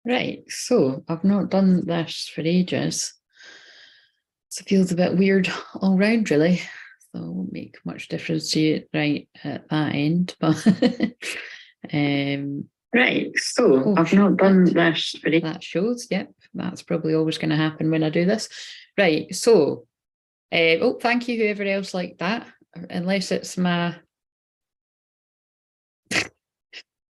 Right, so I've not done this for ages. So it feels a bit weird all round, really. So it won't make much difference to you right at that end. But right, so I've not done this for that shows. Yep, that's probably always going to happen when I do this. Right, so oh, thank you, whoever else liked that. Unless it's my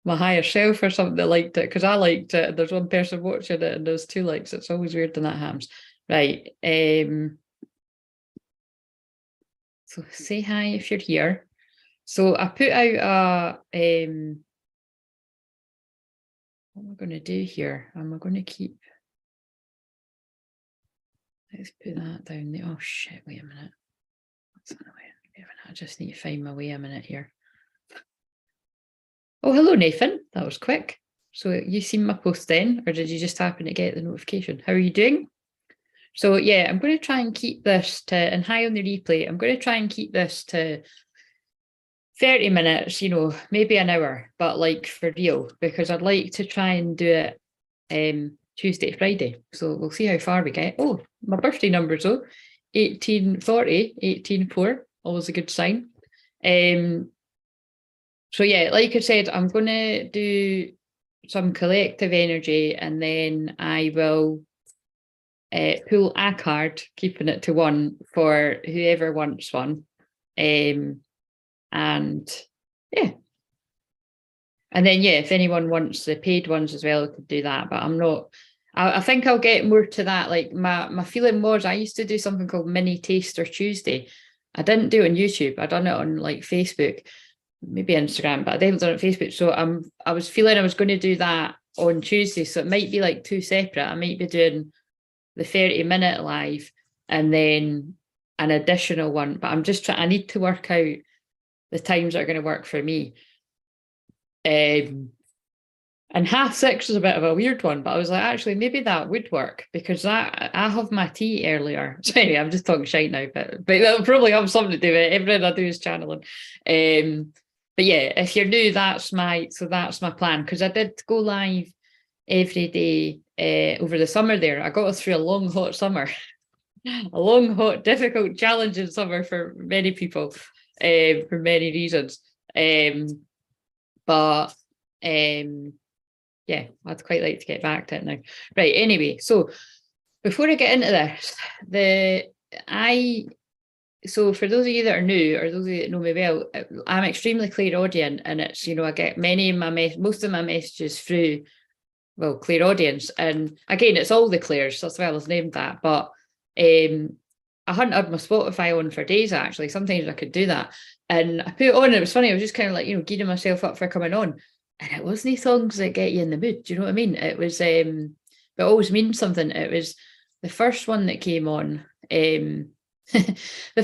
higher self or something that liked it, because I liked it. There's one person watching it and there's two likes. It's always weird when that happens. Right. So say hi if you're here. So I put out a what am I going to do here? Am I going to keep? Let's put that down there. Oh shit! Wait a minute. Wait a minute. I just need to find my way a minute here. Oh, hello, Nathan. That was quick. So you seen my post then, or did you just happen to get the notification? How are you doing? So yeah, I'm going to try and keep this to, and hi on the replay, I'm going to try and keep this to 30 minutes, maybe an hour, but like for real, because I'd like to try and do it Tuesday to Friday. So we'll see how far we get. Oh, my birthday numbers though, 1840, 184, always a good sign. So yeah, like I said, I'm going to do some collective energy and then I will pull a card, keeping it to one for whoever wants one. And yeah. And then, yeah, if anyone wants the paid ones as well, I could do that. But I'm not, I think I'll get more to that. Like my feeling was I used to do something called Mini Taster Tuesday. I didn't do it on YouTube. I done it on like Facebook, maybe Instagram, but I didn't do it on Facebook. So I was feeling I was going to do that on Tuesday. So it might be like two separate. I might be doing the 30-minute live and then an additional one. But I'm just trying, I need to work out the times that are going to work for me. And 6:30 is a bit of a weird one, but I was like, actually, maybe that would work because I have my tea earlier. So anyway, I'm just talking shite now, but that'll probably have something to do with it. Everything I do is channeling. But yeah, if you're new, that's my plan, because I did go live every day over the summer there. I got us through a long, hot summer, a long, hot, difficult, challenging summer for many people, for many reasons. But yeah, I'd quite like to get back to it now. Right, anyway, so before I get into this, so for those of you that are new, or those of you that know me well, I'm extremely clairaudient, and it's, I get most of my messages through, well, clairaudience. And again, it's all the clairs, that's why I was named that. But I hadn't had my Spotify on for days, actually. Sometimes I could do that. And I put it on, and it was funny, I was just kind of like, gearing myself up for coming on. And it wasn't songs that get you in the mood. Do you know what I mean? It was, but it always means something. It was the first one that came on. The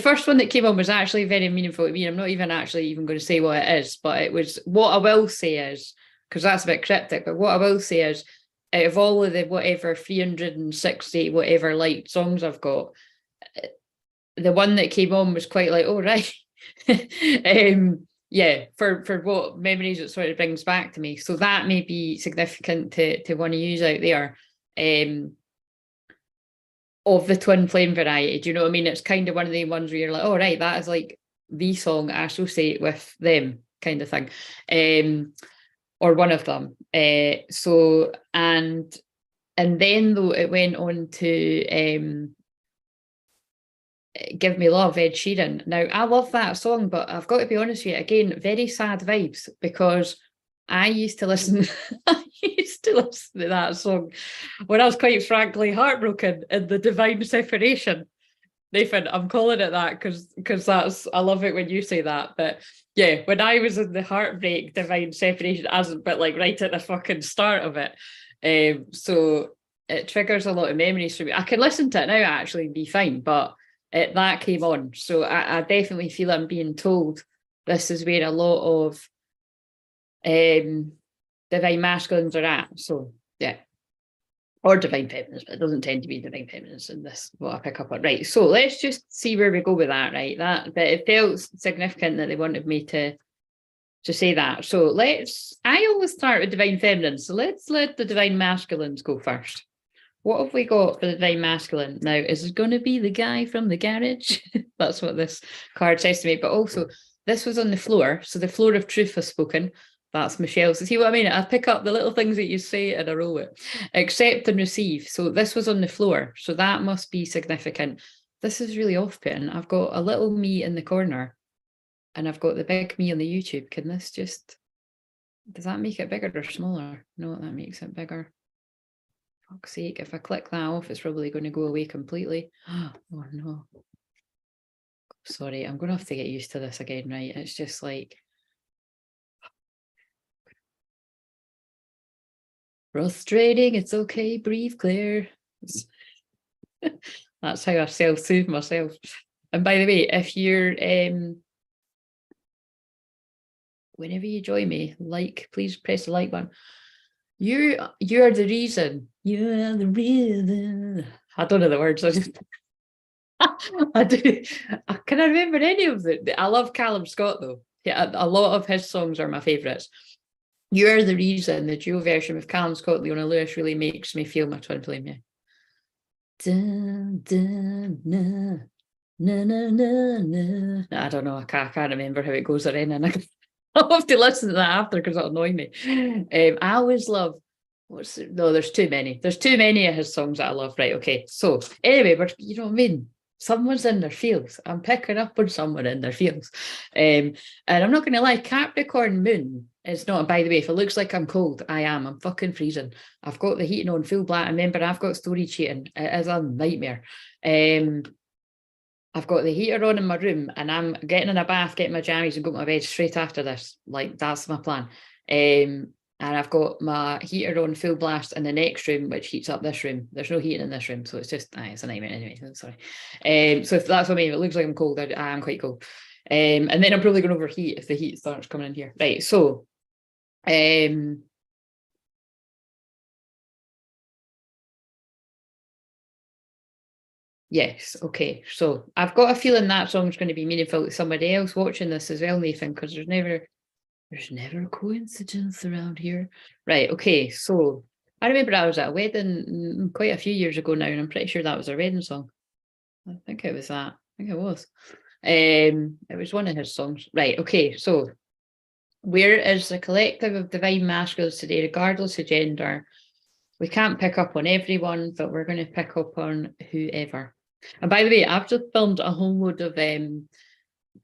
first one that came on was actually very meaningful to me. I'm not even going to say what it is, but it was, what I will say is, because that's a bit cryptic, but what I will say is, out of all of the whatever 360 whatever light songs I've got, the one that came on was quite like, oh right. Yeah, for what memories it sort of brings back to me. So that may be significant to want to use out there, of the twin flame variety. Do you know what I mean? It's kind of one of the ones where you're like, oh right, that is like the song I associate with them, kind of thing. Or one of them. So and then though it went on to Give Me Love, Ed Sheeran. Now, I love that song, but I've got to be honest with you, again, very sad vibes, because I used to listen to that song when I was quite frankly heartbroken in the divine separation. Nathan, I'm calling it that because that's, I love it when you say that. But yeah, when I was in the heartbreak divine separation, but like right at the fucking start of it. So it triggers a lot of memories for me. I can listen to it now actually and be fine, but that came on. So I definitely feel I'm being told this is where a lot of divine masculines are at. So yeah. Or divine feminines, but it doesn't tend to be divine feminines in this, what I pick up on. Right, so let's just see where we go with that, right? But it felt significant that they wanted me to to say that. So I always start with divine feminine. So let's let the divine masculines go first. What have we got for the divine masculine? Now, is it going to be the guy from the garage? That's what this card says to me. But also, this was on the floor. So the floor of truth has spoken. That's Michelle's. See what I mean? I pick up the little things that you say and I roll it. Accept and receive. So this was on the floor. So that must be significant. This is really off-putting. I've got a little me in the corner and I've got the big me on the YouTube. Can this just... Does that make it bigger or smaller? No, that makes it bigger. Fuck's sake, if I click that off, it's probably going to go away completely. Oh no. Sorry, I'm going to have to get used to this again, right? It's just like... Frustrating, it's okay, breathe, Claire. That's how I self-soothe myself. And by the way, if you're... whenever you join me, please press the like button. You're the reason. You're the reason. I don't know the words. I just I do. Can I remember any of them? I love Callum Scott though. Yeah, a lot of his songs are my favourites. You're the reason. The duo version with Callum Scott, Leona Lewis really makes me feel my twin flame. Yeah. Dun, dun, na, na, na, na, na. I don't know. I can't remember how it goes around, and I'll have to listen to that after because it'll annoy me. I always love... No, there's too many. There's too many of his songs that I love. Right, okay. So anyway, but you know what I mean? Someone's in their feels. I'm picking up on someone in their feels. And I'm not going to lie, Capricorn moon is not... By the way, if it looks like I'm cold, I am. I'm fucking freezing. I've got the heating on full black. Remember, I've got storage heating. It is a nightmare. I've got the heater on in my room and I'm getting in a bath, getting my jammies and go to my bed straight after this. Like, that's my plan. And I've got my heater on full blast in the next room, which heats up this room. There's no heating in this room, so it's just... it's a nightmare anyway. Sorry. So if that's what I mean, if it looks like I'm cold, I am quite cold. And then I'm probably going to overheat if the heat starts coming in here. Right, so... yes, okay. So I've got a feeling that song's going to be meaningful to somebody else watching this as well, Nathan, because there's never a coincidence around here. Right, okay, so I remember I was at a wedding quite a few years ago now, and I'm pretty sure that was a wedding song. I think it was that. I think it was. It was one of his songs. Right, okay, so where is the collective of divine masculines today, regardless of gender? We can't pick up on everyone, but we're going to pick up on whoever. And by the way, I've just filmed a whole load of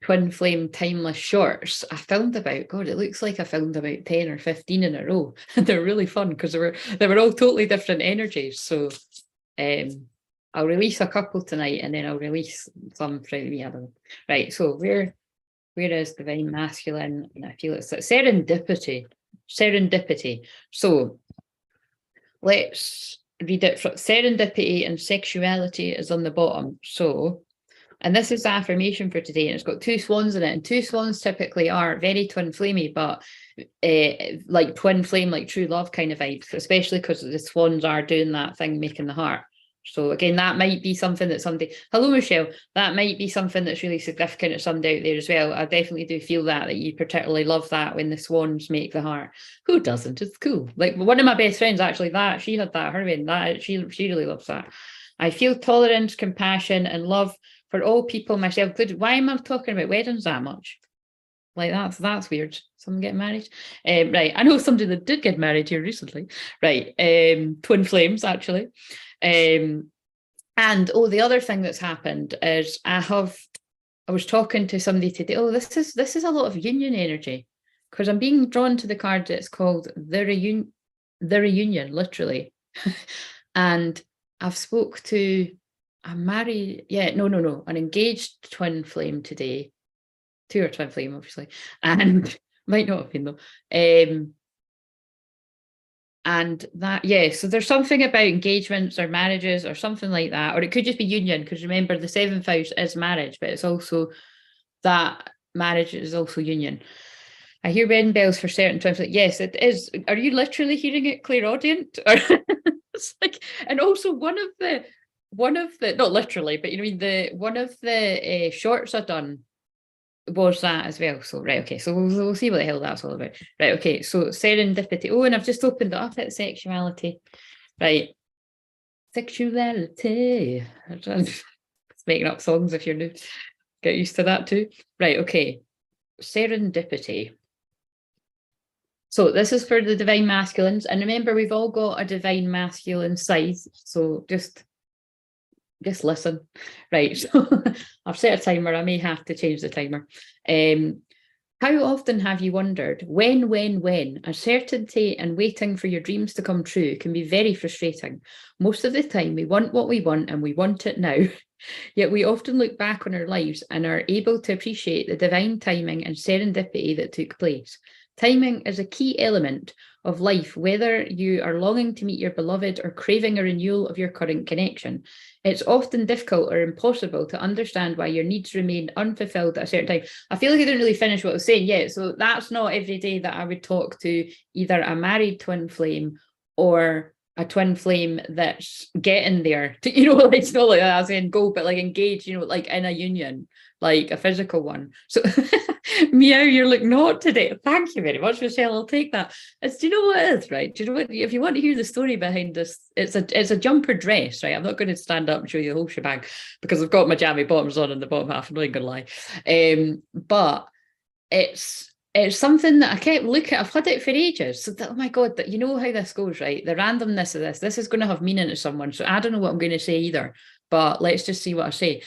twin flame timeless shorts. I filmed about, God, it looks like I filmed about 10 or 15 in a row. They're really fun because they were all totally different energies. So I'll release a couple tonight and then I'll release some from the other. Right, so where is divine masculine? And I feel it's serendipity. So let's read it. Serendipity and sexuality is on the bottom. So... and this is the affirmation for today, and it's got two swans in it. And two swans typically are very twin flamey, but like twin flame, like true love kind of vibes, especially because the swans are doing that thing, making the heart. So again, that might be something that somebody... Hello, Michelle. That might be something that's really significant to somebody out there as well. I definitely do feel that you particularly love that when the swans make the heart. Who doesn't? It's cool. Like one of my best friends, actually, that she had that, her wedding, that she really loves that. I feel tolerance, compassion, and love for all people, myself included. Why am I talking about weddings that much? Like that's weird. Someone getting married. Right. I know somebody that did get married here recently. Right. Twin flames, actually. And the other thing that's happened is I was talking to somebody today. Oh, this is a lot of union energy, because I'm being drawn to the card that's called the reunion, literally. And I've spoke to an engaged twin flame today. Two are twin flame, obviously, and might not have been though. And that, yeah, so there's something about engagements or marriages or something like that, or it could just be union, because remember the seventh house is marriage, but it's also that marriage is also union. I hear wedding bells for certain twins. Like, yes, it is. Are you literally hearing it, Clairaudient? Or it's like, and also one of the not literally, but you know, one of the shorts I've done was that as well. So, right, okay. So we'll see what the hell that's all about. Right, okay. So serendipity. Oh, and I've just opened it up at sexuality. Right. Sexuality. It's making up songs if you're new. Get used to that too. Right, okay. Serendipity. So this is for the divine masculines. And remember, we've all got a divine masculine side. So just listen. Right. So I've set a timer. I may have to change the timer. How often have you wondered when uncertainty and waiting for your dreams to come true can be very frustrating? Most of the time, we want what we want and we want it now. Yet we often look back on our lives and are able to appreciate the divine timing and serendipity that took place. Timing is a key element of life, whether you are longing to meet your beloved or craving a renewal of your current connection. It's often difficult or impossible to understand why your needs remain unfulfilled at a certain time. I feel like I didn't really finish what I was saying yet. So that's not every day that I would talk to either a married twin flame or a twin flame that's getting there. To, it's not like that, I was saying go, but like engage, like in a union, like a physical one. So meow, you're like, not today. Thank you very much, Michelle. I'll take that. Do you know what it is, right? Do you know what? If you want to hear the story behind this, it's a jumper dress, right? I'm not going to stand up and show you the whole shebang because I've got my jammy bottoms on in the bottom half. I'm not even gonna lie. But it's something that I kept looking at. I've had it for ages. So that, oh my God, that how this goes, right? The randomness of this is going to have meaning to someone. So I don't know what I'm going to say either, but let's just see what I say.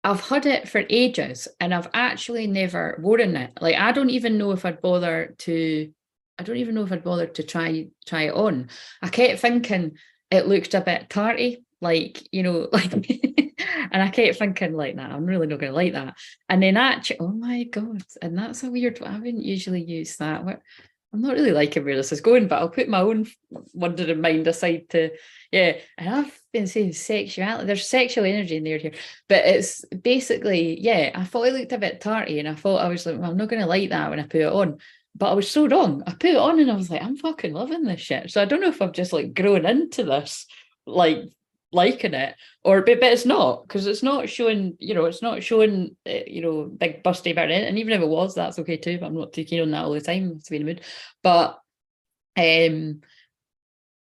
I've had it for ages and I've actually never worn it. Like, I don't even know if I'd bother to try it on. I kept thinking it looked a bit tarty, like, and I kept thinking like, nah, I'm really not going to like that. And then actually, oh my God, and that's a weird one. I wouldn't usually use that. I'm not really liking where this is going, but I'll put my own wandering mind aside to, and I've been saying sexuality, there's sexual energy in there here, but it's basically, I thought it looked a bit tarty and I thought I was like, well, I'm not going to like that when I put it on, but I was so wrong. I put it on and I was like, I'm fucking loving this shit. So I don't know if I've just like grown into this, like liking it, but it's not, because it's not showing, big busty about it. And even if it was, that's okay too, but I'm not too keen on that all the time to be in the mood. But and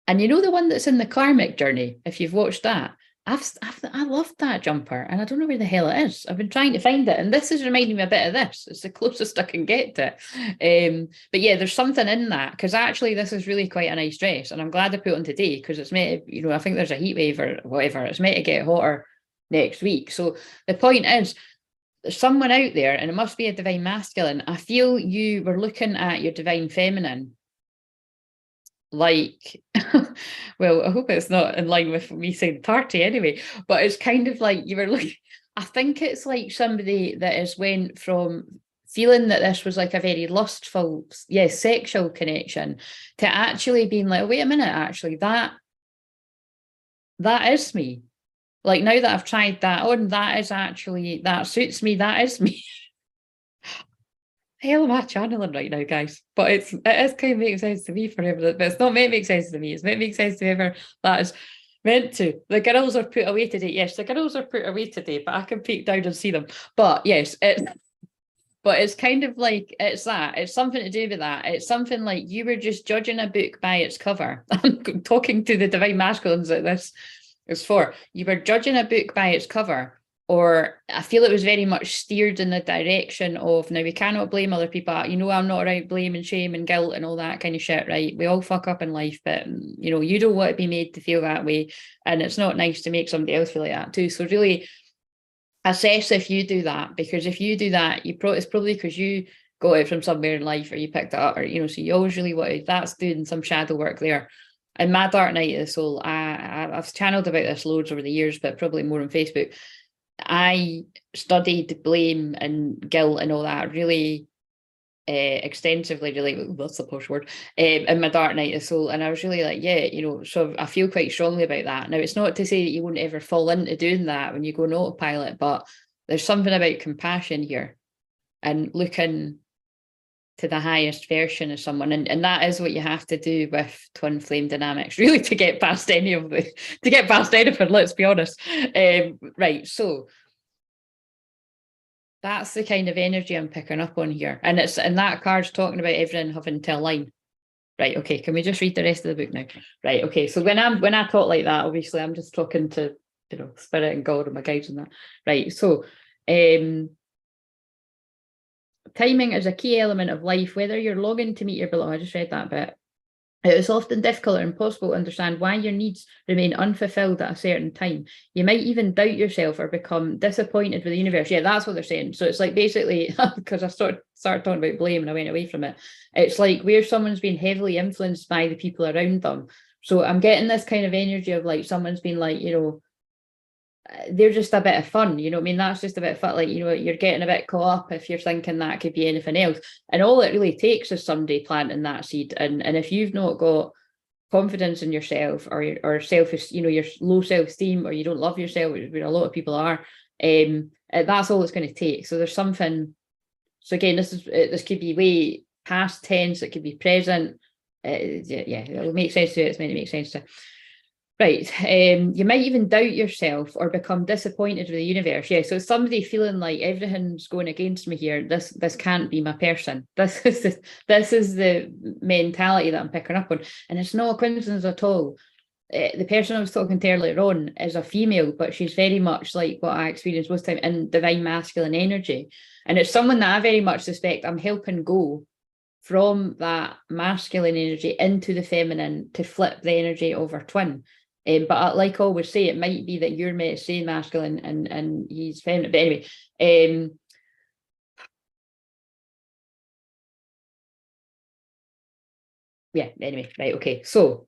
the one that's in the karmic journey, if you've watched that, I loved that jumper and I don't know where the hell it is. I've been trying to find it, and this is reminding me a bit of this. It's the closest I can get to it. But yeah, there's something in that, because actually this is really quite a nice dress and I'm glad I put it on today, because it's meant to, I think there's a heat wave or whatever. It's meant to get hotter next week. So the point is, there's someone out there, and it must be a divine masculine. I feel you were looking at your divine feminine like, well, I hope it's not in line with me saying tarty anyway, but it's kind of like you were looking, I think it's like somebody that has went from feeling that this was like a very lustful, sexual connection, to actually being like, wait a minute, actually, that is me. Like, now that I've tried that on, that suits me, that is me. Hell am I channeling right now, guys? But it is kind of making sense to me for everyone, but it's not meant to make sense to me. It's meant to make sense to whoever that is meant to. The girls are put away today. Yes, the girls are put away today, but I can peek down and see them. But yes, it's kind of like, it's something to do with that. It's something like you were just judging a book by its cover. I'm talking to the divine masculines that this is for. You were judging a book by its cover. Or I feel it was very much steered in the direction of, now we cannot blame other people. I'm not about blame and shame and guilt and all that kind of shit, right? We all fuck up in life, but you don't want to be made to feel that way. And it's not nice to make somebody else feel like that too. So really assess if you do that, because if you do that, it's probably because you got it from somewhere in life, or you picked it up, or, so you always really want to, that's doing some shadow work there. And my dark night of the soul, I've channeled about this loads over the years, but probably more on Facebook. I studied blame and guilt and all that really extensively, really, that's the posh word, in my dark night of soul. And I was really like, so I feel quite strongly about that. Now, it's not to say that you won't ever fall into doing that when you go on autopilot, but there's something about compassion here and looking to the highest version of someone, and that is what you have to do with twin flame dynamics, really, to get past anything, let's be honest. Right, so That's the kind of energy I'm picking up on here. And that card's talking about everything having to align. Right, okay, can we just read the rest of the book now? Right, okay, so when I talk like that, obviously I'm just talking to, spirit and God and my guides and that. Right, so timing is a key element of life, whether you're longing to meet your beloved. I just read that bit. It is often difficult or impossible to understand why your needs remain unfulfilled at a certain time. You might even doubt yourself or become disappointed with the universe. Yeah, that's what they're saying. So it's like basically, because I started talking about blame and I went away from it. It's like where someone's been heavily influenced by the people around them. So I'm getting this kind of energy of like someone's been like, they're just a bit of fun, you know what I mean? That's just a bit of fun, like, you're getting a bit caught up if you're thinking that could be anything else. And all it really takes is somebody planting that seed. And if you've not got confidence in yourself or self, your low self-esteem, or you don't love yourself, which a lot of people are, that's all it's going to take. So there's something. So again, this could be way past tense, it could be present. It'll make sense to it. It's meant to make sense to. Right. You might even doubt yourself or become disappointed with the universe. Yeah. So somebody feeling like everything's going against me here. This can't be my person. This is the mentality that I'm picking up on, and it's not a coincidence at all. The person I was talking to earlier on is a female, but she's very much like what I experienced most time in divine masculine energy, and it's someone that I very much suspect I'm helping go from that masculine energy into the feminine to flip the energy of our twin. But like I always say, it might be that you're meant to say masculine and he's feminine. But anyway, right, okay. So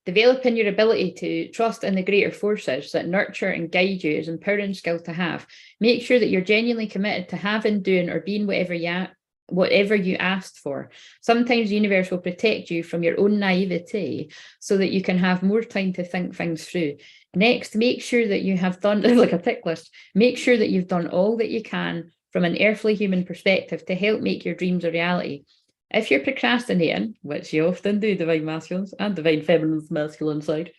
developing your ability to trust in the greater forces that nurture and guide you is an empowering skill to have. Make sure that you're genuinely committed to having, doing, or being whatever you asked for. Sometimes the universe will protect you from your own naivety so that you can have more time to think things through. Next, make sure that you have done, like a tick list, make sure that you've done all that you can from an earthly human perspective to help make your dreams a reality. If you're procrastinating, which you often do, divine masculines and divine feminine's masculine side,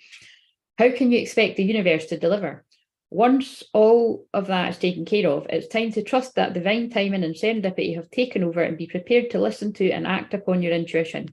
how can you expect the universe to deliver? Once all of that is taken care of, it's time to trust that divine timing and serendipity have taken over and be prepared to listen to and act upon your intuition.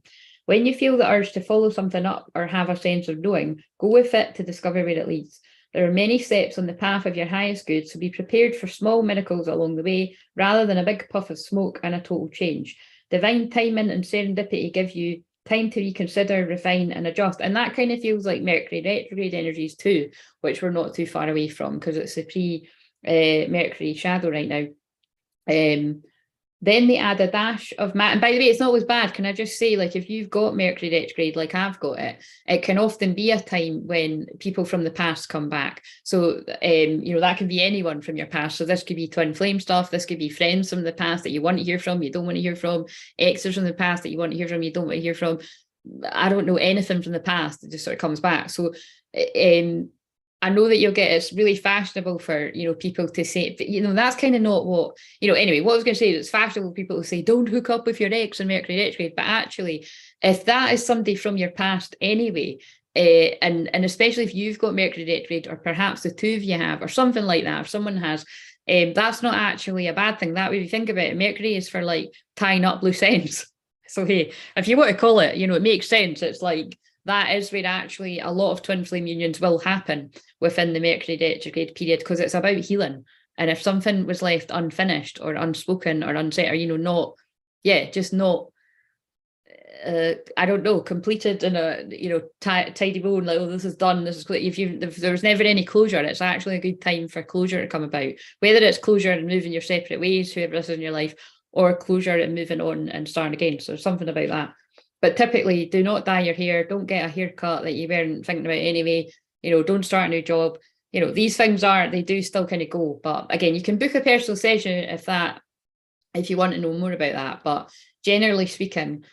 When you feel the urge to follow something up or have a sense of knowing, go with it to discover where it leads. There are many steps on the path of your highest good, so be prepared for small miracles along the way rather than a big puff of smoke and a total change. Divine timing and serendipity give you time to reconsider, refine, and adjust. And that kind of feels like Mercury retrograde energies too, which we're not too far away from because it's a pre-Mercury shadow right now. Then they add a dash of math. And by the way, it's not always bad. Can I just say, like, if you've got Mercury retrograde, like I've got it, it can often be a time when people from the past come back. So, that can be anyone from your past. So this could be twin flame stuff. This could be friends from the past that you want to hear from, you don't want to hear from, exes from the past that you want to hear from, you don't want to hear from. I don't know anything from the past. It just sort of comes back. So, I know that you'll get, it's really fashionable for, people to say, but, that's kind of not what, anyway, what I was going to say is it's fashionable for people to say, don't hook up with your ex and Mercury retrograde. But actually, if that is somebody from your past anyway, and especially if you've got Mercury retrograde, or perhaps the two of you have, or something like that, if someone has, that's not actually a bad thing. That way, if you think about it, Mercury is for like tying up loose ends. So, hey, if you want to call it, it makes sense. It's like, that is where actually a lot of twin flame unions will happen within the Mercury retrograde period, because it's about healing. And if something was left unfinished or unspoken or unsaid, or just not, I don't know, completed in a, tidy bone, like, oh, this is done, this is, if there was never any closure, it's actually a good time for closure to come about, whether it's closure and moving your separate ways, whoever this is in your life, or closure and moving on and starting again. So there's something about that. But typically, do not dye your hair. Don't get a haircut that you weren't thinking about anyway. Don't start a new job. These things they do still kind of go. But again, you can book a personal session if you want to know more about that. But generally speaking,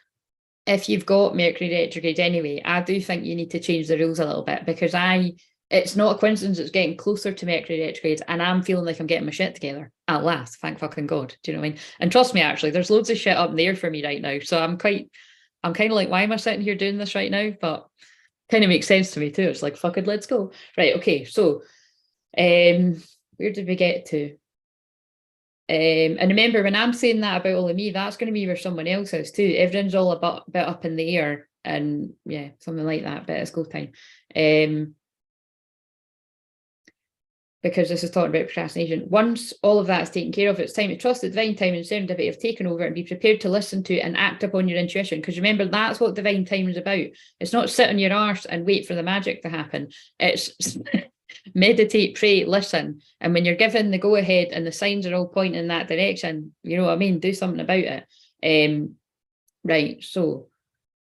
if you've got Mercury retrograde anyway, I do think you need to change the rules a little bit, because it's not a coincidence it's getting closer to Mercury retrograde, and I'm feeling like I'm getting my shit together at last. Thank fucking God. Do you know what I mean? And trust me, actually, there's loads of shit up in the air for me right now. So I'm kind of like, why am I sitting here doing this right now? But kind of makes sense to me too. It's like, fuck it, let's go. Right, okay, so Where did we get to? And remember, when I'm saying that about all of me, that's going to be where someone else is too. Everything's all a bit up in the air, and yeah, something like that. But it's go time. Because this is talking about procrastination. Once all of that's taken care of, it's time to trust the divine time and serendipity have taken over and be prepared to listen to and act upon your intuition. Because remember, that's what divine time is about. It's not sit on your arse and wait for the magic to happen. It's meditate, pray, listen. And when you're given the go ahead and the signs are all pointing in that direction, you know what I mean? Do something about it. Right. So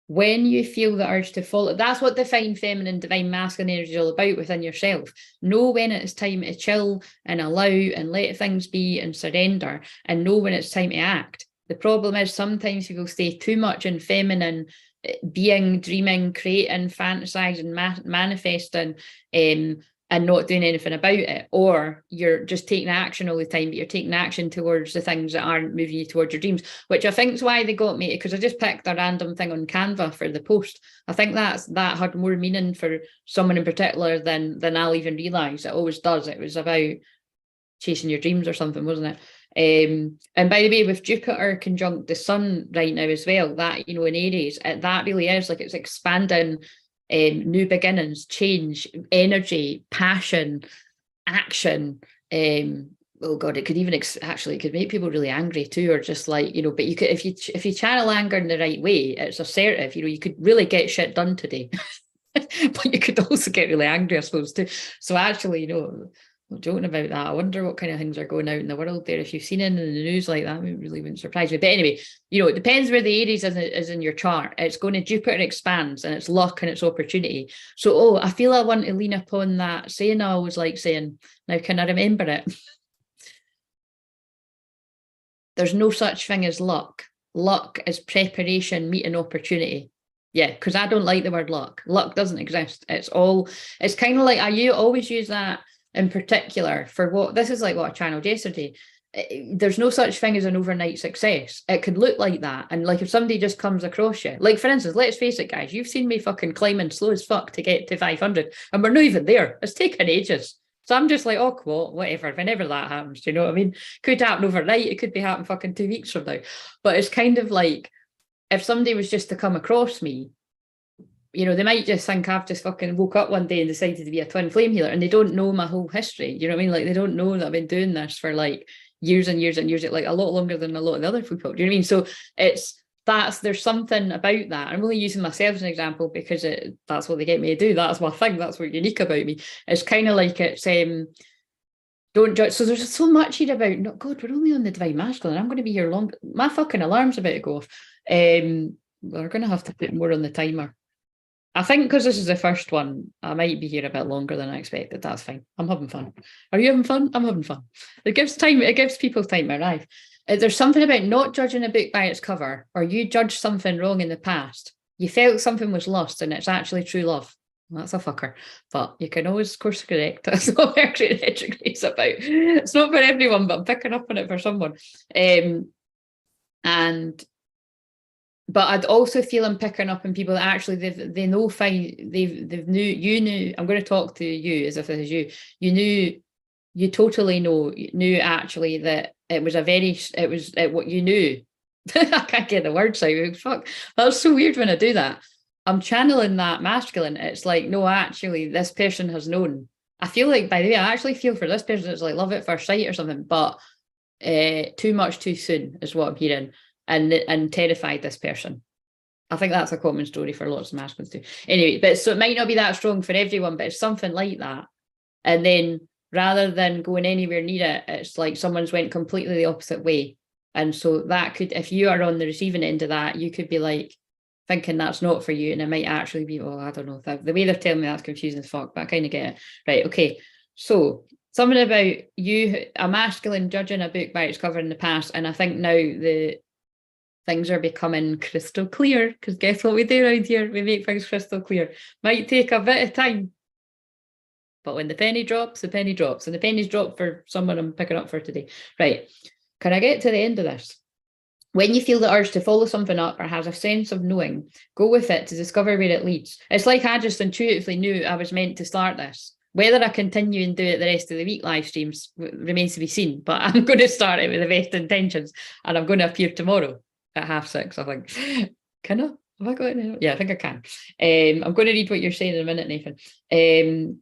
when you feel the urge to follow, that's what divine feminine, divine masculine energy is all about within yourself. Know when it's time to chill and allow and let things be and surrender, and know when it's time to act. The problem is sometimes people stay too much in feminine being, dreaming, creating, fantasizing, manifesting, and not doing anything about it, or you're just taking action all the time, but you're taking action towards the things that aren't moving you towards your dreams, which I think is why they got me, because I just picked a random thing on Canva for the post. I think that had more meaning for someone in particular than I'll even realise. It always does. It was about chasing your dreams or something, wasn't it? And by the way, with Jupiter conjunct the sun right now as well, that, you know, in Aries, that really is like it's expanding. New beginnings, change, energy, passion, action. Oh god, it could even actually it could make people really angry too, or just like, you know. But you could, if you channel anger in the right way, it's assertive. You know, you could really get shit done today, but you could also get really angry, I suppose, too. So actually, you know, I'm joking about that. I wonder what kind of things are going out in the world there. If you've seen it in the news like that, it really wouldn't surprise me. But anyway, you know, it depends where the Aries is in your chart. It's going to Jupiter expands, and it's luck and it's opportunity. So, I feel I want to lean upon that saying I always like saying. Now, can I remember it? There's no such thing as luck. Luck is preparation meeting opportunity. Yeah, because I don't like the word luck. Luck doesn't exist. It's kind of like I always use that in particular for what this is like what I channeled yesterday. There's no such thing as an overnight success. It could look like that. And like if somebody just comes across you, like for instance, let's face it, guys, you've seen me fucking climbing slow as fuck to get to 500 and we're not even there. It's taken ages. So I'm just like, oh, cool, whatever, whenever that happens, do you know what I mean? Could happen overnight. It could be happening fucking 2 weeks from now. But it's kind of like if somebody was just to come across me, you know, they might just think I've just fucking woke up one day and decided to be a twin flame healer, and they don't know my whole history. You know what I mean? Like they don't know that I've been doing this for like years and years and years, like a lot longer than a lot of the other people. Do you know what I mean? So there's something about that. I'm only using myself as an example because that's what they get me to do. That's my thing. That's what's unique about me. It's kind of like it's don't judge. So there's so much here about, no, God, we're only on the divine masculine. I'm going to be here long. My fucking alarm's about to go off. We're going to have to put more on the timer. I think because this is the first one, I might be here a bit longer than I expected. That's fine. I'm having fun. Are you having fun? I'm having fun. It gives people time to arrive. There's something about not judging a book by its cover, or you judged something wrong in the past. You felt something was lost and it's actually true love. Well, that's a fucker. But you can always course correct. That's what Mercury retrogrades about. It's not for everyone, but I'm picking up on it for someone. But I'd also feel I'm picking up on people that actually they know fine. You knew. I'm going to talk to you as if this is you. You totally knew actually that it was what you knew. I can't get the words out. Fuck, that's so weird when I do that. I'm channeling that masculine. It's like, no, actually, this person has known. I feel like, by the way, I actually feel for this person it's like love at first sight or something, but too much too soon is what I'm hearing. And terrified this person. I think that's a common story for lots of masculines too. Anyway, but so it might not be that strong for everyone, but it's something like that. And then rather than going anywhere near it, it's like someone's went completely the opposite way. And so that could, if you are on the receiving end of that, you could be like thinking that's not for you. And it might actually be, I don't know. The way they're telling me that's confusing as fuck, but I kind of get it. Right, okay. So something about you, a masculine judging a book by its cover in the past. And I think now the things are becoming crystal clear, because guess what we do around here? We make things crystal clear. Might take a bit of time, but when the penny drops, the penny drops. And the penny's dropped for someone I'm picking up for today. Right. Can I get to the end of this? When you feel the urge to follow something up or has a sense of knowing, go with it to discover where it leads. It's like I just intuitively knew I was meant to start this. Whether I continue and do it the rest of the week live streams remains to be seen, but I'm going to start it with the best intentions, and I'm going to appear tomorrow at 6:30, I think. Can I? Have I got it now? Yeah, I think I can. I'm going to read what you're saying in a minute, Nathan.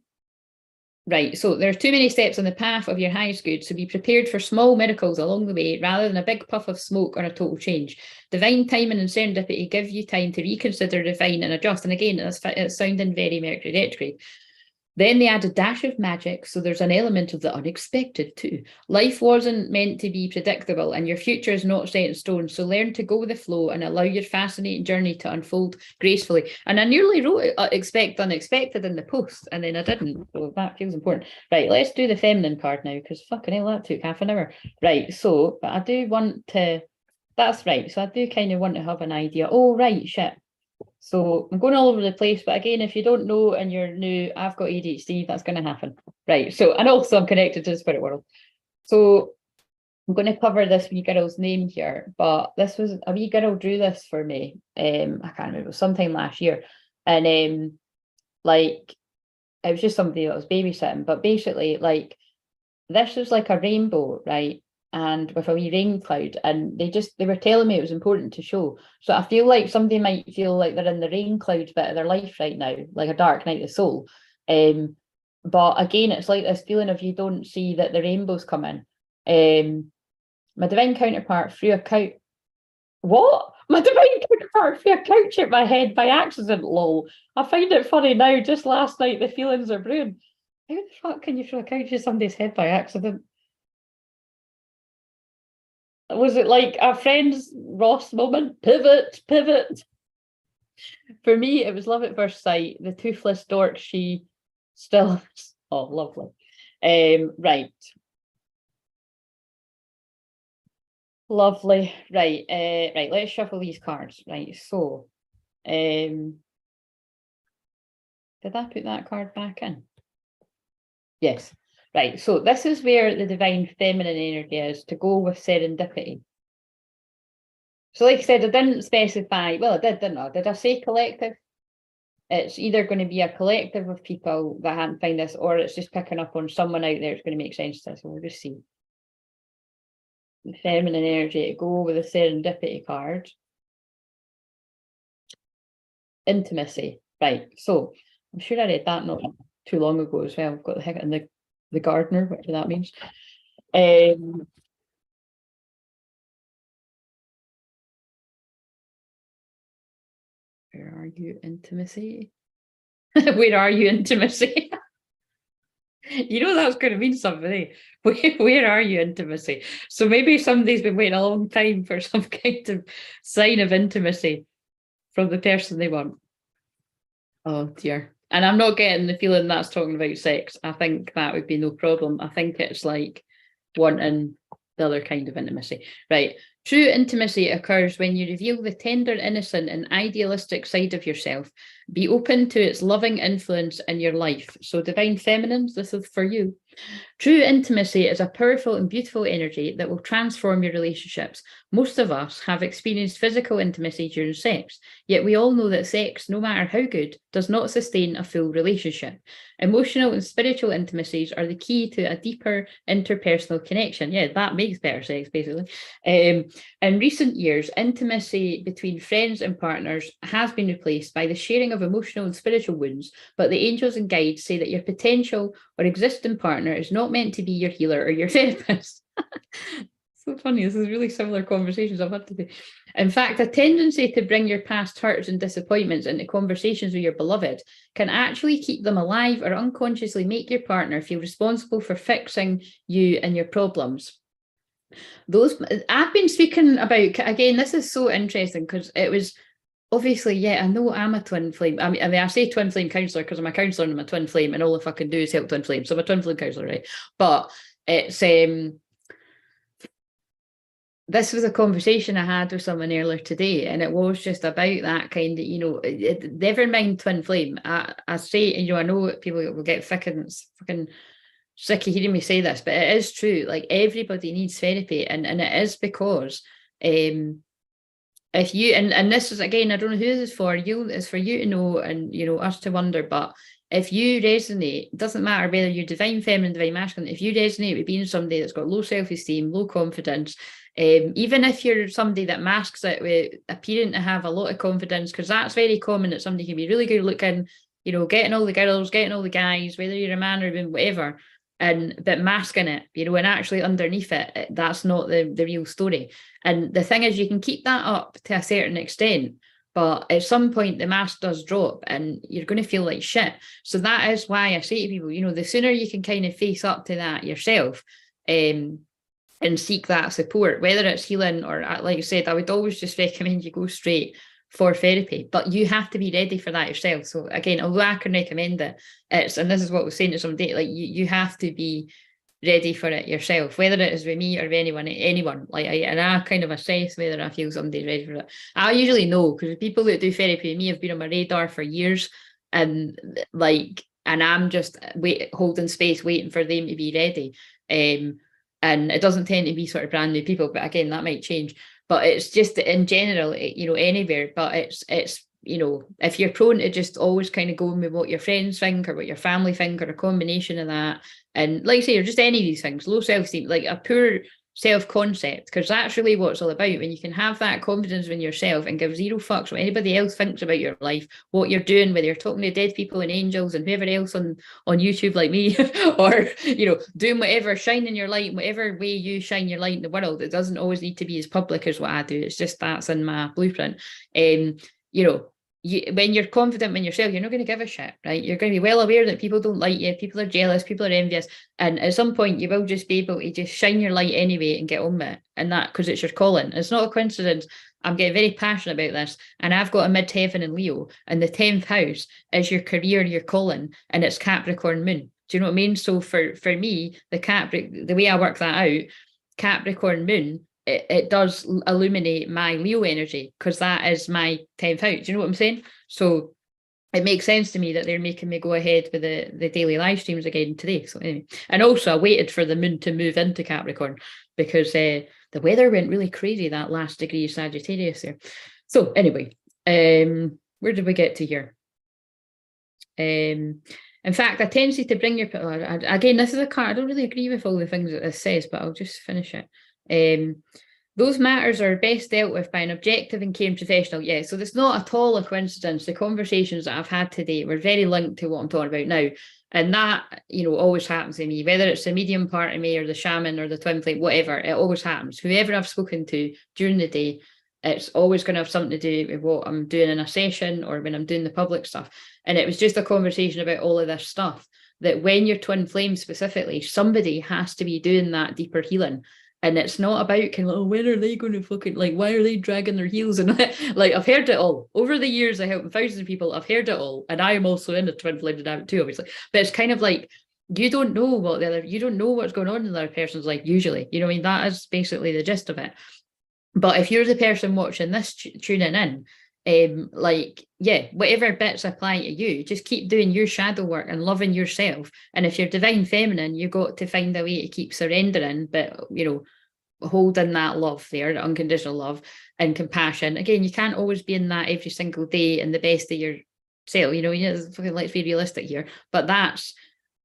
Right, so there are too many steps on the path of your highest good, so be prepared for small miracles along the way rather than a big puff of smoke or a total change. Divine timing and serendipity give you time to reconsider, refine, and adjust. And again, it's sounding very Mercury retrograde. Then they add a dash of magic, so there's an element of the unexpected too. Life wasn't meant to be predictable, and your future is not set in stone, so learn to go with the flow and allow your fascinating journey to unfold gracefully. And I nearly wrote expect unexpected in the post, and then I didn't, so that feels important. Right, let's do the feminine card now, because fucking hell, that took half an hour. Right, so, but I do want to, that's right, so I do kind of want to have an idea. Oh, right, shit. So I'm going all over the place, but again, if you don't know and you're new, I've got ADHD, that's going to happen. Right, so, and also I'm connected to the spirit world. So I'm going to cover this wee girl's name here, but this was, a wee girl drew this for me, I can't remember, it was sometime last year, and like, it was just somebody that was babysitting, but basically, like, this was like a rainbow, right? And with a wee rain cloud, and they were telling me it was important to show. So I feel like somebody might feel like they're in the rain cloud bit of their life right now, like a dark night of the soul. But again, it's like this feeling of you don't see that the rainbow's coming. My divine counterpart threw a couch. What? My divine counterpart threw a couch at my head by accident, lol. I find it funny now, just last night the feelings are brewing. How the fuck can you throw a couch at somebody's head by accident? Was it like a friend's Ross moment? Pivot, pivot. For me, it was love at first sight. The toothless dork she still is. Oh, lovely. Right. Lovely. Right. Right, let's shuffle these cards. Right, so did I put that card back in? Yes. Right, so this is where the divine feminine energy is, to go with serendipity. So like I said, I didn't specify, well, I did, didn't I? Did I say collective? It's either going to be a collective of people that hadn't found this, or it's just picking up on someone out there. It's going to make sense to us. So we'll just see. The feminine energy to go with the serendipity card. Intimacy. Right, so I'm sure I read that not too long ago as well. I've got the heck in the gardener, whatever that means. Where are you, intimacy? Where are you, intimacy? You know that's going to mean something, eh? Where are you, intimacy? So maybe somebody's been waiting a long time for some kind of sign of intimacy from the person they want. Oh dear. And I'm not getting the feeling that's talking about sex. I think that would be no problem. I think it's like wanting the other kind of intimacy. Right. True intimacy occurs when you reveal the tender, innocent, and idealistic side of yourself. Be open to its loving influence in your life. So, divine feminines, this is for you. True intimacy is a powerful and beautiful energy that will transform your relationships. Most of us have experienced physical intimacy during sex, yet we all know that sex, no matter how good, does not sustain a full relationship. Emotional and spiritual intimacies are the key to a deeper interpersonal connection. Yeah, that makes better sex, basically. In recent years, intimacy between friends and partners has been replaced by the sharing of emotional and spiritual wounds, but the angels and guides say that your potential or existing partner is not meant to be your healer or your therapist. So funny, this is really similar conversations I've had today. In fact, a tendency to bring your past hurts and disappointments into conversations with your beloved can actually keep them alive or unconsciously make your partner feel responsible for fixing you and your problems. Those I've been speaking about, again, this is so interesting because it was obviously, yeah, I know I'm a twin flame. I mean, I say twin flame counsellor because I'm a counsellor and I'm a twin flame, and all if I can do is help twin flame. So I'm a twin flame counsellor, right? But it's this was a conversation I had with someone earlier today, and it was just about that kind of, never mind twin flame. I say, I know people will get fucking sick of hearing me say this, but it is true. Like, everybody needs therapy, and it is because if you, and this is, again, I don't know who this is for, it's for you to know, and us to wonder, but if you resonate, it doesn't matter whether you're divine feminine, divine masculine, if you resonate with being somebody that's got low self-esteem, low confidence, even if you're somebody that masks it with appearing to have a lot of confidence, because that's very common, that somebody can be really good looking, getting all the girls, getting all the guys, whether you're a man or whatever, but masking it, and actually underneath it, that's not the real story. And the thing is, you can keep that up to a certain extent, but at some point the mask does drop and you're going to feel like shit. So that is why I say to people, the sooner you can kind of face up to that yourself, and seek that support, whether it's healing or, like I said, I would always just recommend you go straight for therapy, but you have to be ready for that yourself. So again, although I can recommend it, and this is what I was saying to somebody, like you have to be ready for it yourself, whether it is with me or with anyone. And I kind of assess whether I feel somebody's ready for it. I usually know, because the people that do therapy with me have been on my radar for years, and I'm just holding space, waiting for them to be ready. And it doesn't tend to be sort of brand new people, but again, that might change. But it's just in general, anywhere. But it's if you're prone to just always kind of going with what your friends think or what your family think, or a combination of that, and like I say, or just any of these things, low self-esteem, like a poor self-concept, because that's really what it's all about. When you can have that confidence in yourself and give zero fucks what anybody else thinks about your life, what you're doing, whether you're talking to dead people and angels and whoever else on YouTube like me, or doing whatever, shining your light, whatever way you shine your light in the world. It doesn't always need to be as public as what I do. It's just that's in my blueprint. When you're confident in yourself, you're not going to give a shit, right? You're going to be well aware that people don't like you, people are jealous, people are envious, and at some point you will just be able to just shine your light anyway and get on with it, and that, because it's your calling. It's not a coincidence. I'm getting very passionate about this, and I've got a midheaven in Leo, and the 10th house is your career, your calling, and it's Capricorn moon. Do you know what I mean? So for me, the way I work that out, Capricorn moon, it does illuminate my Leo energy, because that is my 10th house. Do you know what I'm saying? So it makes sense to me that they're making me go ahead with the daily live streams again today. So anyway, and also I waited for the moon to move into Capricorn, because the weather went really crazy that last degree of Sagittarius there. So anyway, where did we get to here? In fact, a tendency to bring your, again, this is a card, I don't really agree with all the things that this says, but I'll just finish it. Those matters are best dealt with by an objective and caring professional. Yeah, so it's not at all a coincidence. The conversations that I've had today were very linked to what I'm talking about now. And that, always happens to me, whether it's the medium part of me or the shaman or the twin flame, whatever, it always happens. Whoever I've spoken to during the day, it's always going to have something to do with what I'm doing in a session or when I'm doing the public stuff. And it was just a conversation about all of this stuff, that when you're twin flame specifically, somebody has to be doing that deeper healing. And it's not about kind of, when are they going to fucking, why are they dragging their heels? And I've heard it all. Over the years, I helped thousands of people. I've heard it all. And I am also in the twin flame dynamic too, obviously. But it's kind of like, you don't know you don't know what's going on in the other person's life, usually. That is basically the gist of it. But if you're the person watching this, tuning in, whatever bits apply to you, just keep doing your shadow work and loving yourself. And if you're divine feminine, you got to find a way to keep surrendering, but holding that love there, the unconditional love and compassion. Again, you can't always be in that every single day and the best of yourself. Let's be realistic here, but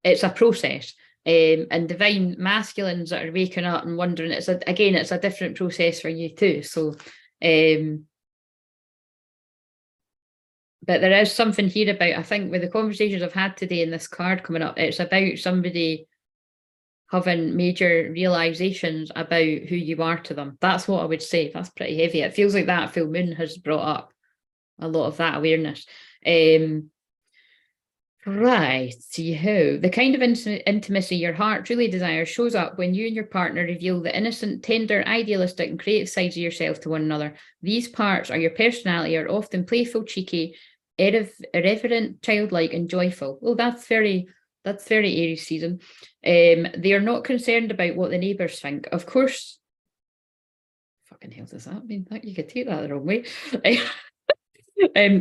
it's a process. And divine masculines that are waking up and wondering, it's a different process for you too. So but there is something here about, I think, with the conversations I've had today and this card coming up, it's about somebody having major realizations about who you are to them. That's what I would say. That's pretty heavy. It feels like that full moon has brought up a lot of that awareness. Right, the kind of intimacy your heart truly desires shows up when you and your partner reveal the innocent, tender, idealistic and creative sides of yourself to one another. These parts are your personality, are often playful, cheeky, irreverent, childlike and joyful. Oh, that's very Aries season. They are not concerned about what the neighbours think. Of course, fucking hell does that mean? You could take that the wrong way.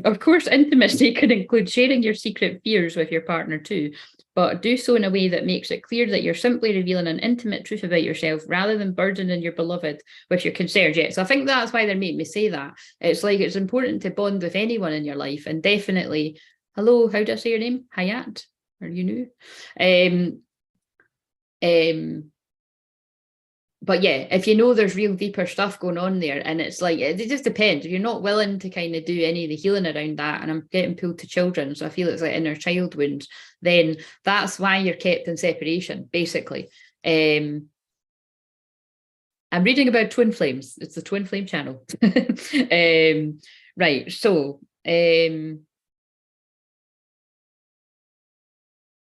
Of course, intimacy can include sharing your secret fears with your partner too, but do so in a way that makes it clear that you're simply revealing an intimate truth about yourself rather than burdening your beloved with your concerns. Yeah, so I think that's why they're making me say that. It's like it's important to bond with anyone in your life, and definitely, hello, how do I say your name? Hayat? Are you new? But yeah, if you know there's real deeper stuff going on there, and it's like it just depends. If you're not willing to kind of do any of the healing around that, and I'm getting pulled to children, so I feel it's like inner child wounds, then that's why you're kept in separation, basically. I'm reading about twin flames. It's the Twin Flame channel. Right, so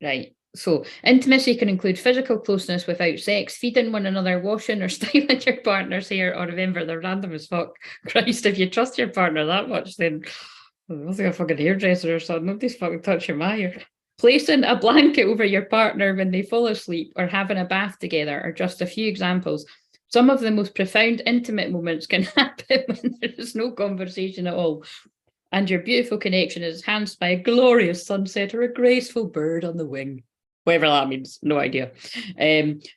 right. So intimacy can include physical closeness without sex, feeding one another, washing or styling your partner's hair, or remember, they're random as fuck. Christ, if you trust your partner that much, then I was like a fucking hairdresser or something. Nobody's fucking touching my hair. Placing a blanket over your partner when they fall asleep or having a bath together are just a few examples. Some of the most profound, intimate moments can happen when there is no conversation at all, and your beautiful connection is enhanced by a glorious sunset or a graceful bird on the wing. Whatever that means, no idea.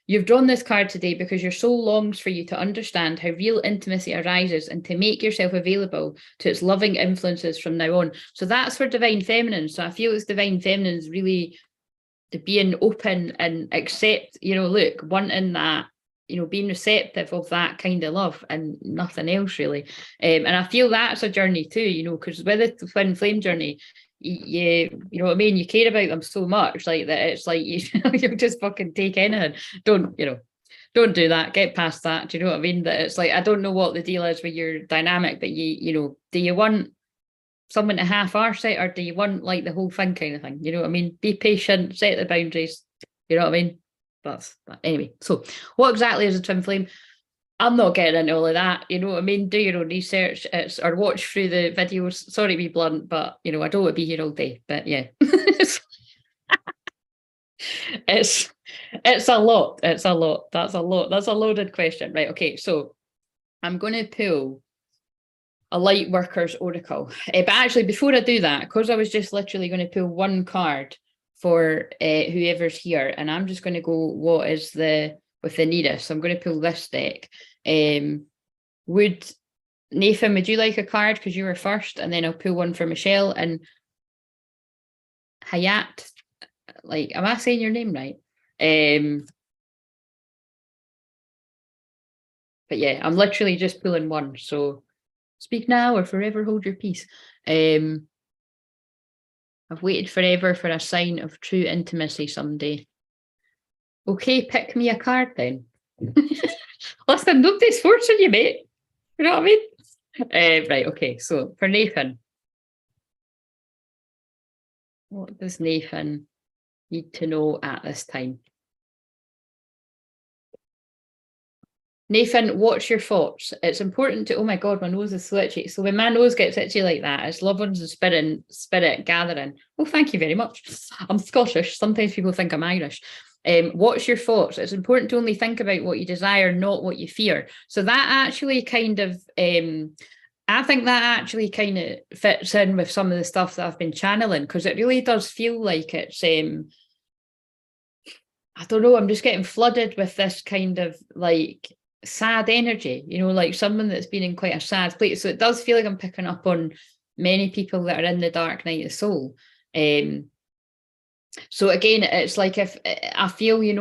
You've drawn this card today because your soul longs for you to understand how real intimacy arises and to make yourself available to its loving influences from now on. So that's for Divine Feminine. So I feel it's Divine Feminine's really to being open and accept, look, wanting that, being receptive of that kind of love and nothing else really. And I feel that's a journey too, because with the twin flame journey, you know what I mean, you care about them so much like that it's like you'll just fucking take anything. Don't do that, get past that. Do you know what I mean? That it's like, I don't know what the deal is with your dynamic, but do you want someone to half arse it, or do you want like the whole thing kind of thing? You know what I mean? Be patient, set the boundaries, you know what I mean? That's that. Anyway, so what exactly is a twin flame? I'm not getting into all of that, you know what I mean? Do your own research, or watch through the videos. Sorry to be blunt, but I don't want to be here all day. But yeah, it's a lot. It's a lot. That's a lot. That's a loaded question, right? Okay, so I'm going to pull a light workers oracle, but actually before I do that, because I was just literally going to pull one card for whoever's here, and I'm just going to go what is the with the nearest. So I'm going to pull this deck. Would Nathan, would you like a card because you were first, and then I'll pull one for Michelle and Hayat. Like, am I saying your name right? But yeah, I'm literally just pulling one. So speak now or forever hold your peace. I've waited forever for a sign of true intimacy someday. Okay, pick me a card then. Listen, nobody's forcing you, mate. You know what I mean? Right, okay, so for Nathan, what does Nathan need to know at this time? Nathan, what's your thoughts? It's important to, oh my God, my nose is so itchy. So when my nose gets itchy like that, it's loved ones and spirit gathering. Oh, thank you very much. I'm Scottish. Sometimes people think I'm Irish. What's your thoughts? It's important to only think about what you desire, not what you fear. So that actually kind of, I think that actually kind of fits in with some of the stuff that I've been channeling, because it really does feel like it's, I don't know, I'm just getting flooded with this kind of like sad energy, like someone that's been in quite a sad place. So it does feel like I'm picking up on many people that are in the dark night of soul. So again, it's like if I feel, you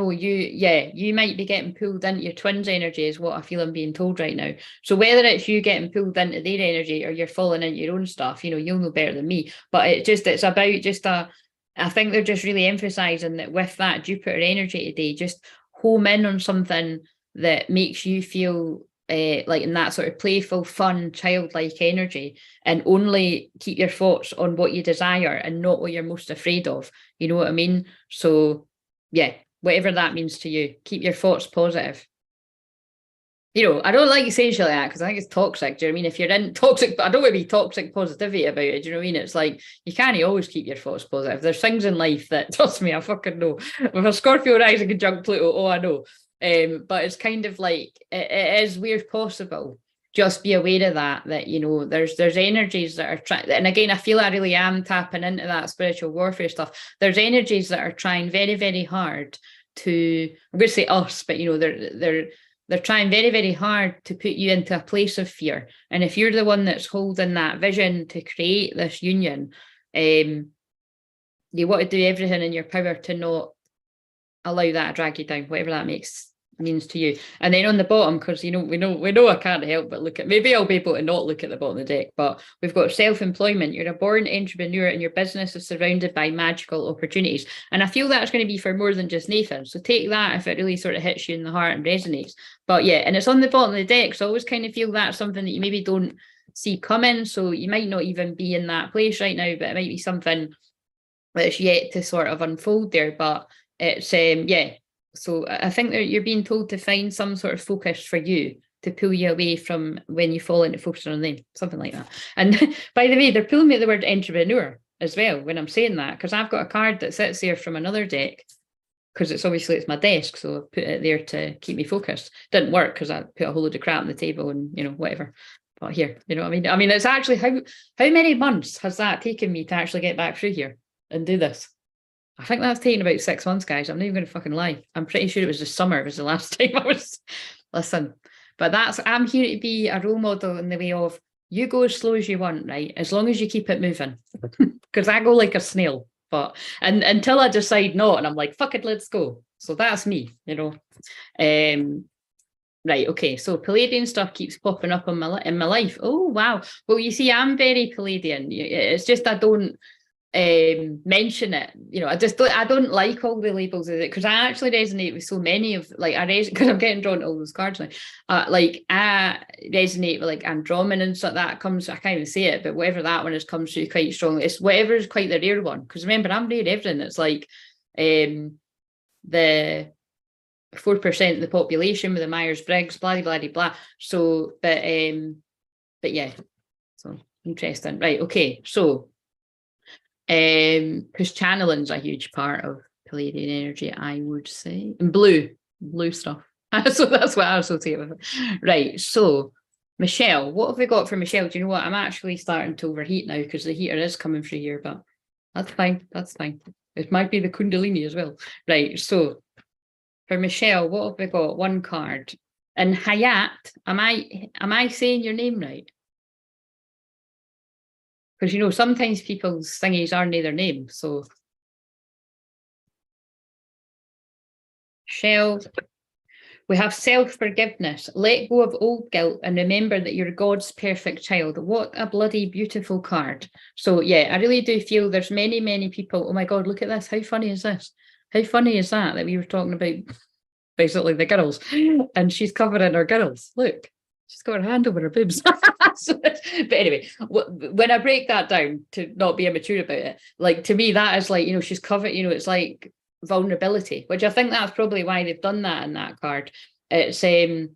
might be getting pulled into your twins' energy is what I feel I'm being told right now. So whether it's you getting pulled into their energy or you're falling into your own stuff, you'll know better than me. But it's about just I think they're just really emphasizing that with that Jupiter energy today, just home in on something that makes you feel like in that sort of playful, fun, childlike energy, and only keep your thoughts on what you desire and not what you're most afraid of. You know what I mean? So yeah, whatever that means to you, keep your thoughts positive. I don't like saying shit like that because I think it's toxic. Do you know what I mean? If you're in toxic, but I don't want to be toxic positivity about it. Do you know what I mean? It's like you can't always keep your thoughts positive. There's things in life that, trust me, I fucking know. With a Scorpio rising conjunct Pluto, oh, I know. But it's kind of like it is where possible. just be aware of that, you know, there's energies that are trying, and again, I feel I really am tapping into that spiritual warfare stuff. There's energies that are trying very, very hard to, I'm going to say us, but you know, they're trying very, very hard to put you into a place of fear. And if you're the one that's holding that vision to create this union, you want to do everything in your power to not allow that to drag you down, whatever that means to you. And then on the bottom, because you know we know I can't help but look at, maybe I'll be able to not look at the bottom of the deck, but we've got self-employment. You're a born entrepreneur and your business is surrounded by magical opportunities. And I feel that's going to be for more than just Nathan. So take that if it really sort of hits you in the heart and resonates. But yeah, and it's on the bottom of the deck, so I always kind of feel that's something that you maybe don't see coming. So you might not even be in that place right now, but it might be something that's yet to sort of unfold there. But it's yeah. So I think that you're being told to find some sort of focus for you to pull you away from when you fall into focusing on them, something like that. And by the way, they're pulling me the word entrepreneur as well when I'm saying that, because I've got a card that sits there from another deck, because it's my desk, so I put it there to keep me focused. Didn't work because I put a whole load of crap on the table and, you know, whatever. But here, you know what I mean? I mean, it's actually, how many months has that taken me to actually get back through here and do this? I think that's taken about 6 months, guys. I'm not even going to fucking lie. I'm pretty sure it was the summer was the last time I was, listen. But I'm here to be a role model in the way of, you go as slow as you want, right? As long as you keep it moving. Because I go like a snail. But and until I decide not, and I'm like, fuck it, let's go. So that's me, you know. Right, okay, so Palladian stuff keeps popping up in my life. Oh, wow. Well, you see, I'm very Palladian. It's just I don't mention it, you know. I don't like all the labels of it, because I actually resonate with so many of, like, because I'm getting drawn to all those cards now. Like, I resonate with like Andromeda and stuff that comes, I can't even say it, but whatever that one is comes through quite strongly. It's whatever is quite the rare one, because remember, I'm rare everything. It's like the 4% of the population with the Myers-Briggs, blah blah blah blah. So but yeah, so interesting. Right, okay, so because channeling's a huge part of Palladian energy, I would say, and blue stuff. So that's what I associate with it. Right, so Michelle, what have we got for Michelle? Do you know what, I'm actually starting to overheat now because the heater is coming through here, but that's fine. It might be the Kundalini as well. Right, so for Michelle, what have we got? One card. And Hayat, am I saying your name right? Because, you know, sometimes people's thingies aren't their name. So, Shell, we have self-forgiveness. Let go of old guilt and remember that you're God's perfect child. What a bloody beautiful card. So, yeah, I really do feel there's many, many people. Oh, my God, look at this. How funny is this? How funny is that we were talking about basically the girls? And she's covering her girls. Look. She's got her hand over her boobs. But anyway, when I break that down, to not be immature about it, like, to me, that is like, you know, she's covered, you know, it's like vulnerability, which I think that's probably why they've done that in that card. It's so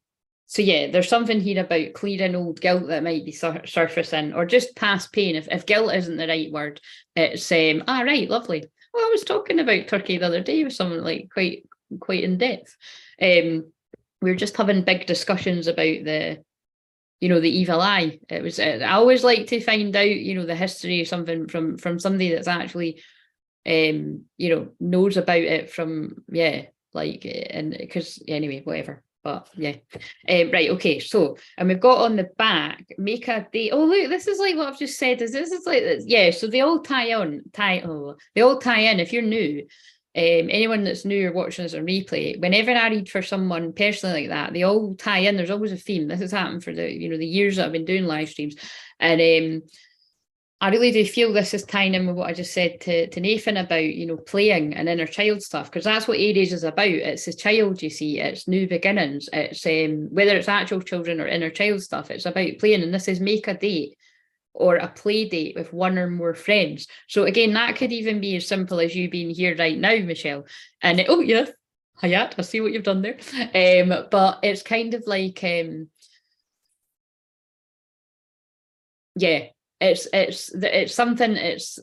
yeah, there's something here about clearing old guilt that might be surfacing, or just past pain. If guilt isn't the right word, it's right, lovely. Well, I was talking about Turkey the other day with someone, like, quite in depth. We were just having big discussions about the evil eye. It was, I always like to find out, you know, the history or something from somebody that's actually, knows about it from, like, and because anyway, whatever. But yeah, right, okay. So, and we've got on the back, make a day. Oh, look, this is like what I've just said. This is like this. Yeah. So they all tie in. If you're new. Anyone that's new or watching this on replay, whenever I read for someone personally like that, they all tie in. There's always a theme. This has happened for the years that I've been doing live streams, and I really do feel this is tying in with what I just said to Nathan about, you know, playing and inner child stuff, because that's what Aries is about. It's a child, you see. It's new beginnings. It's whether it's actual children or inner child stuff, it's about playing. And this is make a date or a play date with one or more friends. So again, that could even be as simple as you being here right now, Michelle. And oh yeah, Hayat, I see what you've done there. But it's kind of like it's something. It's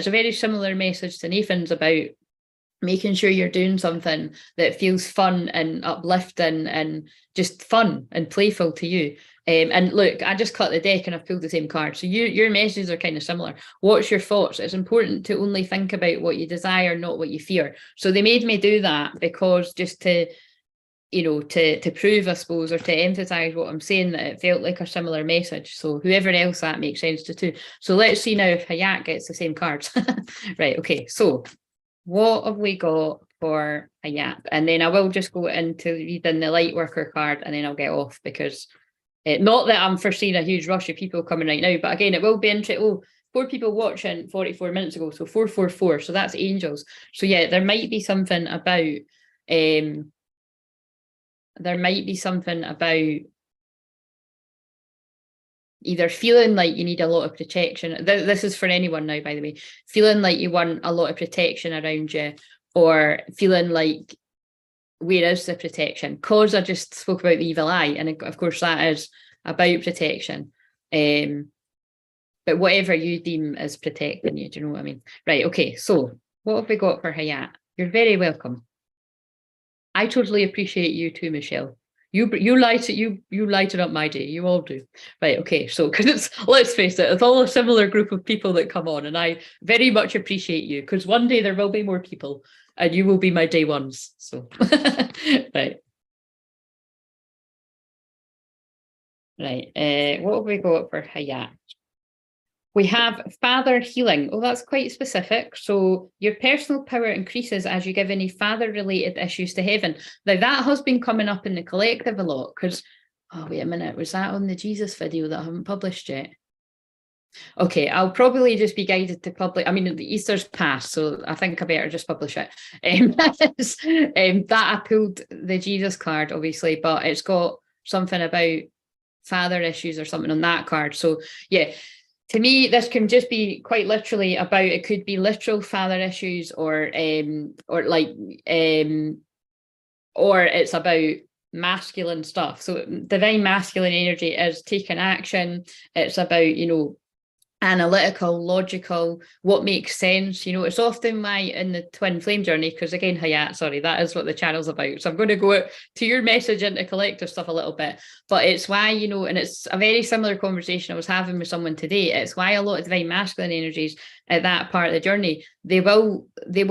a very similar message to Nathan's about making sure you're doing something that feels fun and uplifting and just fun and playful to you. And look, I just cut the deck and I've pulled the same card. So your messages are kind of similar. What's your thoughts? It's important to only think about what you desire, not what you fear. So they made me do that because just to, you know, to prove, I suppose, or to emphasize what I'm saying, that it felt like a similar message. So whoever else that makes sense to too. So let's see now if Hayat gets the same cards. Right, okay, so what have we got for Hayat? And then I will just go into reading the light worker card and then I'll get off, because not that I'm foreseeing a huge rush of people coming right now, but again, it will be interesting. Oh, 4 people watching 44 minutes ago, so 444, so that's angels. So yeah, there might be something about either feeling like you need a lot of protection. This is for anyone now, by the way. Feeling like you want a lot of protection around you, or feeling like, where is the protection? Because I just spoke about the evil eye, and of course that is about protection. But whatever you deem as protecting you, do you know what I mean? Right, okay, so what have we got for Hayat? You're very welcome. I totally appreciate you too, Michelle. You lighten up my day. You all do. Right, okay, so because let's face it, it's all a similar group of people that come on, and I very much appreciate you, because one day there will be more people and you will be my day ones. So right. Right. What have we got for Hayat? We have father healing. Oh, that's quite specific. So your personal power increases as you give any father-related issues to heaven. Now, that has been coming up in the collective a lot, because, oh, wait a minute, was that on the Jesus video that I haven't published yet? Okay, I'll probably just be guided to publish. I mean, the Easter's past, so I think I better just publish it. That I pulled the Jesus card, obviously, but it's got something about father issues or something on that card. So, yeah. To me, this can just be quite literally about, it could be literal father issues, or it's about masculine stuff. So divine masculine energy is taking action. It's about, you know, analytical, logical, what makes sense. You know, it's often why in the twin flame journey, because again, Hayat, sorry, that is what the channel's about. So I'm going to go to your message into collective stuff a little bit, but it's why, you know, and it's a very similar conversation I was having with someone today. It's why a lot of divine masculine energies at that part of the journey, they will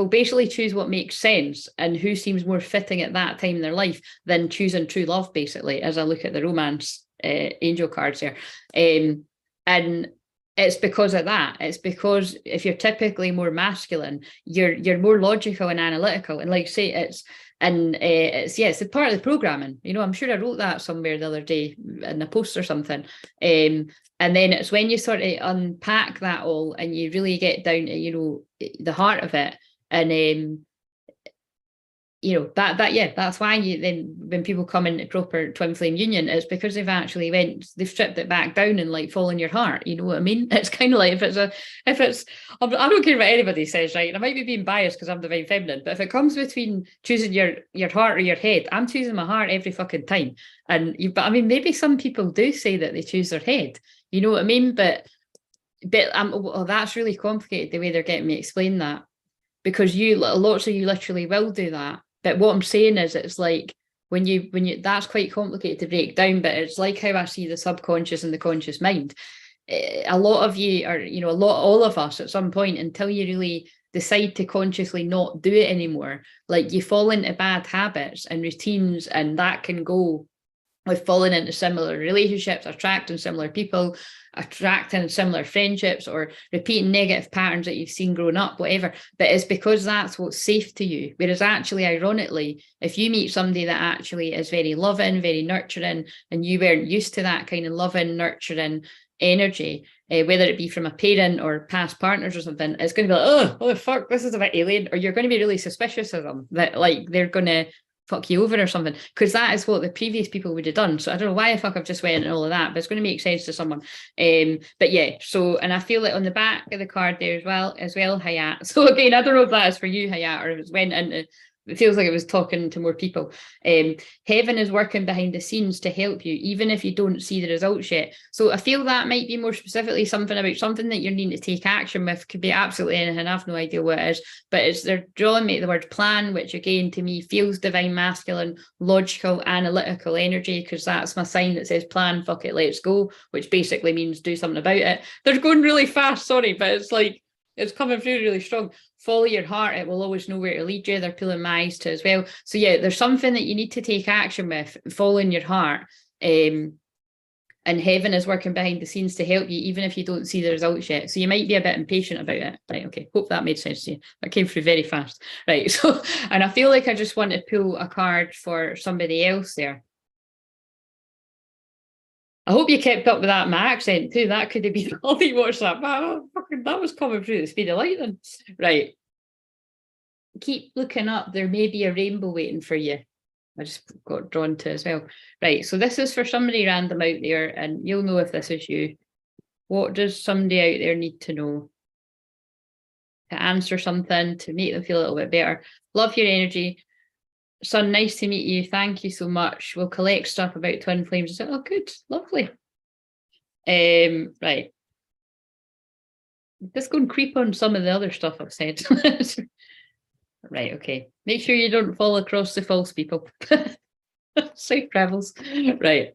basically choose what makes sense and who seems more fitting at that time in their life than choosing true love, basically, as I look at the romance angel cards here. And it's because of that. It's because if you're typically more masculine, you're more logical and analytical. And like say, it's the part of the programming. You know, I'm sure I wrote that somewhere the other day in a post or something. And then it's when you sort of unpack that all and you really get down to, you know, the heart of it. And you know, that's why then when people come into proper twin flame union, it's because they've stripped it back down and like fall in your heart. You know what I mean? It's kind of like I don't care what anybody says, right? And I might be being biased because I'm divine feminine, but if it comes between choosing your heart or your head, I'm choosing my heart every fucking time. But I mean, maybe some people do say that they choose their head. You know what I mean? But that's really complicated the way they're getting me explain that, because lots of you literally will do that. But what I'm saying is, it's like when you that's quite complicated to break down, but it's like how I see the subconscious and the conscious mind. A lot of you are, you know, all of us at some point, until you really decide to consciously not do it anymore, like you fall into bad habits and routines, and that can go with falling into similar relationships, attracting similar people, attracting similar friendships, or repeating negative patterns that you've seen growing up, whatever. But it's because that's what's safe to you. Whereas actually, ironically, if you meet somebody that actually is very loving, very nurturing, and you weren't used to that kind of loving, nurturing energy, whether it be from a parent or past partners or something, it's going to be like, oh fuck, this is a bit alien. Or you're going to be really suspicious of them, that like they're going to fuck you over or something, because that is what the previous people would have done. So I don't know why the fuck I've just went into all of that, but it's going to make sense to someone. But yeah, so, and I feel like on the back of the card there as well, Hayat. So again, I don't know if that is for you, Hayat, or if it's went into it feels like it was talking to more people. Heaven is working behind the scenes to help you, even if you don't see the results yet. So I feel that might be more specifically something about something that you're needing to take action with. Could be absolutely anything. I have no idea what it is, but they're drawing me the word plan, which again to me feels divine masculine, logical, analytical energy, because that's my sign that says plan, fuck it, let's go, which basically means do something about it. They're going really fast, sorry, but it's like, it's coming through really strong. Follow your heart. It will always know where to lead you. They're pulling my eyes to as well. So yeah, there's something that you need to take action with, following your heart. And heaven is working behind the scenes to help you, even if you don't see the results yet. So you might be a bit impatient about it. Right, okay. Hope that made sense to you. That came through very fast. Right, so, and I feel like I just want to pull a card for somebody else there. I hope you kept up with that, my accent too. That could have been all you watched that. That was coming through the speed of light then. Right. Keep looking up. There may be a rainbow waiting for you. I just got drawn to as well. Right. So this is for somebody random out there, and you'll know if this is you. What does somebody out there need to know to answer something, to make them feel a little bit better? Love your energy. Son, nice to meet you. Thank you so much. We'll collect stuff about twin flames. Oh, good. Lovely. Right. Just go and creep on some of the other stuff I've said. Right, okay. Make sure you don't fall across the false people. Safe travels. Right.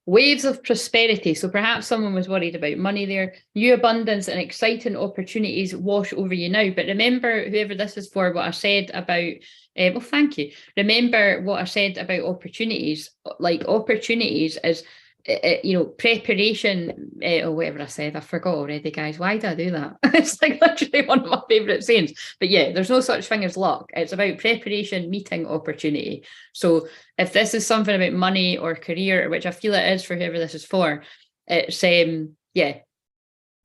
Waves of prosperity. So perhaps someone was worried about money there. New abundance and exciting opportunities wash over you now. But remember, whoever this is for, what I said about, well, thank you. Remember what I said about opportunities. Like opportunities is, you know, preparation, or whatever I said. I forgot already, guys. Why did I do that? It's like literally one of my favourite sayings. But yeah, there's no such thing as luck. It's about preparation, meeting opportunity. So if this is something about money or career, which I feel it is for whoever this is for, it's yeah,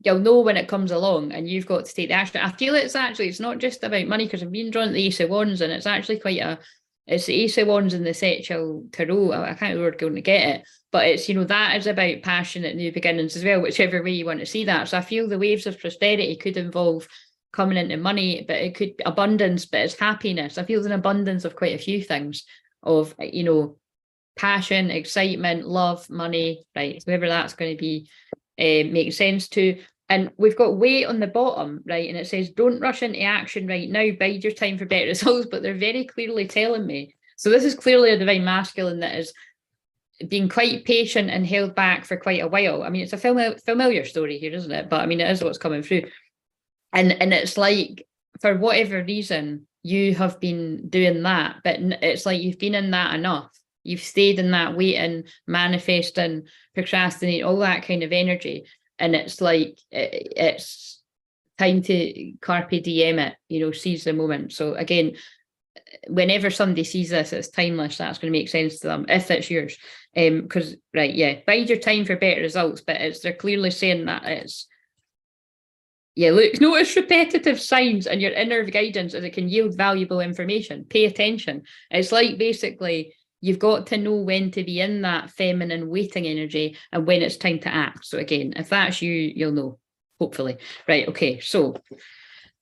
you'll know when it comes along, and you've got to take the action. I feel it's not just about money, because I'm being drawn to the Ace of Wands, and it's actually it's the Ace of Wands in the Sexual Tarot. I can't remember going to get it, but it's, you know, that is about passionate new beginnings as well, whichever way you want to see that. So I feel the waves of prosperity could involve coming into money, but it could be abundance, but it's happiness. I feel there's an abundance of quite a few things, of, you know, passion, excitement, love, money, right? So whoever that's going to be makes sense to. And we've got weight on the bottom, right? And it says, don't rush into action right now, bide your time for better results. But they're very clearly telling me. So this is clearly a divine masculine that is being quite patient and held back for quite a while. I mean, it's a familiar story here, isn't it? But I mean, it is what's coming through. And it's like, for whatever reason, you have been doing that, but it's like you've been in that enough. You've stayed in that waiting, manifesting, procrastinating, all that kind of energy. And it's like, it's time to carpe diem it, you know, seize the moment. So again, whenever somebody sees this, it's timeless. That's going to make sense to them if it's yours. Because, right, yeah, bide your time for better results, but they're clearly saying that it's, yeah, look, notice repetitive signs and your inner guidance as it can yield valuable information. Pay attention. It's like basically, you've got to know when to be in that feminine waiting energy and when it's time to act. So again, if that's you, you'll know, hopefully. Right, okay, so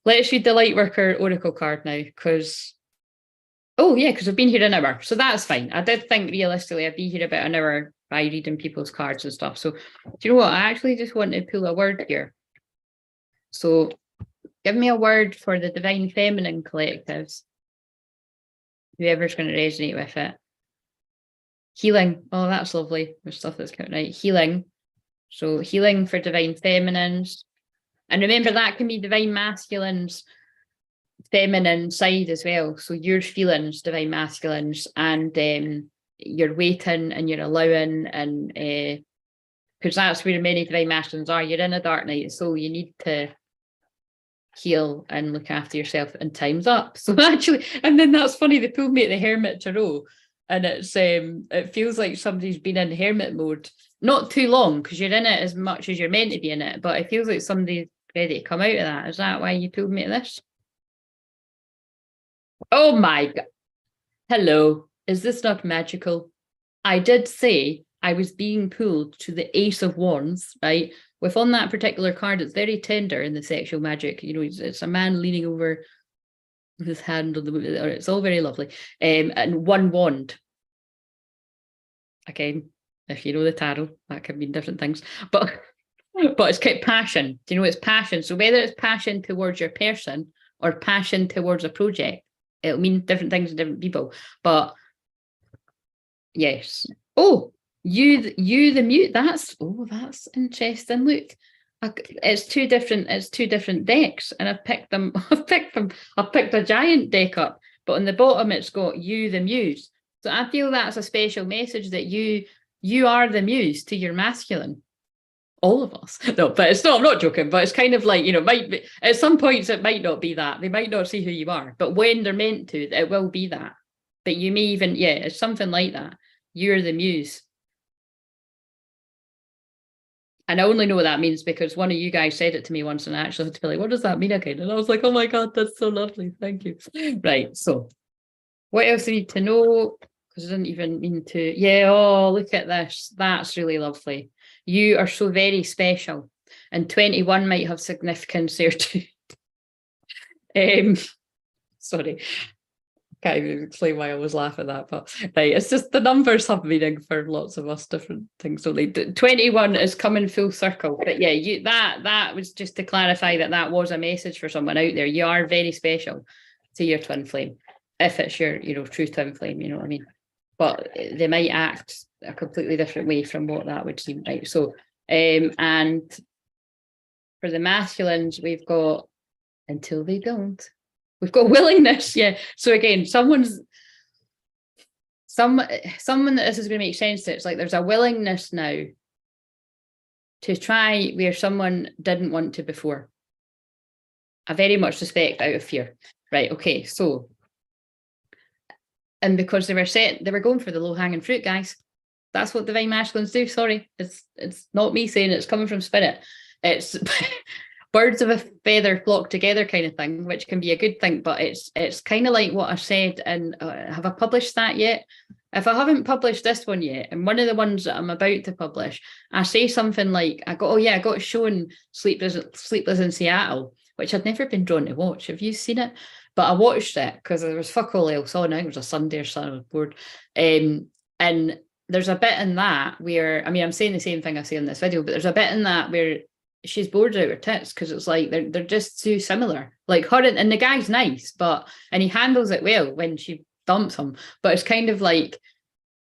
let's read the Lightworker Oracle card now, because, oh yeah, because I've been here an hour, so that's fine. I did think realistically I'd be here about an hour by reading people's cards and stuff. So do you know what? I actually just want to pull a word here. So give me a word for the Divine Feminine collectives. Whoever's going to resonate with it. Healing. Oh, that's lovely. There's stuff that's coming right. Healing. So healing for divine feminines. And remember, that can be divine masculines, feminine side as well. So your feelings, divine masculines, and you're waiting and you're allowing, and because that's where many divine masculines are. You're in a dark night, so you need to heal and look after yourself, and time's up. So actually, and then that's funny, they pulled me at the Hermit Tarot. And it's it feels like somebody's been in hermit mode, not too long, because you're in it as much as you're meant to be in it, but it feels like somebody's ready to come out of that. Is that why you pulled me at this? Oh my God. Hello. Is this not magical? I did say I was being pulled to the Ace of Wands, right? With on that particular card, it's very tender in the sexual magic. You know, it's a man leaning over with his hand on the moon. It's all very lovely. And one wand. Again, if you know the tarot, that can mean different things. But it's kept passion. Do you know it's passion? So whether it's passion towards your person or passion towards a project, it'll mean different things to different people. But yes. Oh, you the mute. That's interesting. Look, it's two different decks, and I've picked them. I've picked a giant deck up, but on the bottom it's got you the muse. So I feel that's a special message that you are the muse to your masculine. All of us. No, but it's not, I'm not joking, but it's kind of like, might be, at some points it might not be that. They might not see who you are, but when they're meant to, it will be that. But you may even, it's something like that. You're the muse. And I only know what that means because one of you guys said it to me once and I actually had to be like, what does that mean again? And I was like, oh my God, that's so lovely. Thank you. Right. So what else do you need to know? Because I didn't even mean to. Oh, look at this. That's really lovely. You are so very special. And 21 might have significance there too. Sorry. Can't even explain why I was laughing at that, but right, it's just the numbers have meaning for lots of us, different things. So 21 is coming full circle. But yeah, that was just to clarify that was a message for someone out there. You are very special to your twin flame. If it's your, true twin flame, you know what I mean? But they might act a completely different way from what that would seem like. So, and for the masculines, we've got until they don't. We've got willingness, So again, someone that this is going to make sense to. It's like there's a willingness now to try where someone didn't want to before. I very much suspect out of fear. Right, okay, so. And because they were going for the low-hanging fruit, guys. That's what divine masculines do. Sorry, it's not me saying it's coming from spirit. It's birds of a feather flock together kind of thing, which can be a good thing. But it's kind of like what I said. And have I published that yet? If I haven't published this one yet, and one of the ones that I'm about to publish, I say something like, I got shown Sleepless in Seattle, which I'd never been drawn to watch. Have you seen it? But I watched it because there was fuck all else on. I think it was a Sunday or something. I was bored. And there's a bit in that where, I'm saying the same thing I say in this video, but there's a bit in that where she's bored out her tits because it's like they're just too similar. Like her and the guy's nice, and he handles it well when she dumps him. But it's kind of like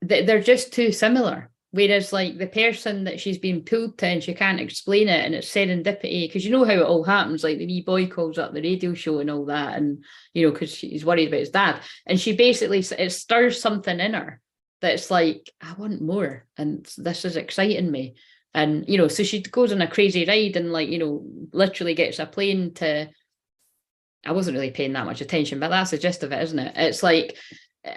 they're just too similar. Whereas like the person that she's been pulled to and she can't explain it and it's serendipity, because you know how it all happens, like the wee boy calls up the radio show and all that, and because he's worried about his dad, and she basically, it stirs something in her that's like, I want more and this is exciting me. And so she goes on a crazy ride and literally gets a plane to, I wasn't really paying that much attention, but that's the gist of it, isn't it? It's like,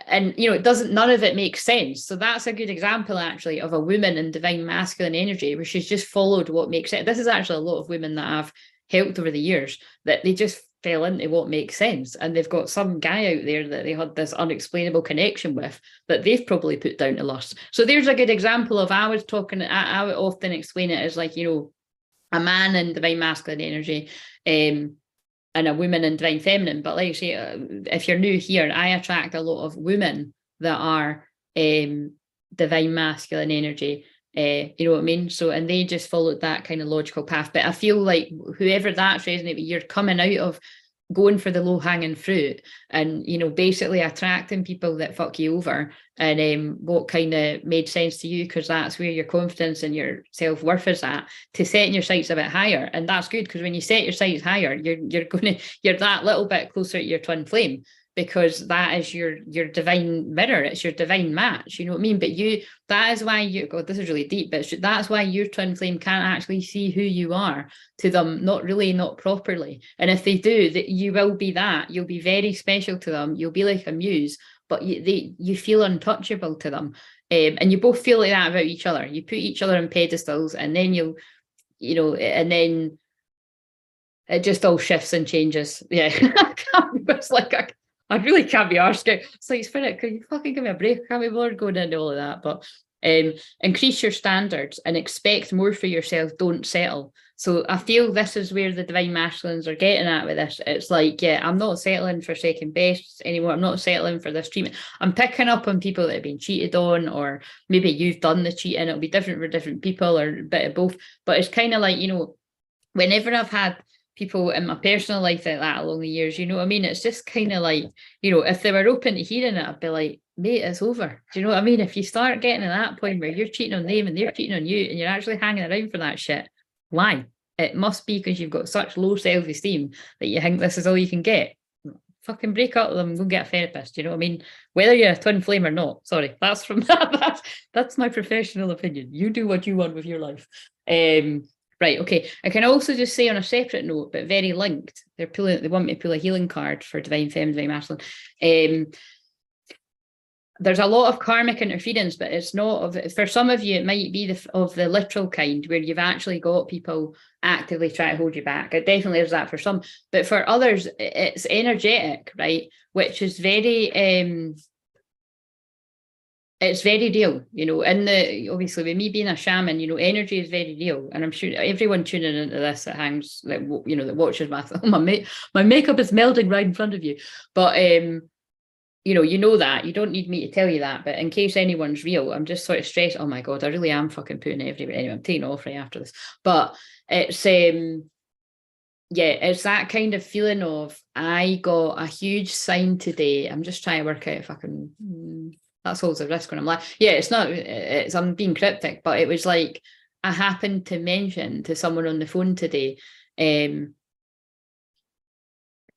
and it doesn't, none of it makes sense. So that's a good example actually of a woman in divine masculine energy where she's just followed what makes sense. This is actually a lot of women that I've helped over the years, that they just fell into what makes sense, and they've got some guy out there that they had this unexplainable connection with that they've probably put down to lust. So there's a good example of, I would often explain it as like, a man in divine masculine energy, and a woman in divine feminine. But like I say, if you're new here, I attract a lot of women that are divine masculine energy. You know what I mean? So, and they just followed that kind of logical path. But I feel like whoever that's resonating with, you're coming out of going for the low-hanging fruit and basically attracting people that fuck you over, and what kind of made sense to you, because that's where your confidence and your self-worth is at, to setting your sights a bit higher. And that's good, because when you set your sights higher, you're that little bit closer to your twin flame, because that is your divine mirror, it's your divine match, you know what I mean? But that is why God, this is really deep, but that's why your twin flame can't actually see who you are to them, not properly. And if they do, that you will be that, you'll be very special to them, you'll be like a muse, but you feel untouchable to them. And you both feel like that about each other. You put each other on pedestals, and then and then it just all shifts and changes. It's like I really can't be arsed. It's like, Spirit, can you fucking give me a break? I can't be bothered going into all of that. But increase your standards and expect more for yourself. Don't settle. So I feel this is where the divine masculines are getting at with this. It's like, yeah, I'm not settling for second best anymore. I'm not settling for this treatment. I'm picking up on people that have been cheated on, or maybe you've done the cheating. It'll be different for different people, or a bit of both. But it's kind of like, you know, whenever I've had people in my personal life like that along the years, you know what I mean? It's just kind of like, you know, if they were open to hearing it, I'd be like, mate, it's over. Do you know what I mean? If you start getting to that point where you're cheating on them and they're cheating on you and you're actually hanging around for that shit, why? It must be because you've got such low self-esteem that you think this is all you can get. Fucking break up with them and go get a therapist. You know what I mean? Whether you're a twin flame or not. Sorry, that's from that's my professional opinion. You do what you want with your life. Right, okay. I can also just say on a separate note, but very linked, they want me to pull a healing card for Divine Feminine, Divine Masculine. There's a lot of karmic interference, but it's not for some of you, it might be of the literal kind where you've actually got people actively trying to hold you back. It definitely is that for some, but for others, it's energetic, right? Which is very, it's very real, you know, obviously with me being a shaman, you know, energy is very real. And I'm sure everyone tuning into this that hangs, like, you know, that watches my makeup is melting right in front of you. But, you know that. You don't need me to tell you that. But in case anyone's real, I'm just sort of stressed. Oh my God, I really am fucking putting it everywhere. Anyway, I'm taking off right after this. But it's, yeah, it's that kind of feeling of, I got a huge sign today. I'm just trying to work out if I can... That's always a risk when I'm like, yeah, I'm being cryptic, but it was like, I happened to mention to someone on the phone today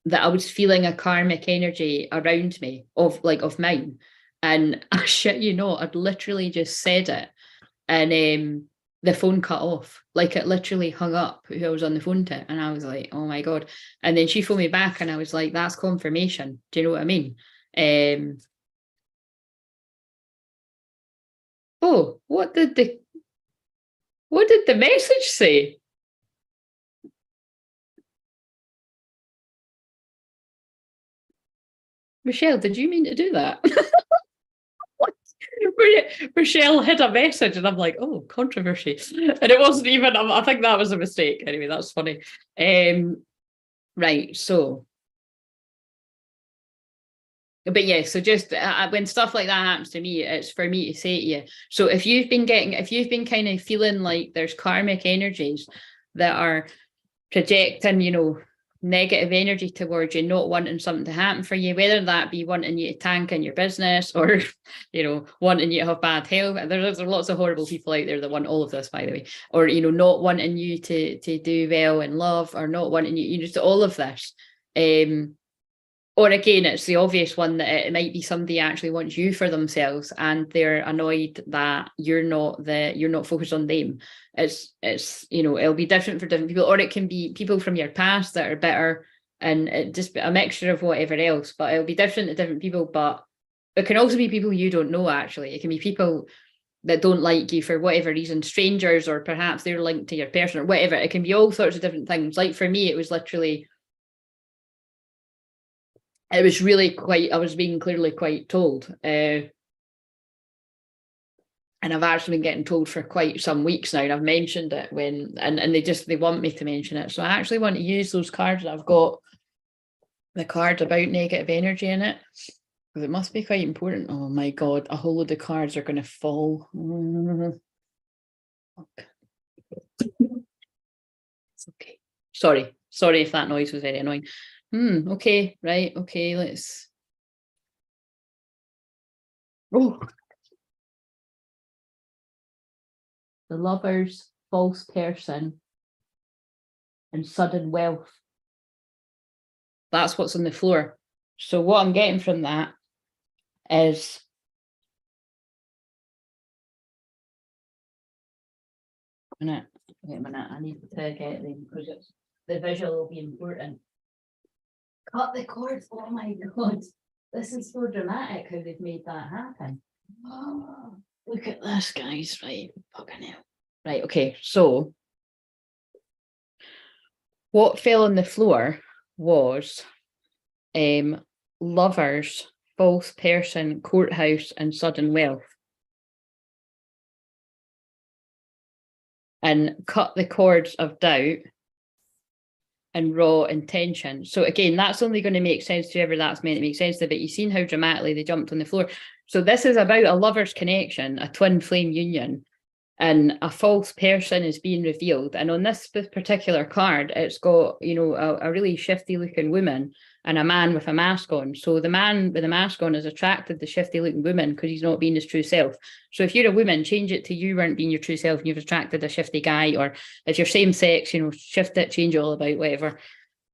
that I was feeling a karmic energy around me of mine. And I shit you not, I'd literally just said it and the phone cut off. Like, it literally hung up who I was on the phone to. And I was like, oh my God. And then she phoned me back and I was like, that's confirmation. Do you know what I mean? Oh, what did the message say? Michelle, did you mean to do that? What? Michelle hid a message and I'm like, oh, controversy. And it wasn't even, I think that was a mistake. Anyway, that's funny. Right, so. But yeah, so just when stuff like that happens to me, it's for me to say to you. So if you've been kind of feeling like there's karmic energies that are projecting, you know, negative energy towards you, not wanting something to happen for you, whether that be wanting you to tank in your business or, you know, wanting you to have bad health. There's lots of horrible people out there that want all of this, by the way, or, you know, not wanting you to do well in love, or not wanting you just all of this. Or again, it's the obvious one that it might be somebody actually wants you for themselves and they're annoyed that you're not focused on them. It's you know, it'll be different for different people, or it can be people from your past that are bitter, and it just a mixture of whatever else, but it'll be different to different people. But it can also be people you don't know, actually. It can be people that don't like you for whatever reason, strangers, or perhaps they're linked to your person or whatever. It can be all sorts of different things. Like for me, it was literally, it was really quite, I was being clearly quite told. And I've actually been getting told for quite some weeks now, and I've mentioned it and they want me to mention it. So I actually want to use those cards that I've got, the cards about negative energy in it, because it must be quite important. Oh my God, a whole load of cards are going to fall. It's okay. Sorry if that noise was very annoying. Okay, right, okay, let's... Oh. The Lovers, false person, and sudden wealth. That's what's on the floor. So what I'm getting from that is... Wait a minute, I need to get them because the visual will be important. Cut the cords. Oh my God. This is so dramatic how they've made that happen. Oh, look at this, guys. Right. Fucking hell. Right. Okay. So what fell on the floor was Lovers, false person, courthouse, and sudden wealth. and cut the cords of doubt and raw intention. So again, that's only going to make sense to whoever that's meant to make sense to, but you've seen how dramatically they jumped on the floor. So this is about a lover's connection, a twin flame union, and a false person is being revealed. And on this particular card, it's got, you know, a really shifty looking woman and a man with a mask on. So the man with the mask on has attracted the shifty looking woman because he's not being his true self. So if you're a woman, change it to you weren't being your true self and you've attracted a shifty guy, or if you're same sex, you know, shift it, change it all about, whatever.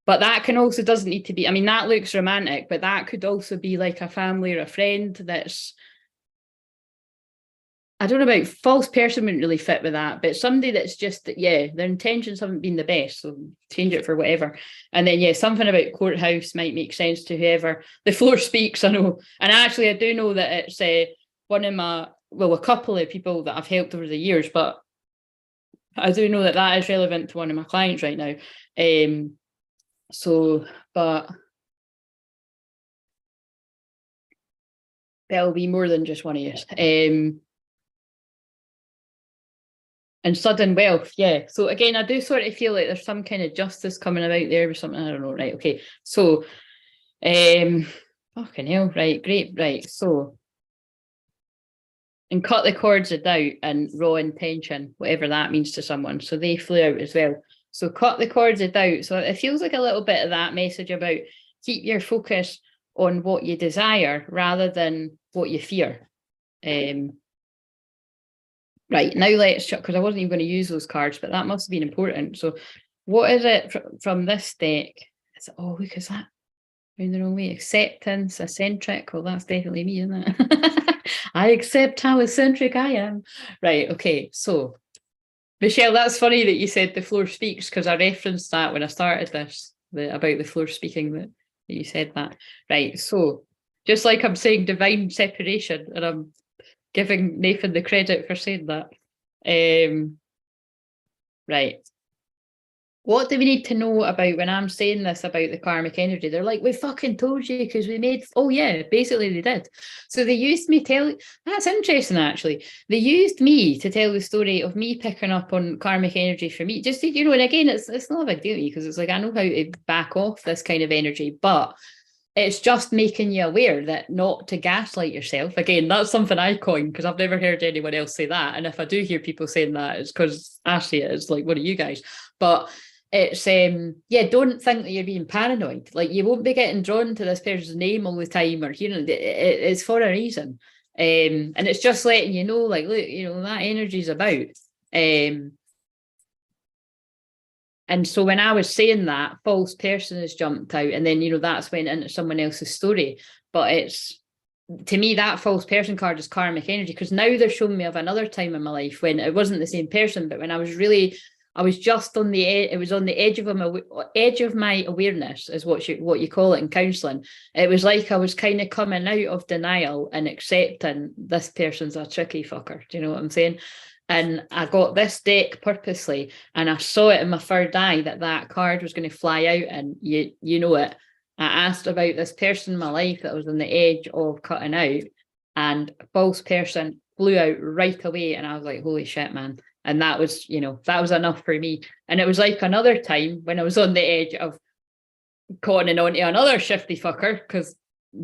But that can also, doesn't need to be, I mean, that looks romantic, but that could also be like a family or a friend that's, I don't know about false person wouldn't really fit with that, but somebody that's just, yeah, their intentions haven't been the best, so change it for whatever. And then, yeah, something about courthouse might make sense to whoever. The floor speaks, I know. And actually, I do know that it's one of my, well, a couple of people that I've helped over the years, but I do know that that is relevant to one of my clients right now. So, but there'll be more than just one of you. And sudden wealth, yeah. So again, I do sort of feel like there's some kind of justice coming about there or something. I don't know, right? Okay, so, fucking hell, right, great, right. So, and cut the cords of doubt and raw intention, whatever that means to someone. So they flew out as well. So cut the cords of doubt. So it feels like a little bit of that message about keep your focus on what you desire rather than what you fear. Right, now let's check, because I wasn't even going to use those cards, but that must have been important. So what is it from this deck? It's, oh, look, is that going the wrong way? Acceptance, eccentric. Well, that's definitely me, isn't it? I accept how eccentric I am. Right, okay, so Michelle, that's funny that you said the floor speaks, because I referenced that when I started this, about the floor speaking, that you said that. Right, so just like I'm saying divine separation, and I'm giving Nathan the credit for saying that. Right. What do we need to know about when I'm saying this about the karmic energy? They're like, we fucking told you because we made, oh yeah, basically they did. So they used me that's interesting actually. They used me to tell the story of me picking up on karmic energy for me. Just, you know, and again, it's not a big deal to me because it's like, I know how to back off this kind of energy, but it's just making you aware that not to gaslight yourself. Again, that's something I coined because I've never heard anyone else say that. And if I do hear people saying that, it's because Ashley is like one of you guys. But it's, yeah, don't think that you're being paranoid. Like, you won't be getting drawn to this person's name all the time, or, you know, it's for a reason. And it's just letting you know, like, look, you know, that energy's about. And so when I was saying that, false person has jumped out, and then, you know, that's went into someone else's story. But it's, to me, that false person card is karmic energy, because now they're showing me of another time in my life when it wasn't the same person, but when I was just on the edge, it was on the edge of my awareness, is what you call it in counselling. It was like I was kind of coming out of denial and accepting this person's a tricky fucker. Do you know what I'm saying? And I got this deck purposely, and I saw it in my third eye that card was going to fly out, and you know it. I asked about this person in my life that was on the edge of cutting out, and false person flew out right away, and I was like, holy shit, man. And that was, you know, that was enough for me. And it was like another time when I was on the edge of conning onto another shifty fucker, because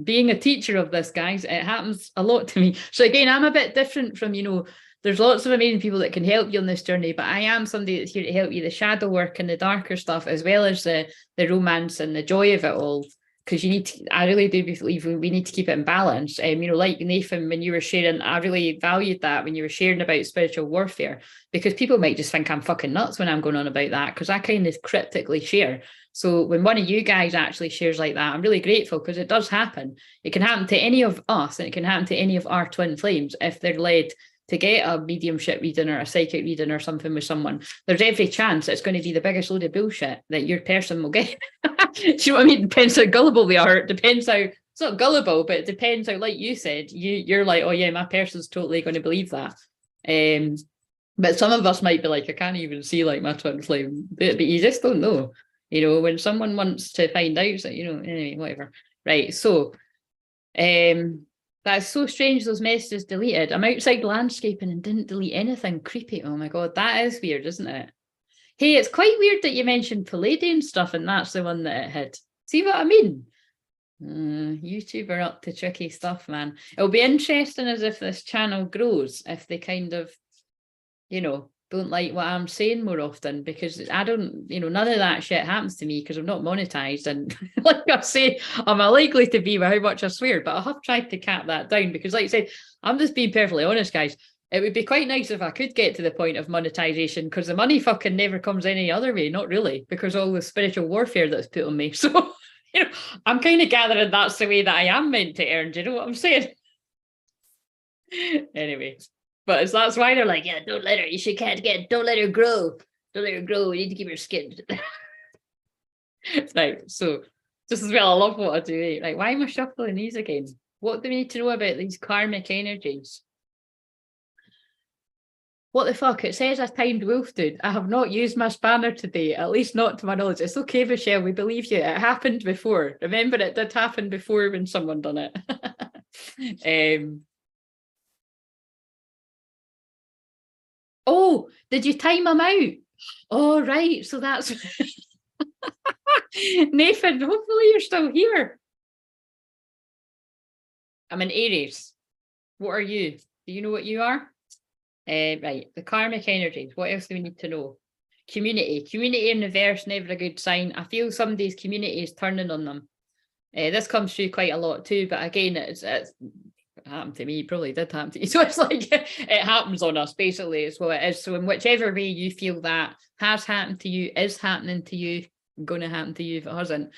being a teacher of this, guys, it happens a lot to me. So again, I'm a bit different from, you know, there's lots of amazing people that can help you on this journey, but I am somebody that's here to help you, the shadow work and the darker stuff, as well as the romance and the joy of it all. Because I really do believe we need to keep it in balance. You know, like Nathan, when you were sharing, I really valued that when you were sharing about spiritual warfare, because people might just think I'm fucking nuts when I'm going on about that, because I kind of cryptically share. So when one of you guys actually shares like that, I'm really grateful, because it does happen. It can happen to any of us, and it can happen to any of our twin flames if they're led to get a mediumship reading or a psychic reading or something with someone. There's every chance it's going to be the biggest load of bullshit that your person will get. Do you know what I mean? Depends how gullible they are. It depends how, it's not gullible, but it depends how, like you said, you're like, oh yeah, my person's totally going to believe that. But some of us might be like, I can't even see like my twin flame, but you just don't know. You know, when someone wants to find out, so, you know, anyway, whatever. Right, so That's so strange, those messages deleted. I'm outside landscaping and didn't delete anything. Creepy. Oh my God, that is weird, isn't it? Hey, it's quite weird that you mentioned Palladian stuff and that's the one that it hid. See what I mean? YouTube are up to tricky stuff, man. It'll be interesting as if this channel grows, if they kind of, don't like what I'm saying more often, because I don't, none of that shit happens to me because I'm not monetized. And like I say, I'm likely to be with how much I swear, but I have tried to cap that down because, like I said, I'm just being perfectly honest, guys. It would be quite nice if I could get to the point of monetization, because the money fucking never comes any other way, not really, because all the spiritual warfare that's put on me. So, I'm kind of gathering that's the way that I am meant to earn. Do you know what I'm saying? Anyway, but that's why they're like, yeah, don't let her, don't let her grow. Don't let her grow. We need to keep her skinned. Right. So just as well, I love what I do. Eh? Like, why am I shuffling these again? What do we need to know about these karmic energies? What the fuck? It says I timed wolf, dude. I have not used my spanner today, at least not to my knowledge. It's okay, Michelle, we believe you. It happened before. Remember, it did happen before when someone done it. Oh, did you time them out? Oh, right. So that's Nathan, hopefully you're still here. I'm an Aries. What are you? Do you know what you are? Right, the karmic energies. What else do we need to know? Community in reverse, never a good sign. I feel somebody's community is turning on them. This comes through quite a lot too, but again, it's happened to me, probably did happen to you. So it's like it happens on us, basically, is what it is. So in whichever way you feel that has happened to you, is happening to you, going to happen to you if it hasn't.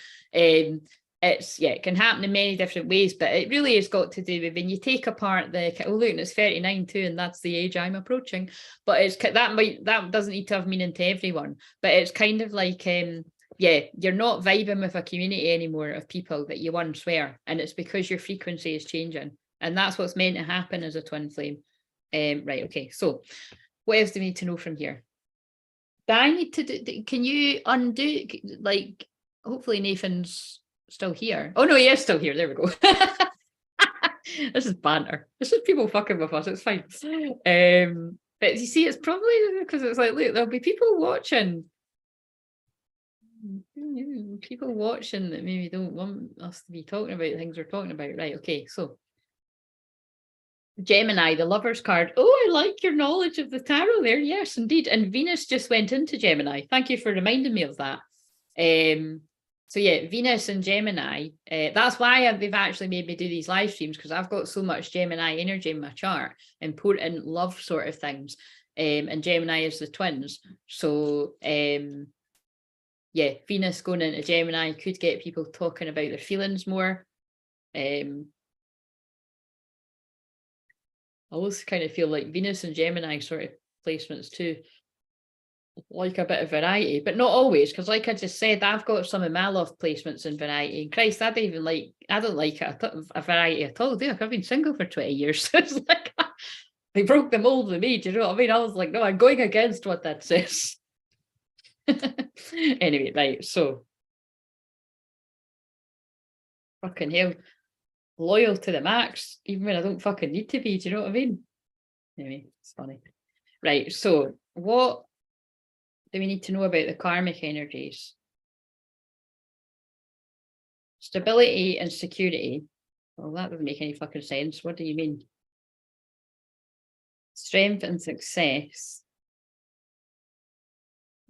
It can happen in many different ways, but it really has got to do with when you take apart the look, and it's 39 too, and that's the age I'm approaching. But it's that doesn't need to have meaning to everyone, but it's kind of like you're not vibing with a community anymore of people that you once were, and it's because your frequency is changing, and that's what's meant to happen as a twin flame. Right, okay, so what else do we need to know from here? Do I need to do, can you undo, like, hopefully Nathan's still here. Oh no, he is still here. There we go. This is banter. This is people fucking with us. It's fine. But you see, it's probably because it's like, look, there'll be people watching. People watching that maybe don't want us to be talking about things we're talking about. Right, okay, so Gemini, the Lover's card. Oh, I like your knowledge of the tarot there. Yes, indeed. And Venus just went into Gemini. Thank you for reminding me of that. So yeah, Venus and Gemini. That's why they've actually made me do these live streams, because I've got so much Gemini energy in my chart, important love sort of things. And Gemini is the twins. So yeah, Venus going into Gemini could get people talking about their feelings more. I always kind of feel like Venus and Gemini sort of placements too, like a bit of variety, but not always, because like I just said, I've got some of my love placements in variety. And Christ, I don't like it a variety at all, do I? I've been single for 20 years. So it's like they broke the mold with me, do you know what I mean? I was like, no, I'm going against what that says. Anyway, right, so fucking hell, loyal to the max, even when I don't fucking need to be, do you know what I mean? Anyway, it's funny. Right, so what do we need to know about the karmic energies? Stability and security. Well, that doesn't make any fucking sense. What do you mean? Strength and success.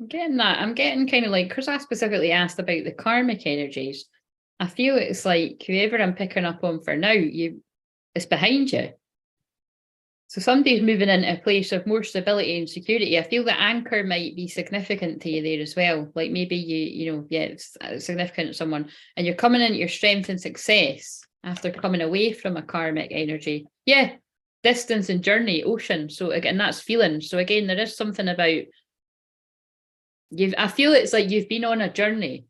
I'm getting that. I'm getting kind of like, because I specifically asked about the karmic energies, I feel it's like whoever I'm picking up on for now, it's behind you. So somebody's moving into a place of more stability and security. I feel that anchor might be significant to you there as well. Like maybe it's significant to someone, and you're coming into your strength and success after coming away from a karmic energy. Yeah, distance and journey, ocean. So again, that's feeling. So again, there is something about I feel it's like you've been on a journey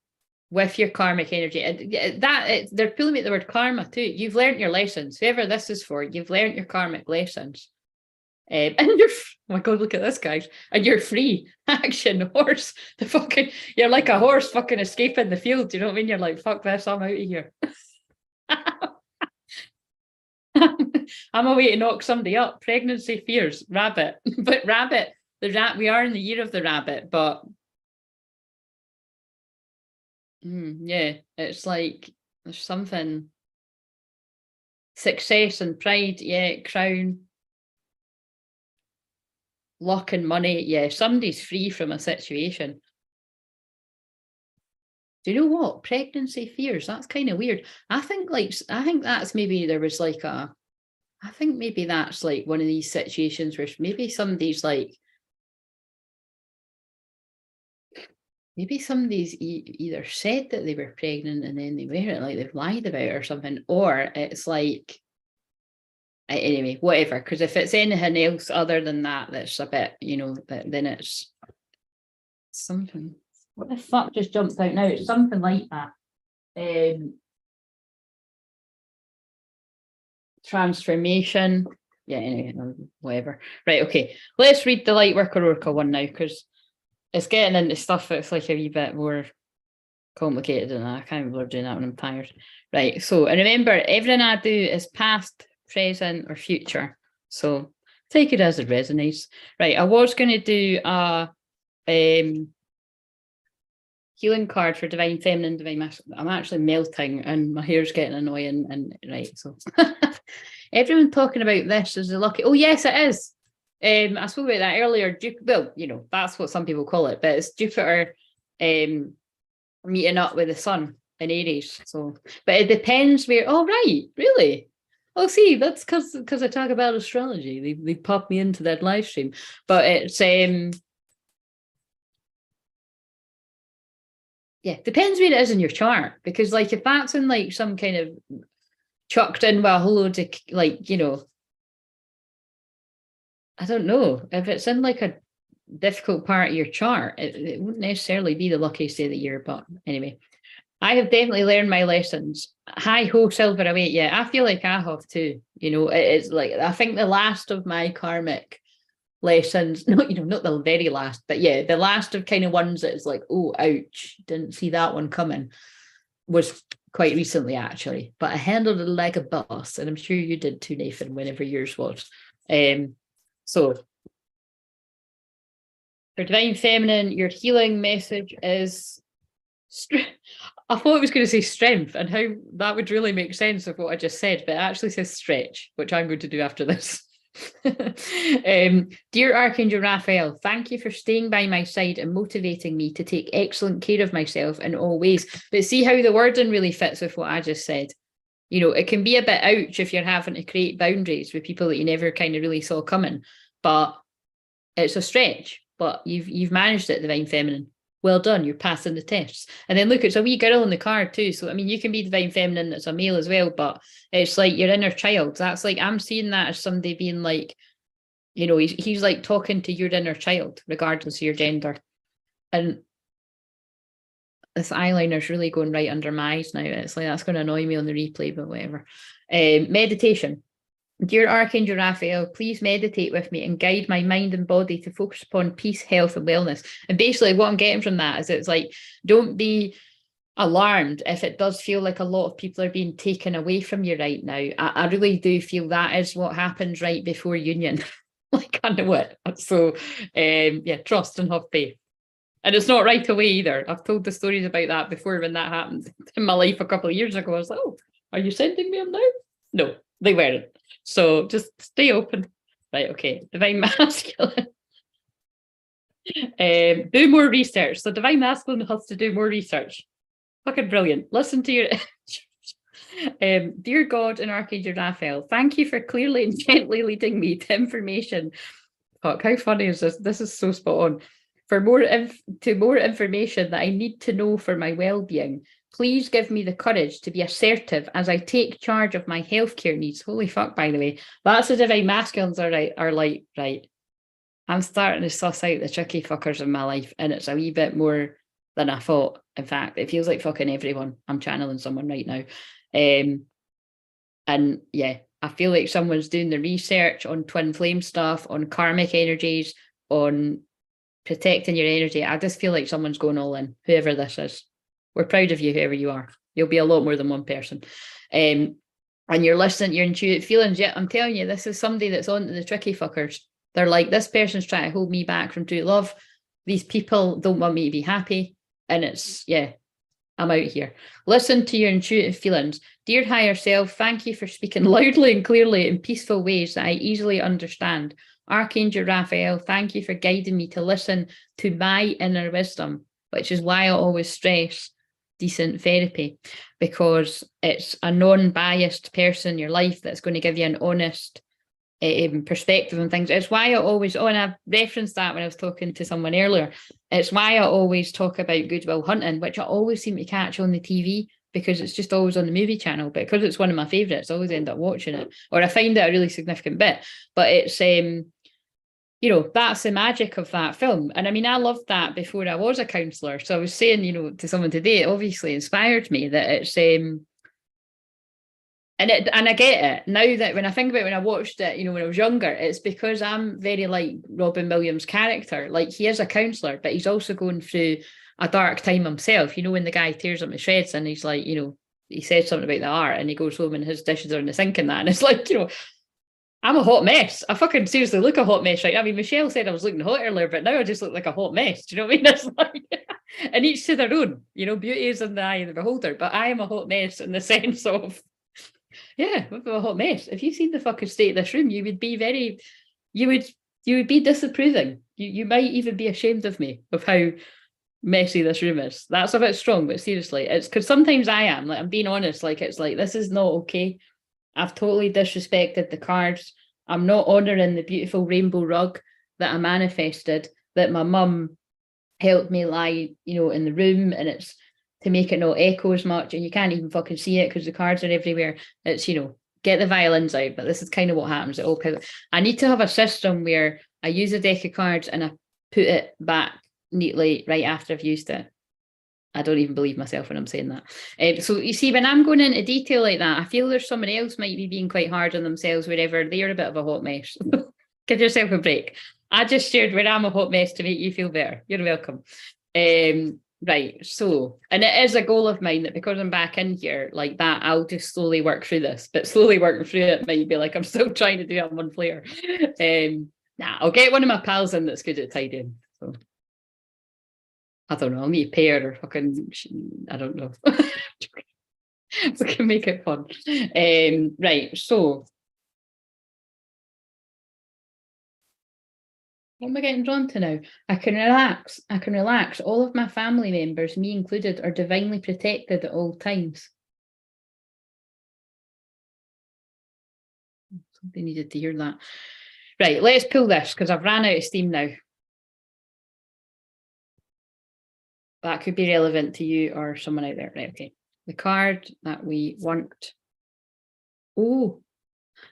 with your karmic energy. They're pulling me at the word karma too. You've learned your lessons. Whoever this is for, you've learned your karmic lessons. And you're, oh my God, look at this, guys. And you're free. Action, horse. You're like a horse fucking escaping the field. Do you know what I mean? You're like, fuck this, I'm out of here. I'm a way to knock somebody up. Pregnancy fears, rabbit. But rabbit, we are in the year of the rabbit, but yeah, it's like there's something. Success and pride, yeah, crown. Luck and money, yeah, somebody's free from a situation. Do you know what? Pregnancy fears, that's kind of weird. I think that's maybe there was like I think maybe that's like one of these situations where maybe somebody's either said that they were pregnant and then they weren't, like they've lied about it or something, or it's like, anyway, whatever, because if it's anything else other than that, that's a bit, then it's something. What the fuck just jumped out now? It's something like that. Transformation. Yeah, anyway, whatever. Right, okay. Let's read the Lightworker Oracle one now, because it's getting into stuff that's like a wee bit more complicated than that. I can't believe doing that when I'm tired. Right, so, and remember, everything I do is past, present, or future. So take it as it resonates. Right, I was going to do a healing card for Divine Feminine, Divine Masculine. I'm actually melting and my hair's getting annoying. And right, so everyone talking about this is the lucky. Oh, yes, it is. I spoke about that earlier. Well, that's what some people call it, but it's Jupiter meeting up with the sun in Aries. So, but it depends where. Oh, right, really? Oh, see, that's because I talk about astrology. They pop me into that live stream, but it's yeah, depends where it is in your chart, because like if that's in like some kind of chucked in with a whole load of like, I don't know, if it's in like a difficult part of your chart, it wouldn't necessarily be the luckiest day of the year. But anyway, I have definitely learned my lessons. Hi ho, silver away. Yeah, I feel like I have too. It's like, I think the last of my karmic lessons, not the very last, but yeah, the last of kind of ones that is like, oh, ouch, didn't see that one coming, was quite recently actually, but I handled it like a boss, and I'm sure you did too, Nathan, whenever yours was. So for Divine Feminine, your healing message is I thought it was going to say strength, and how that would really make sense of what I just said, but it actually says stretch, which I'm going to do after this. Dear Archangel Raphael, thank you for staying by my side and motivating me to take excellent care of myself in all ways. But see how the wording really fits with what I just said. It can be a bit ouch if you're having to create boundaries with people that you never kind of really saw coming, but it's a stretch. But you've managed it, Divine Feminine. Well done, you're passing the tests. And then look, it's a wee girl in the card too. So I mean, you can be Divine Feminine as a male as well, but it's like your inner child. That's like, I'm seeing that as somebody being like, he's like talking to your inner child, regardless of your gender. And this eyeliner's really going right under my eyes now. It's like, that's going to annoy me on the replay, but whatever. Meditation. Dear Archangel Raphael, please meditate with me and guide my mind and body to focus upon peace, health, and wellness. And basically what I'm getting from that is it's like, don't be alarmed if it does feel like a lot of people are being taken away from you right now. I really do feel that is what happens right before union. Like, I know it. So, yeah, trust and have faith. And it's not right away either. I've told the stories about that before when that happened in my life a couple of years ago. I was like, oh, are you sending me them now? No, they weren't. So just stay open. Right, okay. Divine Masculine. Do more research. So Divine Masculine has to do more research. Fucking brilliant. Listen to your... Dear God and Archangel Raphael, thank you for clearly and gently leading me to information. Fuck, how funny is this? This is so spot on. For more information that I need to know for my well-being. Please give me the courage to be assertive as I take charge of my healthcare needs. Holy fuck, by the way. That's the Divine Masculines are like, right, I'm starting to suss out the tricky fuckers in my life, and it's a wee bit more than I thought. In fact, it feels like fucking everyone. I'm channeling someone right now. And yeah, I feel like someone's doing the research on twin flame stuff, on karmic energies, on protecting your energy. I just feel like someone's going all in, whoever this is. We're proud of you, whoever you are. You'll be a lot more than one person. and you're listening to your intuitive feelings. Yeah, I'm telling you, this is somebody that's on to the tricky fuckers. They're like, this person's trying to hold me back from true love. These people don't want me to be happy. And it's, yeah, I'm out here. Listen to your intuitive feelings. Dear higher self, thank you for speaking loudly and clearly in peaceful ways that I easily understand. Archangel Raphael, thank you for guiding me to listen to my inner wisdom, which is why I always stress decent therapy, because it's a non-biased person in your life that's going to give you an honest perspective on things. It's why I always, and I referenced that when I was talking to someone earlier, it's why I always talk about Good Will Hunting, which I always seem to catch on the TV because it's just always on the movie channel, but because it's one of my favourites, I always end up watching it, or I find it a really significant bit. But it's you know, that's the magic of that film. And I mean, I loved that before I was a counsellor. So I was saying, you know, to someone today, it obviously inspired me that it's and I get it now that when I think about it, when I watched it, you know, when I was younger, it's because I'm very like Robin Williams' character. Like, he is a counsellor, but he's also going through a dark time himself. You know, when the guy tears up his shreds and he's like, you know, he says something about the art and he goes home and his dishes are in the sink and that. And it's like, you know, I'm a hot mess. I fucking seriously look a hot mess, right? I mean, Michelle said I was looking hot earlier, but now I just look like a hot mess. Do you know what I mean? It's like, and each to their own. You know, beauty is in the eye of the beholder, but I am a hot mess in the sense of, yeah, I'm a hot mess. If you seen the fucking state of this room, you would be very, you would be disapproving. You might even be ashamed of me, of how messy this room is. That's a bit strong, but seriously, it's because sometimes I am, like, I'm being honest, like, it's like, this is not okay. I've totally disrespected the cards. I'm not honouring the beautiful rainbow rug that I manifested, that my mum helped me lie, you know, in the room, and it's to make it not echo as much, and you can't even fucking see it because the cards are everywhere. It's, you know, get the violins out, but this is kind of what happens. I need to have a system where I use a deck of cards and I put it back neatly right after I've used it. I don't even believe myself when I'm saying that. So you see, when I'm going into detail like that, I feel there's someone else might be being quite hard on themselves wherever they're a bit of a hot mess. Give yourself a break. I just shared where I'm a hot mess to make you feel better. You're welcome. Right. So, and it is a goal of mine that because I'm back in here like that, I'll just slowly work through this, but slowly working through it might be like I'm still trying to do it on one flare. I'll get one of my pals in that's good at tidying. So I don't know, I'll need a pair or fucking, I don't know. We can make it fun. Right, so what am I getting drawn to now? I can relax. All of my family members, me included, are divinely protected at all times. Somebody needed to hear that. Right, let's pull this because I've ran out of steam now. That could be relevant to you or someone out there. Right, okay. The card that we want. Oh,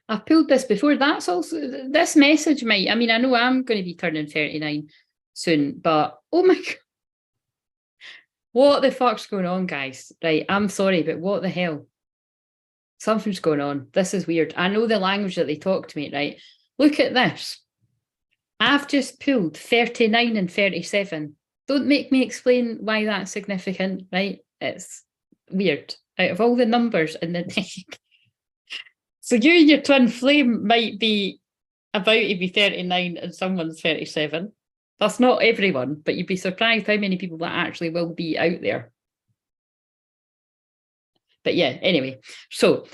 I've pulled this before. That's also, this message might, I mean, I know I'm going to be turning 39 soon, but oh my God. What the fuck's going on, guys? Right, I'm sorry, but what the hell? Something's going on. This is weird. I know the language that they talk to me, right? Look at this. I've just pulled 39 and 37. Don't make me explain why that's significant, right? It's weird. Out of all the numbers in the deck. So you and your twin flame might be about to be 39 and someone's 37. That's not everyone, but you'd be surprised how many people that actually will be out there. But yeah, anyway. So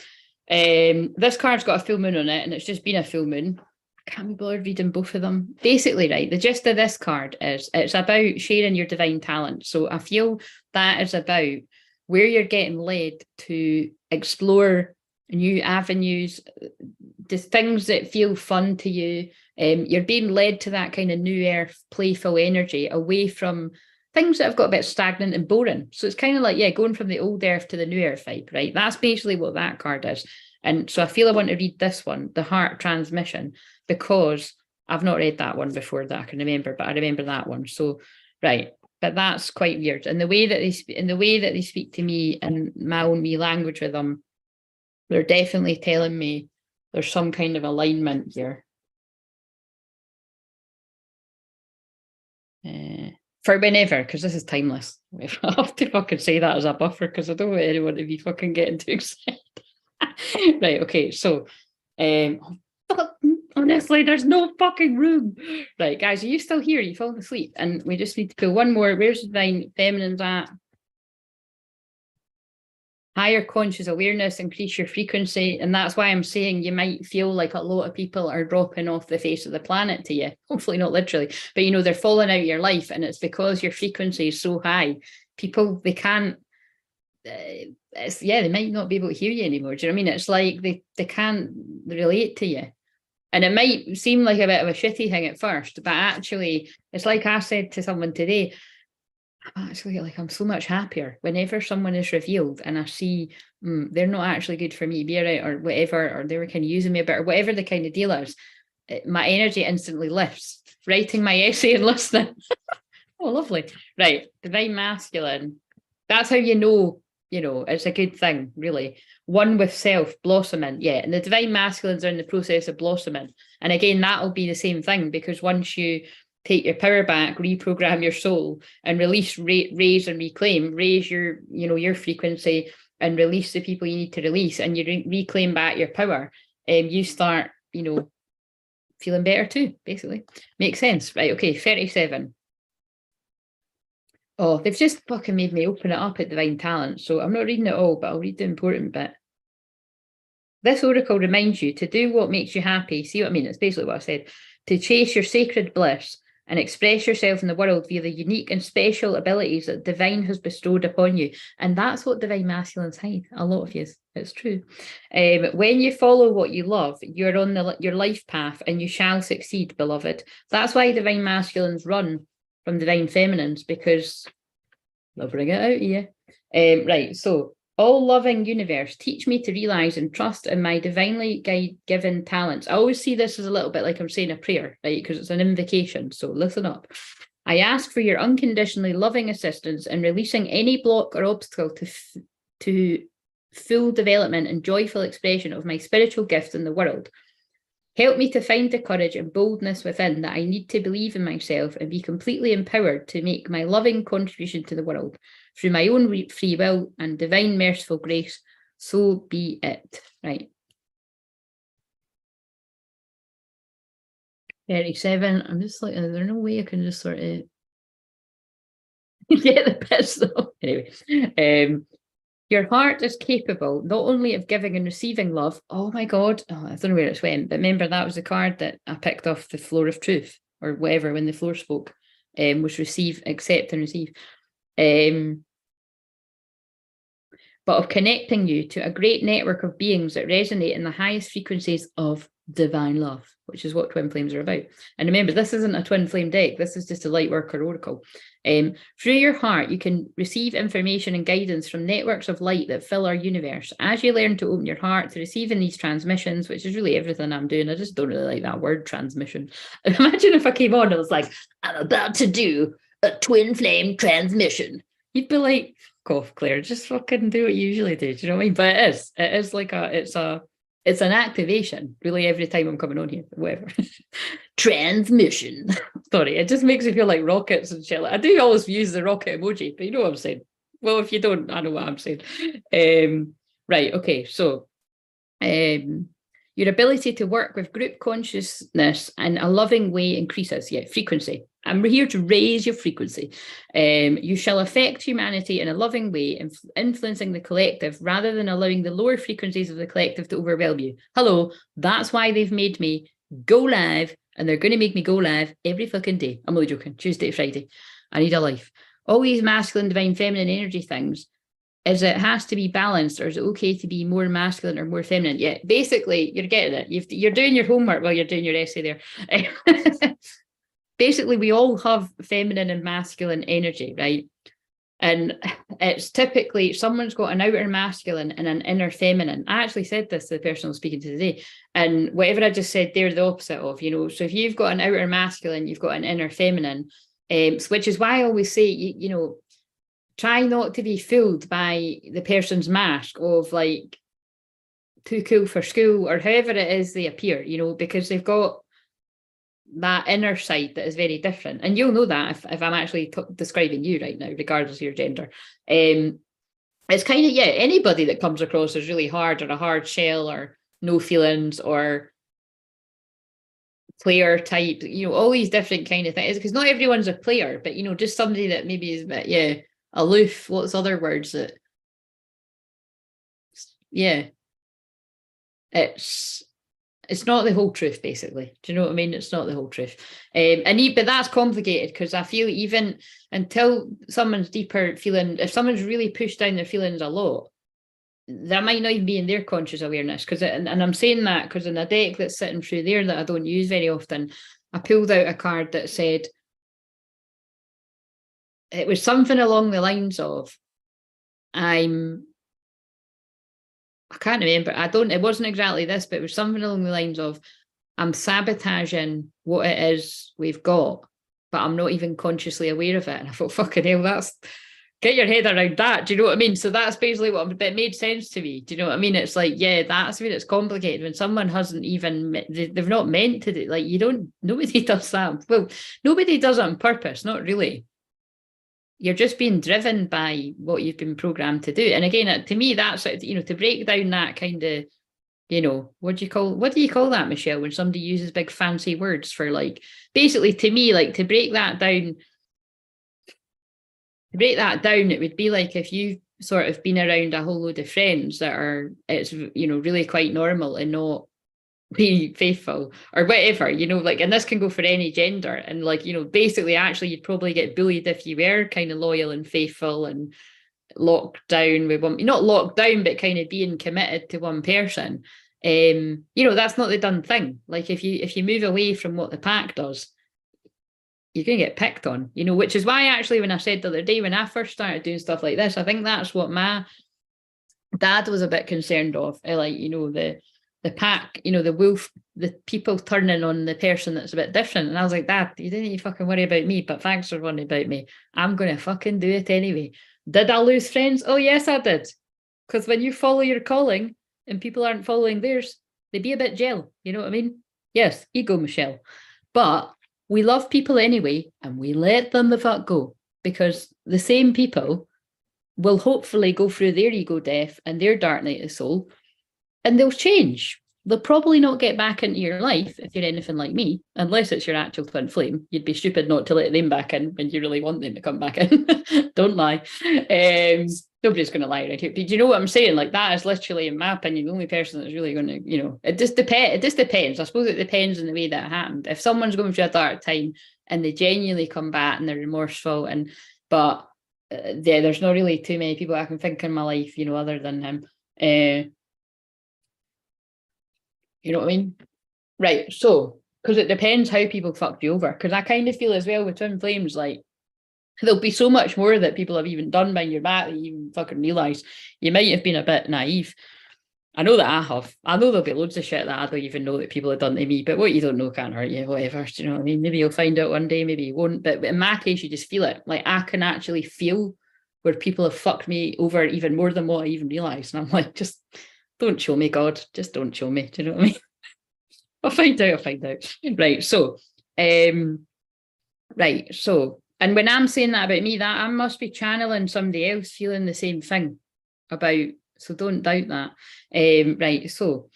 this card's got a full moon on it, and it's just been a full moon. I can't be bothered reading both of them. Basically, right, the gist of this card is it's about sharing your divine talent. So I feel that is about where you're getting led to explore new avenues, the things that feel fun to you. You're being led to that kind of new earth, playful energy away from things that have got a bit stagnant and boring. So it's kind of like, yeah, going from the old earth to the new earth vibe, right? That's basically what that card is. And so I feel I want to read this one, the Heart Transmission, because I've not read that one before that I can remember, but I remember that one. So, right. But that's quite weird. And the way that they speak to me and my own me language with them, they're definitely telling me there's some kind of alignment here. For whenever, because this is timeless. I have to fucking say that as a buffer because I don't want anyone to be fucking getting too excited. Right, okay, so honestly, there's no fucking room. Right, guys, are you still here? You fallen asleep, and we just need to pull one more. Where's the divine feminine's at? Higher conscious awareness, increase your frequency. And that's why I'm saying you might feel like a lot of people are dropping off the face of the planet to you. Hopefully not literally, but they're falling out of your life, and it's because your frequency is so high. People, they can't, they might not be able to hear you anymore. Do you know what I mean? It's like they can't relate to you. And it might seem like a bit of a shitty thing at first, but actually, it's like I said to someone today, I'm so much happier whenever someone is revealed and I see they're not actually good for me to be around or whatever, or they were kind of using me a bit or whatever the kind of deal is. My energy instantly lifts. Writing my essay and listening. Oh, lovely. Right. Divine masculine. That's how you know, it's a good thing, really. One with self, blossoming. Yeah. And the divine masculines are in the process of blossoming. And again, that'll be the same thing, because once you take your power back, reprogram your soul, and release, raise and reclaim, raise your, your frequency and release the people you need to release, and you reclaim back your power, you start, feeling better too, basically. Makes sense. Right, okay, 37. Oh, they've just fucking made me open it up at Divine Talent, so I'm not reading it all, but I'll read the important bit. This oracle reminds you to do what makes you happy. See what I mean? It's basically what I said. To chase your sacred bliss and express yourself in the world via the unique and special abilities that Divine has bestowed upon you. And that's what Divine Masculines hide, a lot of you. It's true. When you follow what you love, you're on your life path and you shall succeed, beloved. That's why Divine Masculines run from Divine Feminines, because they'll bring it out of you. Right, so all loving universe, teach me to realize and trust in my divinely given talents. I always see this as a little bit like I'm saying a prayer, right? Because it's an invocation. So listen up. I ask for your unconditionally loving assistance in releasing any block or obstacle to full development and joyful expression of my spiritual gift in the world. Help me to find the courage and boldness within that I need to believe in myself and be completely empowered to make my loving contribution to the world through my own free will and divine merciful grace. So be it. Right. 37. I'm just like, there's no way I can just sort of get the pistol. Anyway, your heart is capable not only of giving and receiving love. Oh my God. Oh, I don't know where it went, but remember that was the card that I picked off the floor of truth or whatever when the floor spoke, was receive, accept and receive. But of connecting you to a great network of beings that resonate in the highest frequencies of divine love, which is what twin flames are about. And remember, this isn't a twin flame deck. This is just a light worker oracle. Through your heart, you can receive information and guidance from networks of light that fill our universe. As you learn to open your heart to receiving these transmissions, which is really everything I'm doing, I just don't really like that word transmission. Imagine if I came on and was like, I'm about to do a twin flame transmission. You'd be like, off, Claire, just fucking do what you usually do. Do you know what I mean? But it is like it's an activation, really, every time I'm coming on here, whatever. Transmission. Sorry, it just makes me feel like rockets and shit. I do always use the rocket emoji, but you know what I'm saying. Well, if you don't, I know what I'm saying. Right, okay, so your ability to work with group consciousness in a loving way increases. Yeah, frequency. I'm here to raise your frequency. You shall affect humanity in a loving way, influencing the collective rather than allowing the lower frequencies of the collective to overwhelm you. Hello, that's why they've made me go live, and they're going to make me go live every fucking day. I'm only joking. Tuesday to Friday. I need a life. All these masculine, divine, feminine energy things, is it has to be balanced, or is it okay to be more masculine or more feminine? Yeah, basically, you're getting it. You're doing your homework while you're doing your essay there. Basically, we all have feminine and masculine energy, right? And it's typically someone's got an outer masculine and an inner feminine. I actually said this to the person I was speaking to today, and whatever I just said, they're the opposite of, So if you've got an outer masculine, you've got an inner feminine, which is why I always say, try not to be fooled by the person's mask of like too cool for school or however it is they appear, because they've got that inner side that is very different. And you'll know that if I'm actually describing you right now, regardless of your gender. it's kind of, anybody that comes across as really hard or a hard shell or no feelings or player type, all these different kind of things, because not everyone's a player, but just somebody that maybe is a bit aloof. What's other words that it's not the whole truth, basically. Do you know what I mean? It's not the whole truth. But that's complicated, because I feel even until someone's deeper feeling, if someone's really pushed down their feelings a lot, that might not even be in their conscious awareness. And I'm saying that because in a deck that's sitting through there that I don't use very often, I pulled out a card that said, it was something along the lines of, I can't remember. It wasn't exactly this, but it was something along the lines of, I'm sabotaging what it is we've got, but I'm not even consciously aware of it. And I thought, fucking hell, get your head around that. Do you know what I mean? So that's basically it made sense to me. Do you know what I mean? It's like, that's when it's complicated. When someone hasn't even, they've not meant to do, like, nobody does that. Well, nobody does it on purpose, not really. You're just being driven by what you've been programmed to do. And again, to me, that's, to break down that kind of, what do you call that, Michelle, when somebody uses big fancy words for, like, basically, to me, like, to break that down, it would be like if you've sort of been around a whole load of friends that are, it's, really quite normal and not be faithful or whatever, and this can go for any gender, and basically actually you'd probably get bullied if you were kind of loyal and faithful and locked down with one, not locked down, but kind of being committed to one person. That's not the done thing. Like if you move away from what the pack does, you're going to get picked on, which is why actually when I said the other day, when I first started doing stuff like this, I think that's what my dad was a bit concerned of, the pack, the wolf, the people turning on the person that's a bit different. And I was like, Dad, you didn't need to fucking worry about me, but thanks for worrying about me. I'm going to fucking do it anyway. Did I lose friends? Oh, yes, I did. Because when you follow your calling and people aren't following theirs, they be a bit gel. You know what I mean? Yes, ego, Michelle. But we love people anyway, and we let them the fuck go, because the same people will hopefully go through their ego death and their dark night of soul, and they'll change. They'll probably not get back into your life if you're anything like me, unless it's your actual twin flame. You'd be stupid not to let them back in when you really want them to come back in. Don't lie. Nobody's going to lie around here. But you know what I'm saying? Like, that is literally, in my opinion, the only person that's really going to, it just depends. I suppose it depends on the way that it happened. If someone's going through a dark time and they genuinely come back and they're remorseful, but there's not really too many people I can think in my life, other than him. You know what I mean? Right. So, because it depends how people fucked you over. Because I kind of feel as well with twin flames, like, there'll be so much more that people have even done behind your back that you even fucking realise. You might have been a bit naive. I know that I have. I know there'll be loads of shit that I don't even know that people have done to me, but what you don't know can't hurt you, whatever. Do you know what I mean? Maybe you'll find out one day, maybe you won't. But in my case, you just feel it. Like, I can actually feel where people have fucked me over even more than what I even realised. And I'm like, just don't show me, God. Just don't show me. Do you know what I mean? I'll find out. Right. So, and when I'm saying that about me, that I must be channeling somebody else feeling the same thing about, so don't doubt that. Right. So,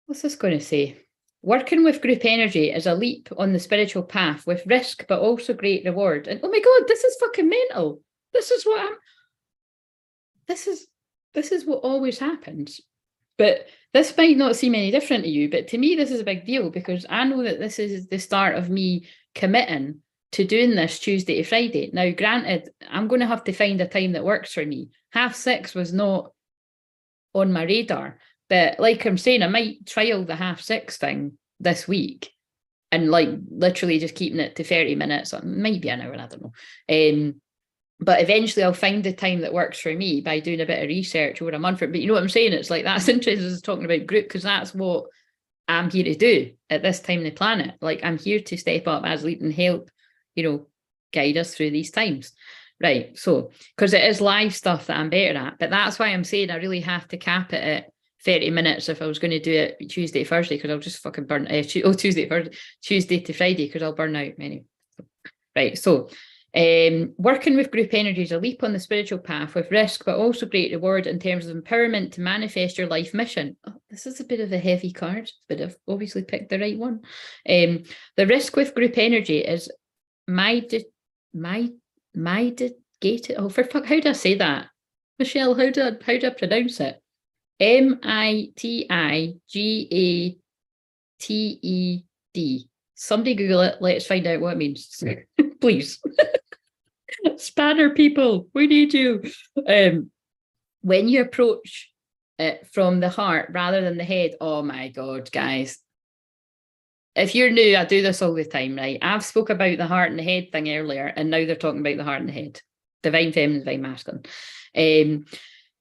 what's this going to say? Working with group energy is a leap on the spiritual path with risk, but also great reward. And oh my God, this is fucking mental. This is what always happens. But this might not seem any different to you, but to me, this is a big deal, because I know that this is the start of me committing to doing this Tuesday to Friday. Now, granted, I'm going to have to find a time that works for me. 6:30 was not on my radar, but like I'm saying, I might trial the 6:30 thing this week and like literally just keeping it to 30 minutes, or maybe an hour, I don't know. But eventually I'll find the time that works for me by doing a bit of research over a month. But you know what I'm saying? It's like, that's interesting as talking about group, because that's what I'm here to do at this time on the planet. Like, I'm here to step up as lead and help, guide us through these times. Right. So, because it is live stuff that I'm better at, but that's why I'm saying I really have to cap it at 30 minutes if I was going to do it Tuesday to Thursday, because I'll just fucking burn Tuesday to Friday, because I'll burn out many. Right. So, Working with group energy is a leap on the spiritual path with risk, but also great reward in terms of empowerment to manifest your life mission. Oh, this is a bit of a heavy card, but I've obviously picked the right one. The risk with group energy is gated. Oh, for fuck, how do I say that? Michelle, how do I pronounce it? MITIGATED. Somebody Google it. Let's find out what it means. Please. Spanner people, we need you. When you approach it from the heart rather than the head, oh my God, guys. If you're new, I do this all the time, right? I've spoke about the heart and the head thing earlier, and now they're talking about the heart and the head. Divine feminine, divine masculine. And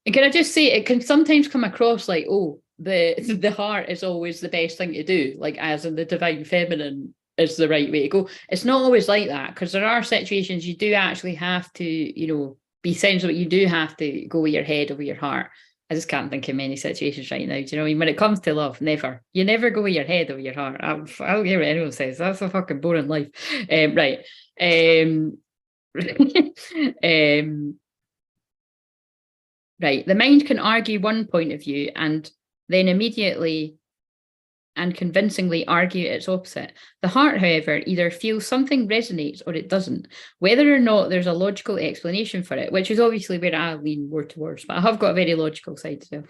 can I just say, it can sometimes come across like, oh, the heart is always the best thing to do, like as in the divine feminine is the right way to go. It's not always like that, because there are situations you do actually have to, you know, be sensible. You do have to go with your head over your heart. I just can't think of many situations right now. Do you know what I mean? When it comes to love, never. You never go with your head over your heart. I don't care what anyone says. That's a fucking boring life. Right. Right. The mind can argue one point of view and then immediately and convincingly argue its opposite. The heart, however, either feels something resonates or it doesn't, whether or not there's a logical explanation for it, which is obviously where I lean more towards, but I have got a very logical side as well.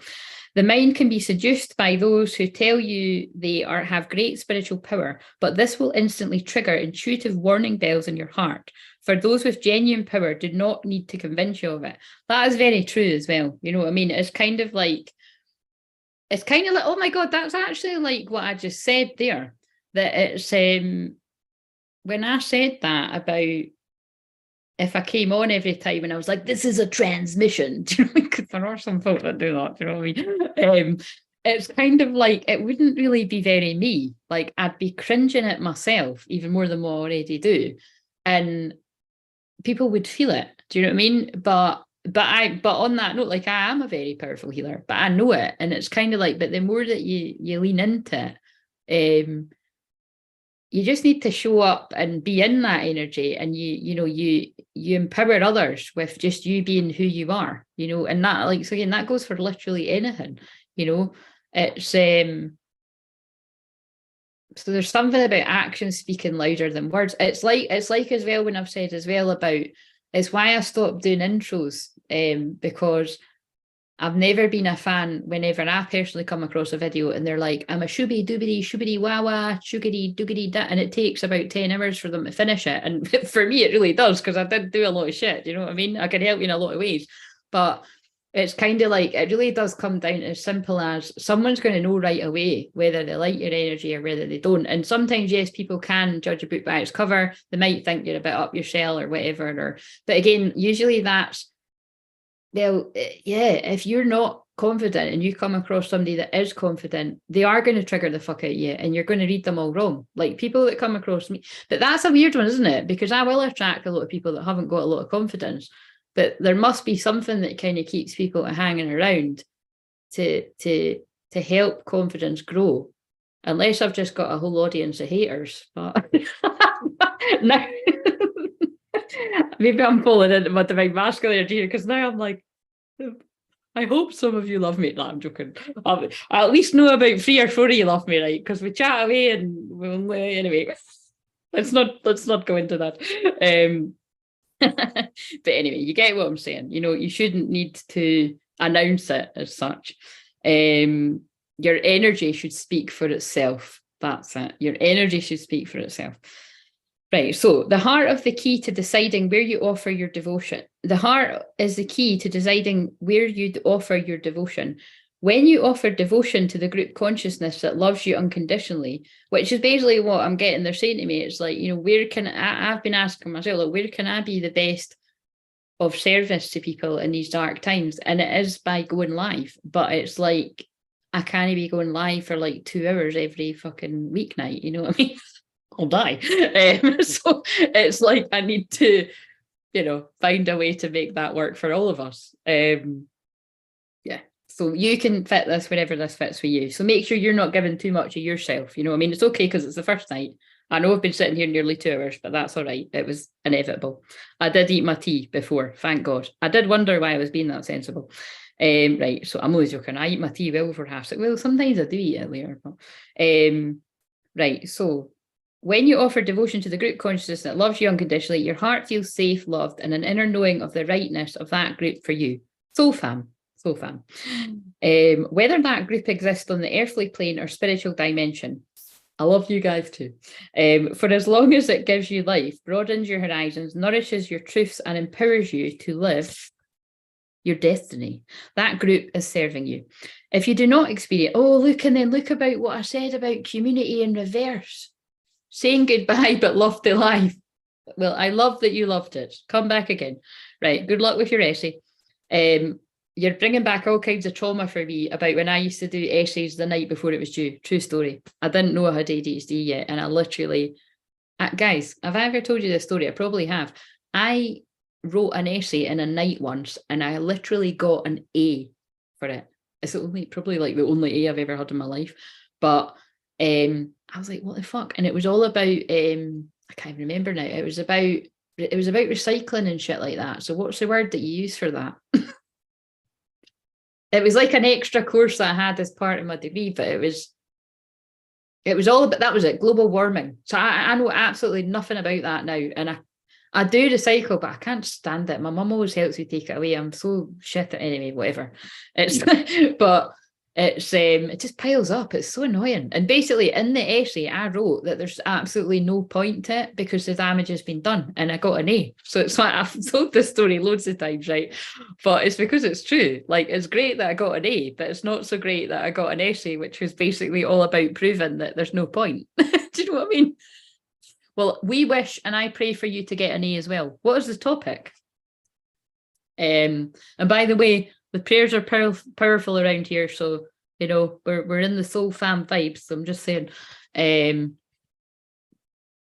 The mind can be seduced by those who tell you they have great spiritual power, but this will instantly trigger intuitive warning bells in your heart. For those with genuine power, do not need to convince you of it. That is very true as well. You know what I mean? It's kind of like, oh my God, that's actually like what I just said there. That it's, when I said that about if I came on every time and I was like, this is a transmission, do you know what I mean? Because there are some folks that do that, do you know what I mean? It's kind of like, it wouldn't really be very me. Like, I'd be cringing at myself even more than what I already do. And people would feel it, do you know what I mean? But on that note, like, I am a very powerful healer, but I know it. And it's kind of like, but the more that you lean into it, you just need to show up and be in that energy, and you empower others with just you being who you are, you know. And that, like, so again, that goes for literally anything, you know. It's so there's something about action speaking louder than words. It's like as well, when I've said as well about, it's why I stopped doing intros, because I've never been a fan whenever I personally come across a video and they're like, I'm a shooby doobity shoobity wah wah shoogity doogity da, and it takes about 10 hours for them to finish it. And for me, it really does, because I did do a lot of shit, you know what I mean? I can help you in a lot of ways, but it's kind of like, it really does come down to as simple as someone's going to know right away whether they like your energy or whether they don't. And sometimes, yes, people can judge a book by its cover. They might think you're a bit up your shell or whatever, but again, usually that's, well, yeah, if you're not confident and you come across somebody that is confident, they are going to trigger the fuck out of you, and you're going to read them all wrong. Like, people that come across me, but that's a weird one, isn't it? Because I will attract a lot of people that haven't got a lot of confidence, but there must be something that kind of keeps people hanging around to help confidence grow. Unless I've just got a whole audience of haters, but no. Maybe I'm falling into my divine masculine energy, because now I'm like, I hope some of you love me. No, I'm joking. I at least know about 3 or 4 of you love me, right? Because we chat away, and anyway, let's not go into that. But anyway, you get what I'm saying. You know, you shouldn't need to announce it as such. Your energy should speak for itself. That's it. Your energy should speak for itself. Right, so the heart of the key to deciding where you offer your devotion. The heart is the key to deciding where you offer your devotion. When you offer devotion to the group consciousness that loves you unconditionally, which is basically what I'm getting, they're saying to me, it's like, you know, where can I've been asking myself, like, where can I be the best of service to people in these dark times? And it is by going live, but it's like, I can't be going live for like 2 hours every fucking weeknight, you know what I mean? I'll die. So it's like, I need to, you know, find a way to make that work for all of us. Yeah. So you can fit this wherever this fits for you. So make sure you're not giving too much of yourself. You know what I mean? It's okay because it's the first night, I know I've been sitting here nearly 2 hours, but that's all right. It was inevitable. I did eat my tea before, thank God. I did wonder why I was being that sensible. Right, so I'm always joking. I eat my tea well before half 6. Well, sometimes I do eat it later. But, right, so when you offer devotion to the group consciousness that loves you unconditionally, your heart feels safe, loved, and an inner knowing of the rightness of that group for you. So fam. Whether that group exists on the earthly plane or spiritual dimension, I love you guys too. For as long as it gives you life, broadens your horizons, nourishes your truths, and empowers you to live your destiny, that group is serving you. If you do not experience, look about what I said about community in reverse. Saying goodbye, but loved the life. Well, I love that you loved it. Come back again. Right. Good luck with your essay. You're bringing back all kinds of trauma for me about when I used to do essays the night before it was due. True story. I didn't know I had ADHD yet. And I literally, guys, have I ever told you this story? I probably have. I wrote an essay in a night once and I literally got an A for it. It's probably like the only A I've ever had in my life. But I was like, what the fuck? And it was all about, I can't remember now. It was about recycling and shit like that. So what's the word that you use for that? It was like an extra course that I had as part of my degree, but it was all about, that was it, global warming. So I know absolutely nothing about that now. And I do recycle, but I can't stand it. My mum always helps me take it away. I'm so shit at anyway, whatever. It's but it's it just piles up. It's so annoying. And basically in the essay I wrote that there's absolutely no point to it because the damage has been done and I got an A. So it's like I've told this story loads of times, right? But it's because it's true. Like it's great that I got an A, but it's not so great that I got an essay, which was basically all about proving that there's no point. Do you know what I mean? Well, we wish and I pray for you to get an A as well. What is the topic? And by the way, the prayers are powerful around here, so you know we're in the soul fam vibes. So I'm just saying,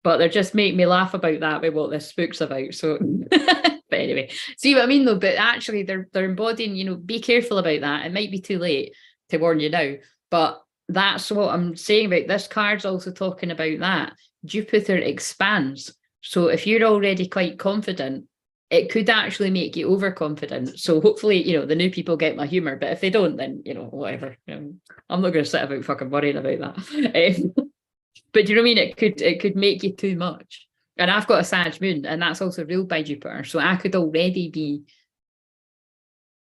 but they're just making me laugh about that with what this book's about. So, but anyway, see what I mean though. But actually, they're embodying. You know, be careful about that. It might be too late to warn you now, but that's what I'm saying about this card's also talking about that. Jupiter expands. So if you're already quite confident, it could actually make you overconfident. So hopefully, you know, the new people get my humor, but if they don't, then, you know, whatever. I'm not going to sit about fucking worrying about that. But do you know what I mean? It could make you too much. And I've got a Sag moon, and that's also ruled by Jupiter. So I could already be,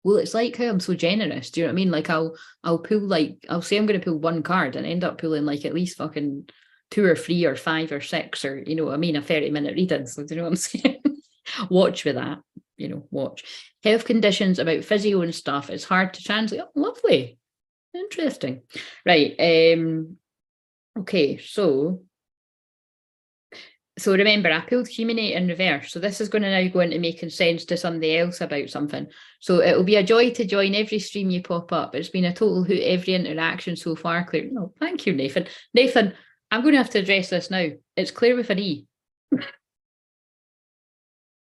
well, it's like how I'm so generous. Do you know what I mean? Like I'll pull, like, I'll say I'm going to pull one card and end up pulling like at least fucking 2 or 3 or 5 or 6 or, you know what I mean, a 30-minute reading. So do you know what I'm saying? Watch with that, you know, watch. Health conditions about physio and stuff, it's hard to translate. Oh, lovely. Interesting. Right. Okay, so remember, I pulled Humanate in reverse. So this is going to now go into making sense to somebody else about something. So it'll be a joy to join every stream you pop up. It's been a total hoot every interaction so far, Claire. No, thank you, Nathan. Nathan, I'm going to have to address this now. It's Claire with an E.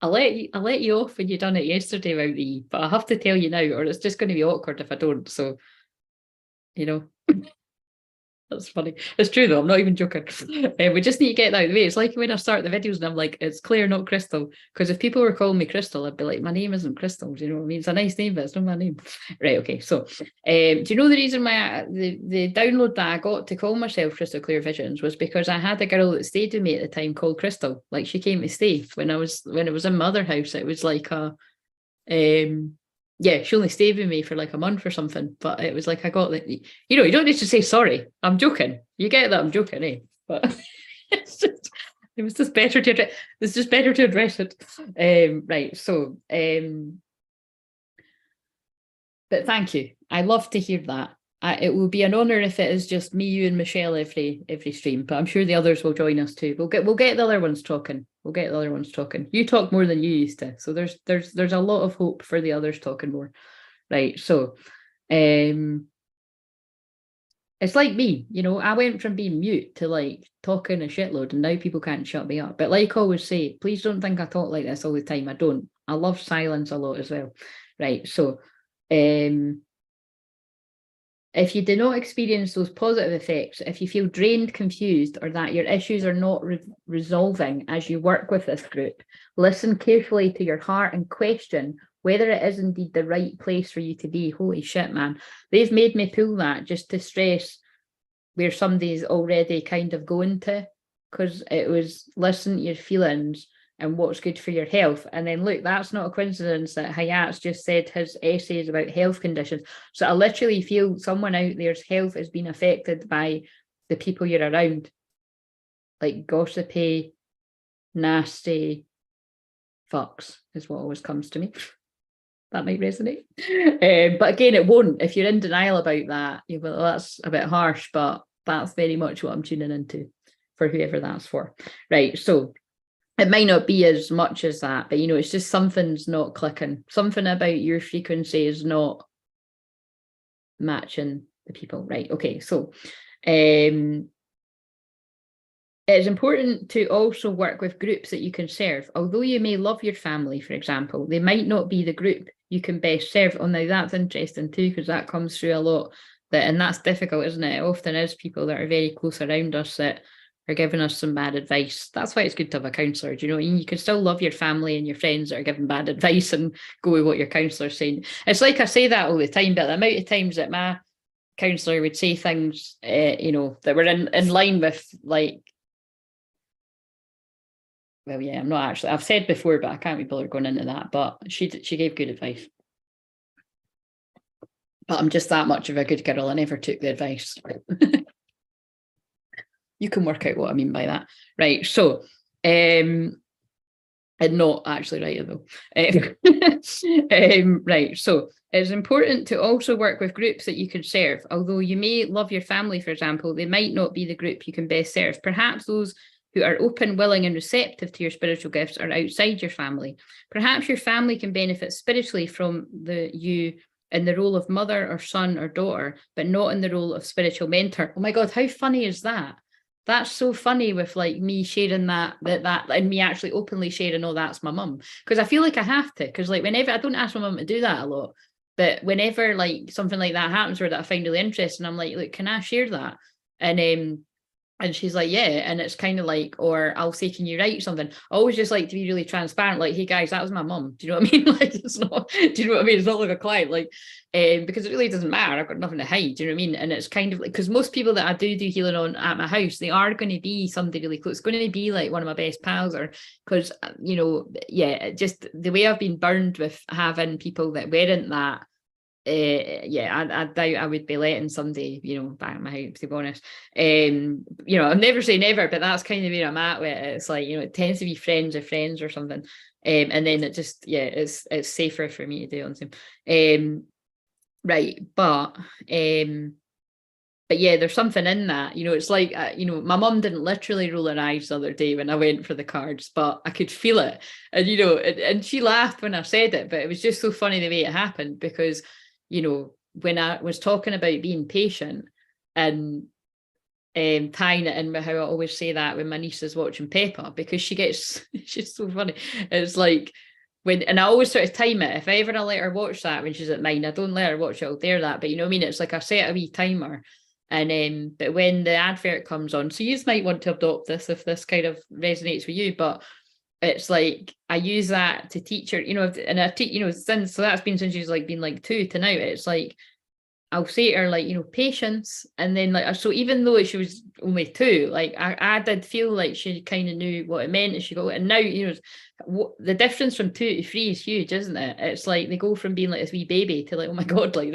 I let you off when you done it yesterday about the E, but I have to tell you now, or it's just going to be awkward if I don't. So, you know. That's funny. It's true though. I'm not even joking. We just need to get that out of the way. It's like when I start the videos and I'm like, it's Claire, not Crystal. Because if people were calling me Crystal, I'd be like, my name isn't Crystal. Do you know what I mean? It's a nice name, but it's not my name. Right. Okay. So, do you know the reason why the download that I got to call myself Crystal Clear Visions was because I had a girl that stayed with me at the time called Crystal. Like she came to stay when it was in my other house. It was like a yeah, she only stayed with me for like a month or something, but it was like I got that, you know, you don't need to say sorry. I'm joking. You get that I'm joking, eh? But it was just better to address it. Right. So but thank you. I love to hear that. It will be an honour if it is just me, you, and Michelle every stream, but I'm sure the others will join us too. We'll get the other ones talking. You talk more than you used to, so there's a lot of hope for the others talking more. Right. So, it's like me, you know. I went from being mute to like talking a shitload, and now people can't shut me up. But like I always say, please don't think I talk like this all the time. I don't. I love silence a lot as well. Right. So, If you do not experience those positive effects, if you feel drained, confused, or that your issues are not resolving as you work with this group, listen carefully to your heart and question whether it is indeed the right place for you to be. Holy shit, man. They've made me pull that just to stress where somebody's already kind of going to, because it was listen to your feelings and what's good for your health. And then look, that's not a coincidence that Hayat's just said his essays about health conditions. So I literally feel someone out there's health has been affected by the people you're around, like gossipy, nasty fucks is what always comes to me. That might resonate. But again, it won't. If you're in denial about that, you'll be like, well, that's a bit harsh, but that's very much what I'm tuning into for whoever that's for. Right. So it might not be as much as that, but it's just something's not clicking. Something about your frequency is not matching the people. Right. Okay. So it is important to also work with groups that you can serve. Although you may love your family, for example, they might not be the group you can best serve. Oh, now that's interesting too, because that comes through a lot. And that's difficult, isn't it? It often is people that are very close around us that are giving us some bad advice. That's why it's good to have a counsellor. Do you know what I mean? You can still love your family and your friends that are giving bad advice and go with what your counsellor's saying. It's like I say that all the time, but the amount of times that my counsellor would say things, that were in line with like, well, yeah, I'm not actually, I've said before, but I can't be bothered going into that, but she gave good advice. But I'm just that much of a good girl. I never took the advice. You can work out what I mean by that. Right. So, and not actually right, though. Right. So it's important to also work with groups that you can serve. Although you may love your family, for example, they might not be the group you can best serve. Perhaps those who are open, willing, and receptive to your spiritual gifts are outside your family. Perhaps your family can benefit spiritually from you in the role of mother or son or daughter, but not in the role of spiritual mentor. Oh my God, how funny is that? That's so funny with like me sharing that and me actually openly sharing, oh, that's my mum. Because I feel like I have to, because like whenever, I don't ask my mum to do that a lot, but whenever like something like that happens or that I find really interesting, I'm like, look, can I share that? And she's like, yeah. And it's kind of like, or I'll say, can you write something? I always just like to be really transparent. Like, hey guys, that was my mum. Do you know what I mean? Like, it's not, do you know what I mean? It's not like a client, like, because it really doesn't matter. I've got nothing to hide. Do you know what I mean? And it's kind of like, because most people that I do healing on at my house, they are going to be somebody really close. It's going to be like one of my best pals, or because, just the way I've been burned with having people that weren't that. I doubt I would be letting somebody, back at my house, to be honest. I'll never say never, but that's kind of where I'm at with it. It's like, it tends to be friends of friends or something. And then it just, it's safer for me to do on Zoom. Right. But yeah, there's something in that, it's like, my mum didn't literally roll her eyes the other day when I went for the cards, but I could feel it. And, and she laughed when I said it, but it was just so funny the way it happened, because when I was talking about being patient and tying it in with how I always say that when my niece is watching Peppa, because she's so funny. It's like and I always sort of time it. If I ever let her watch that when she's at 9, I don't let her watch it all there that, but you know what I mean? It's like I set a wee timer. And but when the advert comes on, so you might want to adopt this if this kind of resonates with you, but it's like I use that to teach her, and I teach, since, so that's been since she's like been like 2 to now. It's like I'll say to her, like, patience, and then like, so even though she was only 2, like I did feel like she kind of knew what it meant as she got, and now the difference from 2 to 3 is huge, isn't it? It's like they go from being like this wee baby to like, oh my God, like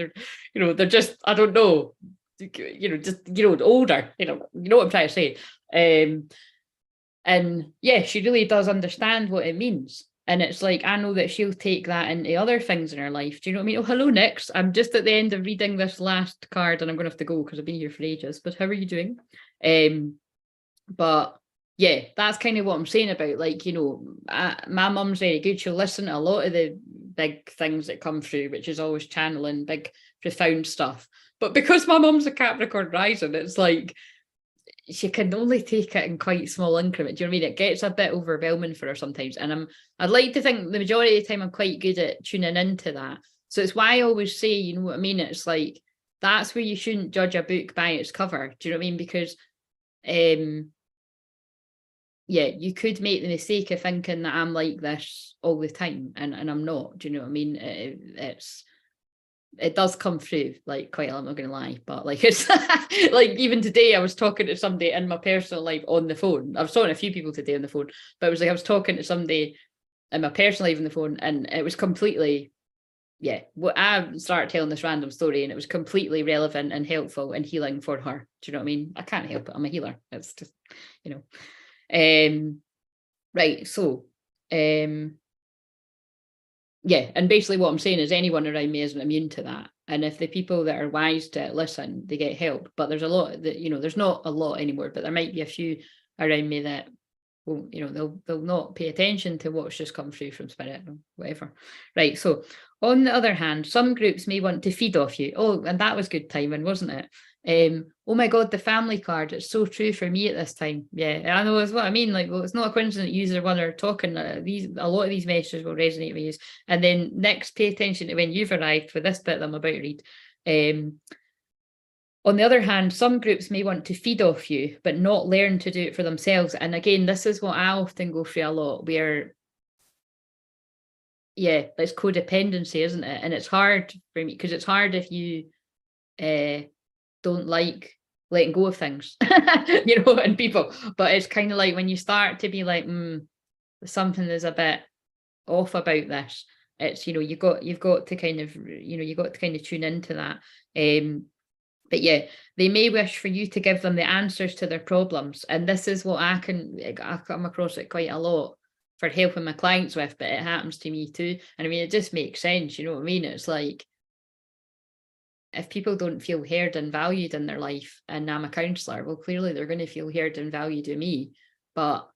they're just, I don't know, older, you know what I'm trying to say. And yeah, she really does understand what it means. And it's like, I know that she'll take that into other things in her life. Do you know what I mean? Oh, hello, Nix. I'm just at the end of reading this last card and I'm going to have to go because I've been here for ages. But how are you doing? But yeah, that's kind of what I'm saying about, like, my mum's very good. She'll listen to a lot of the big things that come through, which is always channeling big, profound stuff. But because my mum's a Capricorn rising, it's like, she can only take it in quite small increments. Do you know what I mean? It gets a bit overwhelming for her sometimes. And I'd like to think the majority of the time I'm quite good at tuning into that. So it's why I always say, you know what I mean? It's like, that's where you shouldn't judge a book by its cover. Do you know what I mean? Because yeah, you could make the mistake of thinking that I'm like this all the time, and I'm not. Do you know what I mean? It does come through like quite a lot, I'm not gonna lie, but like it's like even today I was talking to somebody in my personal life on the phone. I was talking to a few people today on the phone, but it was like I was talking to somebody in my personal life on the phone, and it was completely, yeah, well, I started telling this random story and it was completely relevant and helpful and healing for her. Do you know what I mean? I can't help it, I'm a healer. It's just, you know. Right, so yeah, and basically what I'm saying is anyone around me isn't immune to that. And if the people that are wise to it listen, they get help. But there's a lot that, you know, there's not a lot anymore, but there might be a few around me that won't, you know, they'll not pay attention to what's just come through from spirit or whatever. Right. So on the other hand, some groups may want to feed off you. Oh, and that was good timing, wasn't it? Oh my God, the family card, it's so true for me at this time. Yeah, I know, is what I mean. Like, well, it's not a coincidence you one are talking, a lot of these messages will resonate with you. And then next, pay attention to when you've arrived for this bit that I'm about to read. On the other hand, some groups may want to feed off you, but not learn to do it for themselves. And again, this is what I often go through a lot, where, yeah, it's codependency, isn't it? And it's hard for me, because it's hard if you don't like letting go of things, you know, and people. But it's kind of like when you start to be like, something is a bit off about this. It's, you know, you've got to kind of, you know, you've got to kind of tune into that. But yeah, they may wish for you to give them the answers to their problems. And this is what I come across it quite a lot for helping my clients with, but it happens to me too. And I mean, it just makes sense, you know what I mean? It's like, if people don't feel heard and valued in their life, and I'm a counsellor, well, clearly they're going to feel heard and valued in me. But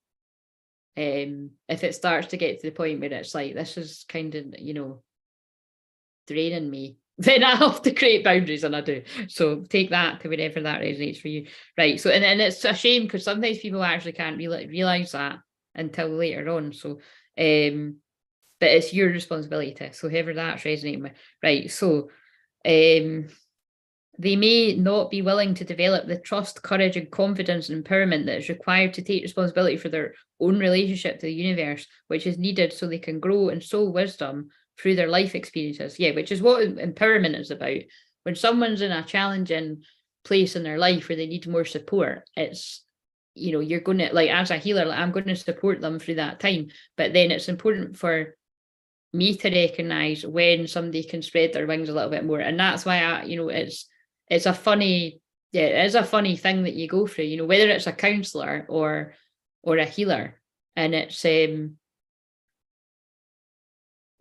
if it starts to get to the point where it's like, this is kind of, you know, draining me, then I have to create boundaries, and I do. So take that to wherever that resonates for you. Right. So, and it's a shame because sometimes people actually can't realize that until later on. So, but it's your responsibility. So whoever that's resonating with. Right. So, they may not be willing to develop the trust, courage, and confidence and empowerment that is required to take responsibility for their own relationship to the universe, which is needed so they can grow and sow wisdom through their life experiences. Yeah, which is what empowerment is about. When someone's in a challenging place in their life where they need more support, it's, you know, you're going to, like, as a healer, like, I'm going to support them through that time. But then it's important for me to recognize when somebody can spread their wings a little bit more. And that's why I, you know, it's a funny, yeah, it is a funny thing that you go through, you know, whether it's a counselor or a healer. And it's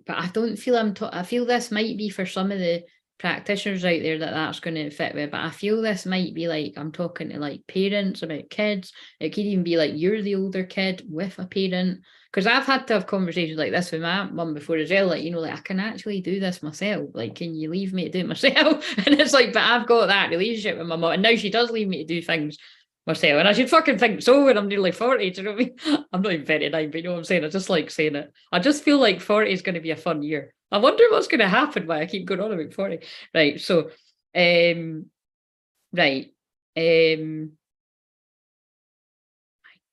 but I don't feel I feel this might be for some of the practitioners out there that's going to fit with, but I feel this might be like, I'm talking to like parents about kids. It could even be like you're the older kid with a parent, because I've had to have conversations like this with my mum before as well, like, you know, like, I can actually do this myself, like, can you leave me to do it myself? And it's like, but I've got that relationship with my mum, and now she does leave me to do things myself, and I should fucking think so when I'm nearly 40. Do you know what I mean? I'm not even 39, but you know what I'm saying? I just like saying it. I just feel like 40 is going to be a fun year. I wonder what's going to happen when I keep going on about 40. Right. So, right. My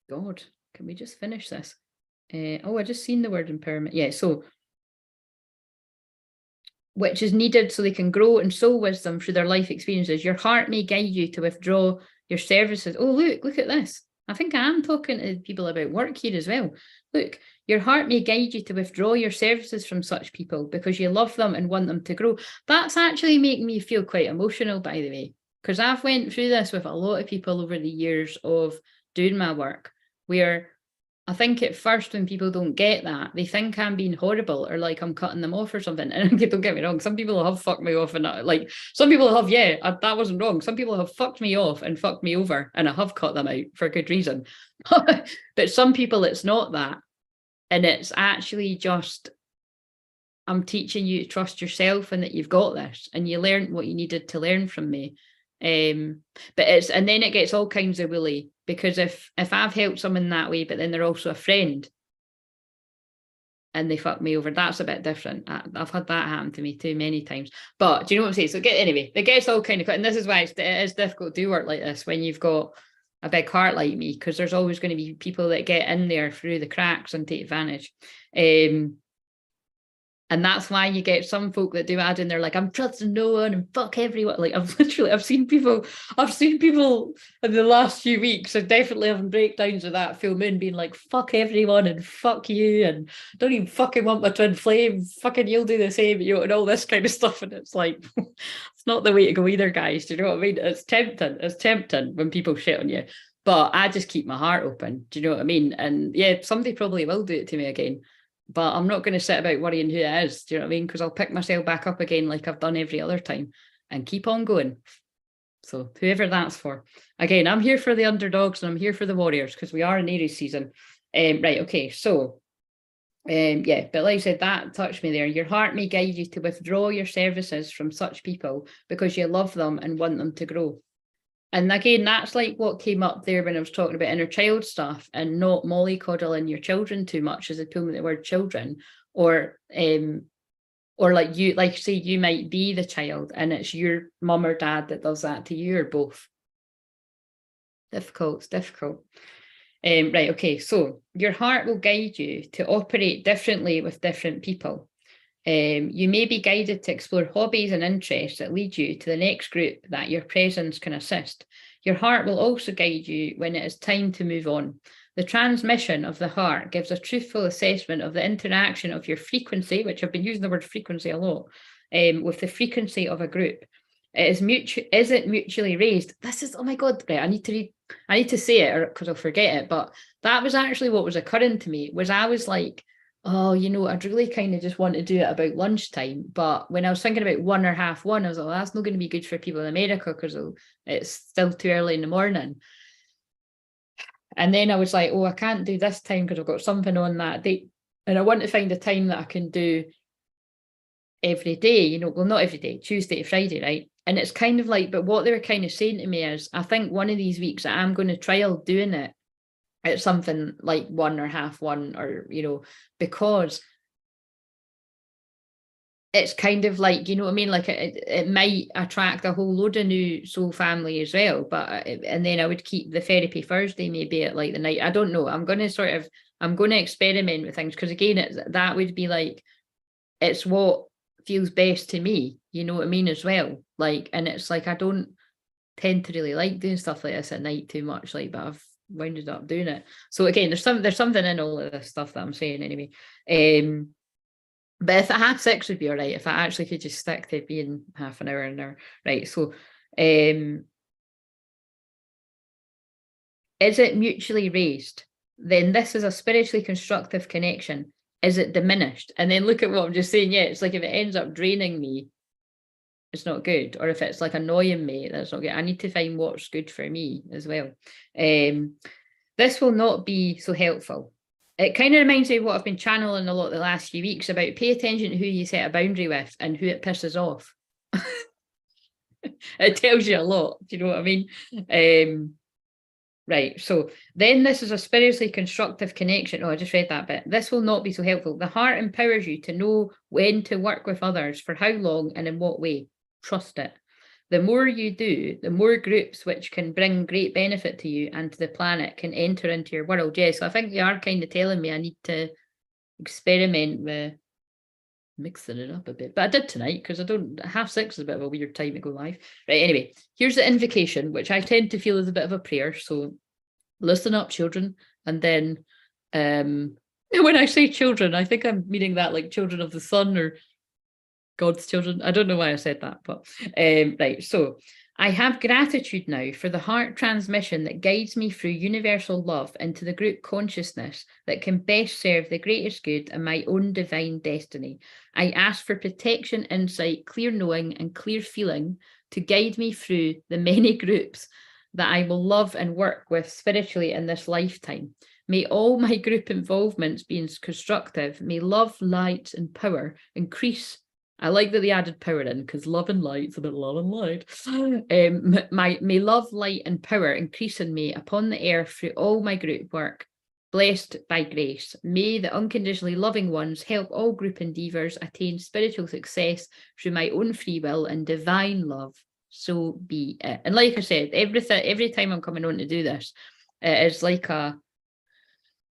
God, can we just finish this? I just seen the word empowerment. Yeah. So, which is needed so they can grow and sow wisdom through their life experiences. Your heart may guide you to withdraw your services. Oh, look at this. I think I am talking to people about work here as well. Look, your heart may guide you to withdraw your services from such people because you love them and want them to grow. That's actually making me feel quite emotional, by the way, because I've went through this with a lot of people over the years of doing my work, where I think at first when people don't get that, they think I'm being horrible or like I'm cutting them off or something. And don't get me wrong, some people have fucked me off, and like some people have, that wasn't wrong. Some people have fucked me off and fucked me over, and I have cut them out for good reason. But some people, it's not that. And it's actually just, I'm teaching you to trust yourself and that you've got this, and you learned what you needed to learn from me. But it's, and then it gets all kinds of woolly, because if I've helped someone that way, but then they're also a friend, and they fuck me over. That's a bit different. I've had that happen to me too many times. But do you know what I'm saying? So anyway, it gets all kind of, and this is why it is difficult to do work like this when you've got a big heart like me, because there's always going to be people that get in there through the cracks and take advantage. And that's why you get some folk that do add in there, like, I'm trusting no one and fuck everyone. Like, I've seen people in the last few weeks, I'm definitely having breakdowns of that full moon being like, fuck everyone and fuck you and don't even fucking want my twin flame, fucking you'll do the same, you know, and all this kind of stuff. And it's like, it's not the way to go either, guys. Do you know what I mean? It's tempting when people shit on you. But I just keep my heart open. Do you know what I mean? And yeah, somebody probably will do it to me again. But I'm not going to sit about worrying who it is. Do you know what I mean? Because I'll pick myself back up again like I've done every other time and keep on going. So whoever that's for. Again, I'm here for the underdogs and I'm here for the warriors because we are in Aries season. Right, okay, so yeah, but like I said, that touched me there. Your heart may guide you to withdraw your services from such people because you love them and want them to grow. And again, that's like what came up there when I was talking about inner child stuff and not mollycoddling your children too much as I pull the word children, or like you, like say you might be the child and it's your mum or dad that does that to you or both. It's difficult. Right, okay, so your heart will guide you to operate differently with different people. You may be guided to explore hobbies and interests that lead you to the next group that your presence can assist. Your heart will also guide you when it is time to move on. The transmission of the heart gives a truthful assessment of the interaction of your frequency, which I've been using the word frequency a lot, with the frequency of a group. Is it mutually raised? This is, oh my God, right, I need to say it because I'll forget it, but that was actually what was occurring to me, was I was like, oh, you know, I'd really kind of just want to do it about lunchtime. But when I was thinking about 1 or half 1, I was like, well, that's not going to be good for people in America because it's still too early in the morning. And then I was like, oh, I can't do this time because I've got something on that date. And I want to find a time that I can do every day, you know, well, not every day, Tuesday to Friday, right? And it's kind of like, but what they were kind of saying to me is, I think one of these weeks I'm going to trial doing it. It's something like 1 or half 1, or, you know, because it's kind of like, you know what I mean? Like it might attract a whole load of new soul family as well. But, and then I would keep the therapy Thursday maybe at like the night. I don't know. I'm going to experiment with things because again, that would be like, it's what feels best to me, you know what I mean, as well. Like, and it's like, I don't tend to really like doing stuff like this at night too much, like, but I've wound up doing it. So again, there's something in all of this stuff that I'm saying anyway. But if at 6:30 would be all right, if I actually could just stick to being half an hour an hour. Right, so is it mutually raised? Then this is a spiritually constructive connection. Is it diminished? And then look at what I'm just saying. Yeah, it's like if it ends up draining me, it's not good. Or if it's like annoying me, that's not good. I need to find what's good for me as well. This will not be so helpful. It kind of reminds me of what I've been channeling a lot the last few weeks about pay attention to who you set a boundary with and who it pisses off. It tells you a lot. Do you know what I mean? Right, so then this is a spiritually constructive connection. Oh, I just read that bit. This will not be so helpful. The heart empowers you to know when to work with others, for how long and in what way. Trust it. The more you do, the more groups which can bring great benefit to you and to the planet can enter into your world. Yeah, so I think they are kind of telling me I need to experiment with mixing it up a bit. But I did tonight because 6:30 is a bit of a weird time to go live. Right, anyway, here's the invocation, which I tend to feel is a bit of a prayer. So listen up, children. And then when I say children, I think I'm meaning that like children of the sun or God's children. I don't know why I said that, but right. So I have gratitude now for the heart transmission that guides me through universal love into the group consciousness that can best serve the greatest good and my own divine destiny. I ask for protection, insight, clear knowing, and clear feeling to guide me through the many groups that I will love and work with spiritually in this lifetime. May all my group involvements be constructive. May love, light, and power increase. I like that they added power in because love and light's a bit love and light. May love, light, and power increase in me upon the earth through all my group work. blessed by grace. May the unconditionally loving ones help all group endeavours attain spiritual success through my own free will and divine love. So be it. And like I said, every time I'm coming on to do this, it is like a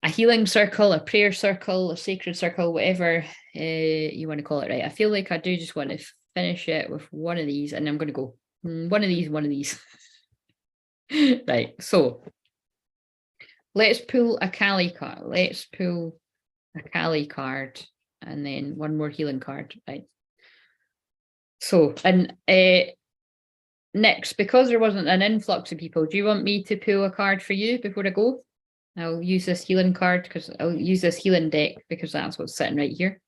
healing circle, a prayer circle, a sacred circle, whatever you want to call it, right? I feel like I do just want to finish it with one of these, and I'm going to go one of these. Right, so let's pull a Kali card. Let's pull a Kali card and then one more healing card, right? So, and next, because there wasn't an influx of people, do you want me to pull a card for you before I go? I'll use this healing card because I'll use this healing deck because that's what's sitting right here.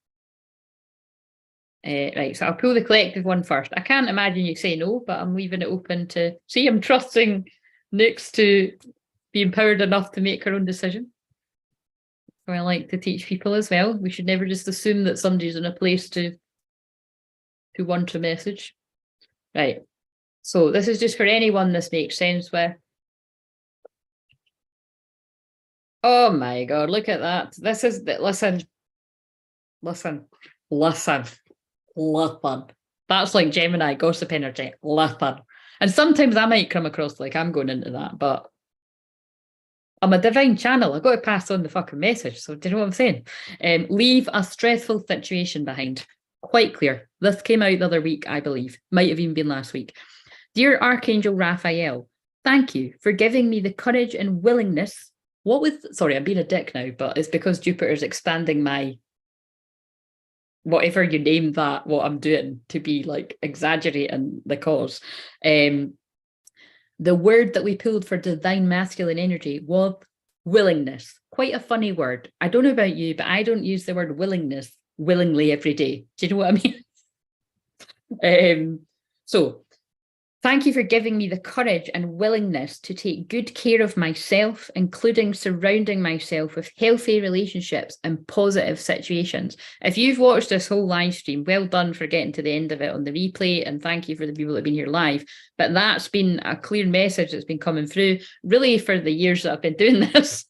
Right, so I'll pull the collective one first. I can't imagine you say no, but I'm leaving it open to see. I'm trusting Nyx to be empowered enough to make her own decision. So I like to teach people as well. We should never just assume that somebody's in a place to want a message. Right. So this is just for anyone this makes sense with. Oh my God, look at that. This is, listen. That's like Gemini gossip energy. Listen. And sometimes I might come across like I'm going into that, but I'm a divine channel. I've got to pass on the fucking message. So do you know what I'm saying? Leave a stressful situation behind. Quite clear. This came out the other week, I believe. Might have even been last week. Dear Archangel Raphael, thank you for giving me the courage and willingness. Sorry, I'm being a dick now, but it's because Jupiter's expanding my, whatever you name that, what I'm doing, to be like exaggerating the cause. The word that we pulled for divine masculine energy was willingness. Quite a funny word. I don't know about you, but I don't use the word willingness willingly every day. Do you know what I mean? So thank you for giving me the courage and willingness to take good care of myself, including surrounding myself with healthy relationships and positive situations. If you've watched this whole live stream, well done for getting to the end of it on the replay, and thank you for the people that have been here live. But that's been a clear message that's been coming through really for the years that I've been doing this.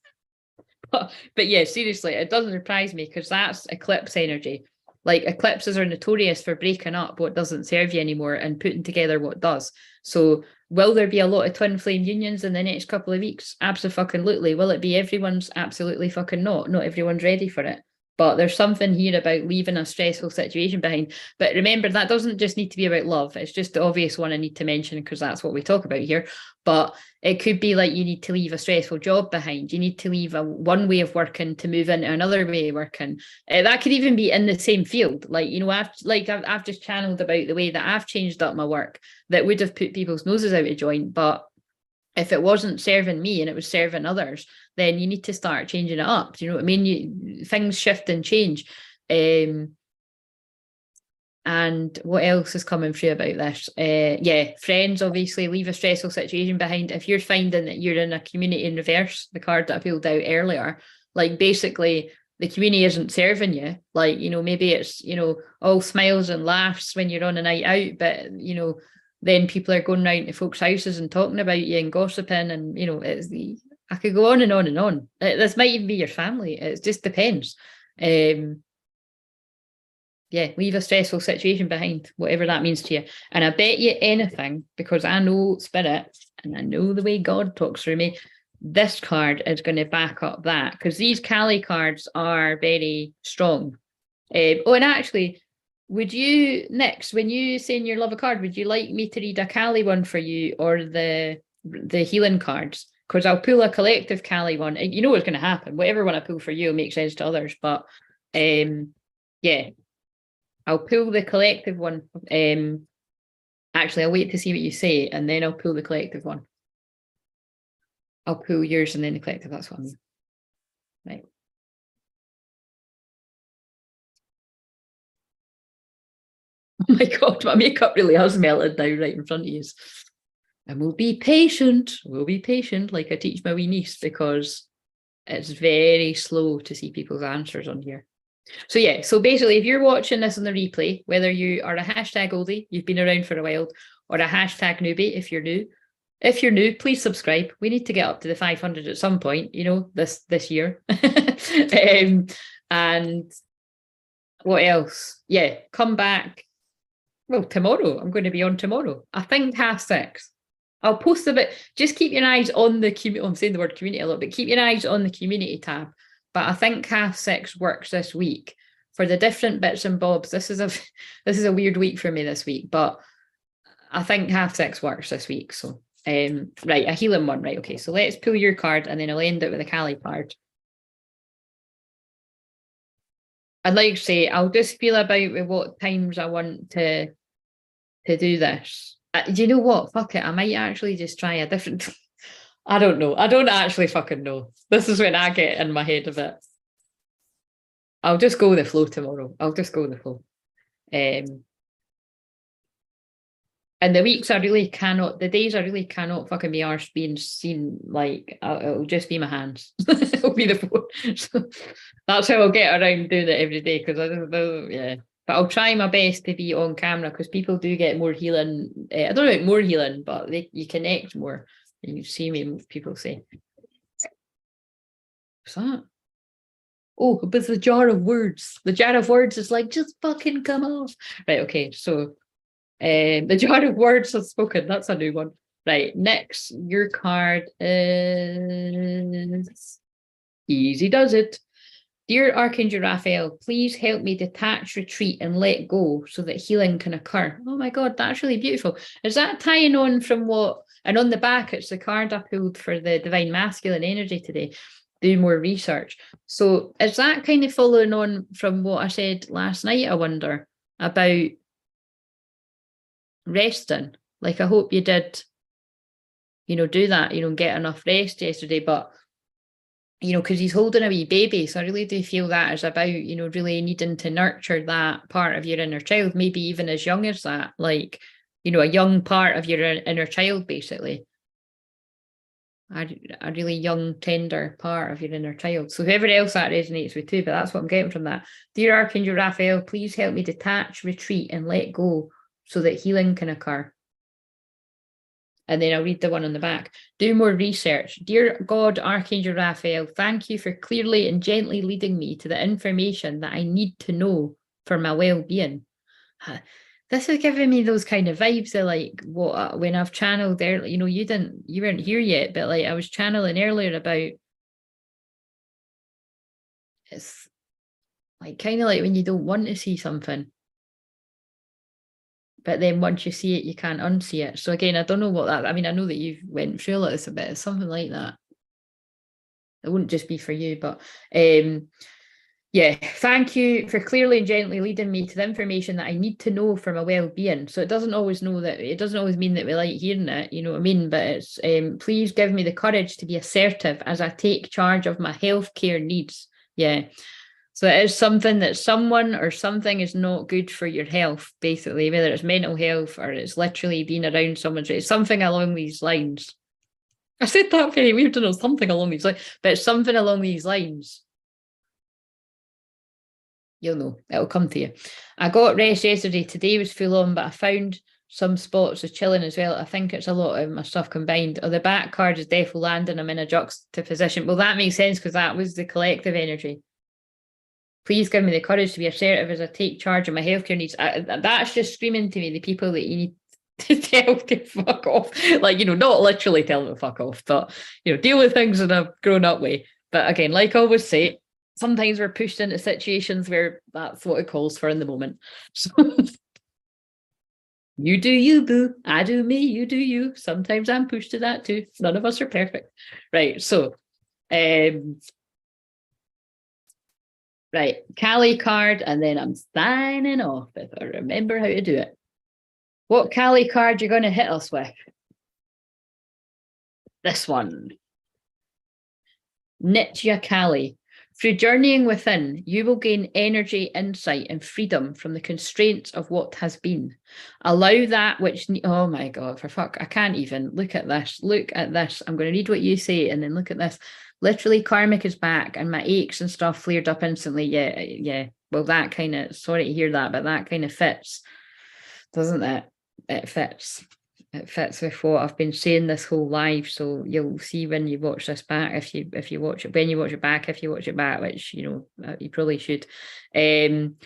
But yeah, seriously, it doesn't surprise me because that's eclipse energy. Like eclipses are notorious for breaking up what doesn't serve you anymore and putting together what does. So will there be a lot of twin flame unions in the next couple of weeks? Absolutely. Will it be everyone's? Absolutely fucking not. Not everyone's ready for it. But there's something here about leaving a stressful situation behind. But remember, that doesn't just need to be about love. It's just the obvious one I need to mention because that's what we talk about here. But it could be like you need to leave a stressful job behind. You need to leave one way of working to move into another way of working. That could even be in the same field. Like, you know, I've just channeled about the way that I've changed up my work that would have put people's noses out of joint. But if it wasn't serving me and it was serving others, then you need to start changing it up. Do you know what I mean? Things shift and change. And what else is coming through about this? Yeah, friends, obviously, leave a stressful situation behind. If you're finding that you're in a community in reverse, the card that I pulled out earlier, like basically the community isn't serving you. Like, you know, maybe it's, you know, all smiles and laughs when you're on a night out, but, you know, then people are going round to folks' houses and talking about you and gossiping, and you know, I could go on and on and on. This might even be your family. It just depends. Yeah, leave a stressful situation behind, whatever that means to you. And I bet you anything, because I know spirit and I know the way God talks through me, this card is going to back up that, because these Kali cards are very strong. Oh, and actually, would you, next, when you send your love a card, would you like me to read a Kali one for you or the healing cards? Because I'll pull a collective Kali one. You know what's going to happen. Whatever one I pull for you will make sense to others. But yeah, I'll pull the collective one. Actually, I'll wait to see what you say, and then I'll pull the collective one. I'll pull yours and then the collective. That's what I mean. Right. Oh my God, my makeup really has melted now right in front of you. And we'll be patient. We'll be patient, like I teach my wee niece, because it's very slow to see people's answers on here. So yeah, so basically, if you're watching this on the replay, whether you are a hashtag oldie, you've been around for a while, or a hashtag newbie, if you're new, If you're new, please subscribe. We need to get up to the 500 at some point, you know, this year. And what else? Yeah, come back. Well, tomorrow. I'm going to be on tomorrow. I think 6:30. I'll post a bit. Just keep your eyes on the community. I'm saying the word community a lot, but keep your eyes on the community tab. But I think 6:30 works this week for the different bits and bobs. This is a weird week for me this week, but I think 6:30 works this week. So right, a healing one, right? Okay, so let's pull your card and then I'll end it with a Kali card. I'd like to say I'll just feel about with what times I want to do this. Do you know what? Fuck it. I might actually just try a different. I don't know. I don't actually fucking know. This is when I get in my head a bit. I'll just go with the flow tomorrow. I'll just go with the flow. And the weeks the days I really cannot fucking be arsed being seen. Like, it'll just be my hands. It'll be the phone. So that's how I'll get around doing it every day, because I don't know, yeah. But I'll try my best to be on camera, because people do get more healing. I don't know about more healing, but you connect more. And you see me, people say. What's that? Oh, but the jar of words. The jar of words is like, just fucking come off. Right, okay, so the jar of words has spoken. That's a new one. Right, next, your card is Easy Does It. Dear Archangel Raphael, please help me detach, retreat, and let go so that healing can occur. Oh my God, that's really beautiful. Is that tying on from what? And on the back, it's the card I pulled for the Divine Masculine energy today. Do more research. So is that kind of following on from what I said last night, I wonder, about resting? Like, I hope you did, do that, get enough rest yesterday, but because he's holding a wee baby. So I really do feel that is about, really needing to nurture that part of your inner child, maybe even as young as that, like, a young part of your inner child, basically. A really young, tender part of your inner child. So whoever else that resonates with too, but that's what I'm getting from that. Dear Archangel Raphael, please help me detach, retreat, and let go so that healing can occur. And then I'll read the one on the back. Do more research. Dear God, Archangel Raphael, thank you for clearly and gently leading me to the information that I need to know for my well-being. This is giving me those kind of vibes of like what when I've channeled there, you weren't here yet, but like I was channeling earlier about, it's like kind of like when you don't want to see something, but then once you see it, you can't unsee it. So again, I don't know what that, I know that you've went through this a bit. It's something like that. It wouldn't just be for you, but yeah, thank you for clearly and gently leading me to the information that I need to know for my well-being. So it doesn't always mean that we like hearing it, you know what I mean? But it's please give me the courage to be assertive as I take charge of my healthcare needs. Yeah. So it is something that someone or something is not good for your health, basically, whether it's mental health or it's literally being around someone. It's something along these lines. I said that very weird to know, something along these lines, but it's something along these lines. You'll know, it'll come to you. I got rest yesterday. Today was full on, but I found some spots of chilling as well. I think it's a lot of my stuff combined. Oh, the back card is definitely landing. I'm in a juxtaposition. Well, that makes sense because that was the collective energy. Please give me the courage to be assertive as I take charge of my healthcare needs. That's just screaming to me the people that you need to tell to fuck off. Like, not literally tell them to fuck off, but, deal with things in a grown-up way. But again, like I always say, sometimes we're pushed into situations where that's what it calls for in the moment. So you do you, boo. I do me, you do you. Sometimes I'm pushed to that too. None of us are perfect. Right, so right, Kali card, and then I'm signing off if I remember how to do it. What Kali card you're going to hit us with? This one. Nitya Kali. Through journeying within, you will gain energy, insight, and freedom from the constraints of what has been. Allow that which... Oh my God, for fuck, I can't even. Look at this. Look at this. I'm going to read what you say and then look at this. Literally, karmic is back and my aches and stuff flared up instantly. Yeah. Well, that kind of... Sorry to hear that, but that kind of fits. Doesn't it? It fits. it fits with what I've been saying this whole live. So you'll see when you watch this back, if you watch it, when you watch it back, if you watch it back, which, you know, you probably should. And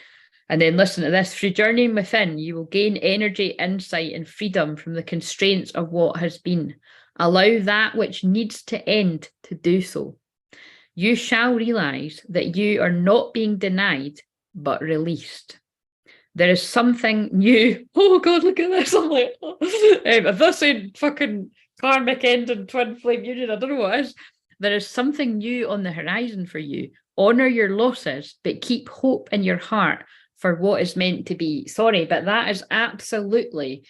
then listen to this. Through journeying within, you will gain energy, insight, and freedom from the constraints of what has been. Allow that which needs to end to do so. You shall realize that you are not being denied, but released. There is something new. Oh God, look at this. I'm like, if this ain't fucking karmic end and twin flame union, I don't know what is. There is something new on the horizon for you. Honor your losses, but keep hope in your heart for what is meant to be. Sorry, but that is absolutely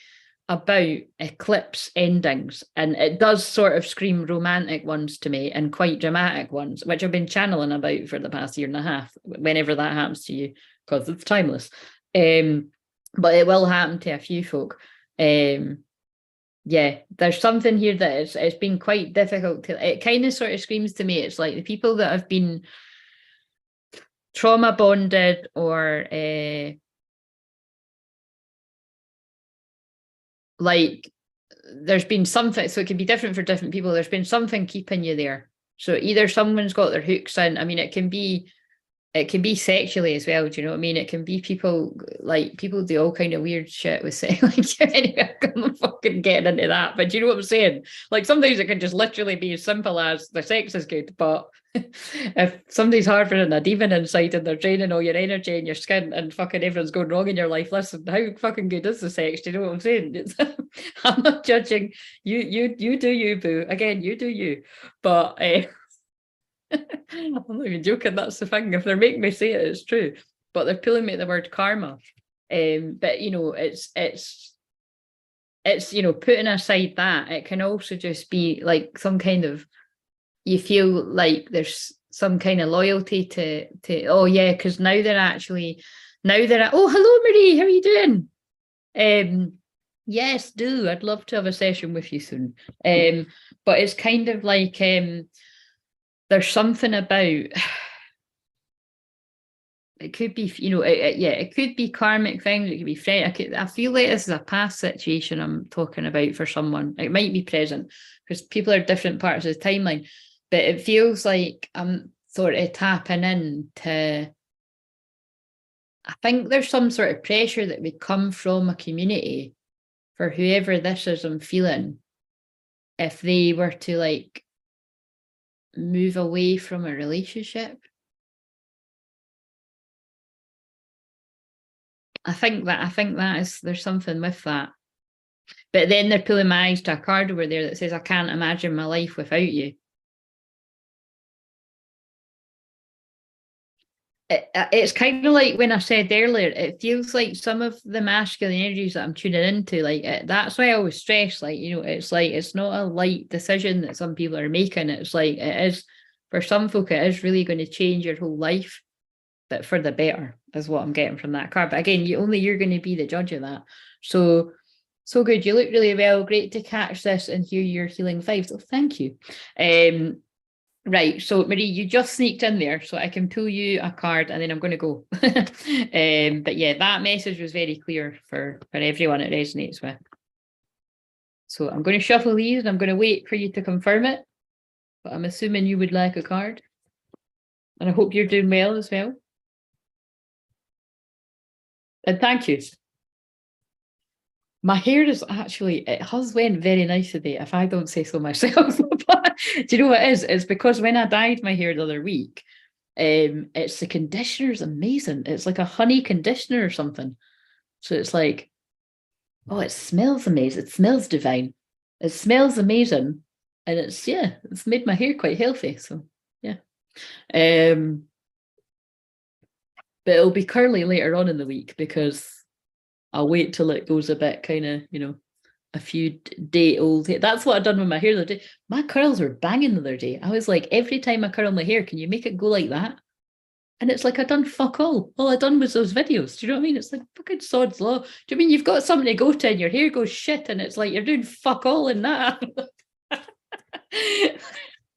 about eclipse endings, and it does sort of scream romantic ones to me and quite dramatic ones, which I've been channeling about for the past year and a half, whenever that happens to you, because it's timeless. But it will happen to a few folk. Yeah, there's something here that it's been quite difficult to, it kind of sort of screams to me, it's like the people that have been trauma bonded or like there's been something, so it can be different for different people. There's been something keeping you there. So either someone's got their hooks in. I mean, it can be sexually as well. Do you know what I mean? It can be people, like people do all kind of weird shit with sex. Like anyway, I'm fucking getting into that. But do you know what I'm saying? Like sometimes it can just literally be as simple as the sex is good, but if somebody's harboring a demon inside and they're draining all your energy and your skin and fucking everyone's going wrong in your life, listen, how fucking good is the sex? Do you know what I'm saying? I'm not judging. You do you, boo. Again, you do you. But I'm not even joking, that's the thing. If they're making me say it, it's true. But they're pulling me at the word karma. But you know, it's you know, putting aside that, it can also just be like some kind of, you feel like there's some kind of loyalty to oh yeah, because now they're oh, hello Marie, how are you doing? Yes, do. I'd love to have a session with you soon. But it's kind of like there's something about, it could be, you know, it could be karmic things, it could be friend. I feel like this is a past situation I'm talking about for someone. It might be present because people are different parts of the timeline, but it feels like I'm sort of tapping into, I think there's some sort of pressure that would come from a community for whoever this is I'm feeling, if they were to like move away from a relationship. I think that is, there's something with that. But then they're pulling my eyes to a card over there that says, I can't imagine my life without you. It's kind of like when I said earlier, it feels like some of the masculine energies that I'm tuning into, like that's why I always stress, like, you know, it's like, it's not a light decision that some people are making. It's like, it is, for some folk, it is really going to change your whole life, but for the better is what I'm getting from that card. But again, you're going to be the judge of that. So good. You look really well. Great to catch this and hear your healing vibes. So thank you. Right, so Marie, you just sneaked in there, so I can pull you a card and then I'm going to go. But yeah, that message was very clear for everyone it resonates with. So I'm going to shuffle these and I'm going to wait for you to confirm it. But I'm assuming you would like a card. And I hope you're doing well as well. And thank you. My hair is actually, it has went very nice today, if I don't say so myself. But do you know what it is? It's because when I dyed my hair the other week, it's the conditioner's amazing. It's like a honey conditioner or something. So it's like, oh, it smells amazing. It smells divine. It smells amazing. And it's made my hair quite healthy. So yeah. But it'll be curly later on in the week because I'll wait till it goes a bit kind of, you know, a few day old. That's what I've done with my hair the other day. My curls were banging the other day. I was like, every time I curl my hair, can you make it go like that? And it's like, I done fuck all. All I done was those videos. Do you know what I mean? It's like fucking sod's law. Do you mean you've got something to go to and your hair goes shit and it's like you're doing fuck all in that?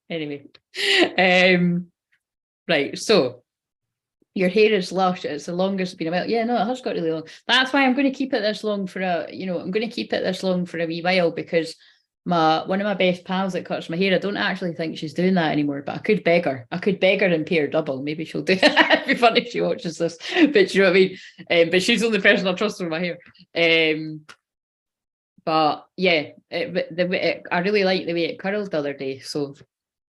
Anyway. Right, so your hair is lush. It's the longest it's been a while. Yeah, no, it has got really long. That's why I'm going to keep it this long for I'm going to keep it this long for a wee while, because one of my best pals that cuts my hair, I don't actually think she's doing that anymore, but I could beg her. I could beg her and pay her double. Maybe she'll do it. It'd be funny if she watches this, but you know what I mean? But she's the only person I trust with my hair. But yeah, I really like the way it curled the other day. So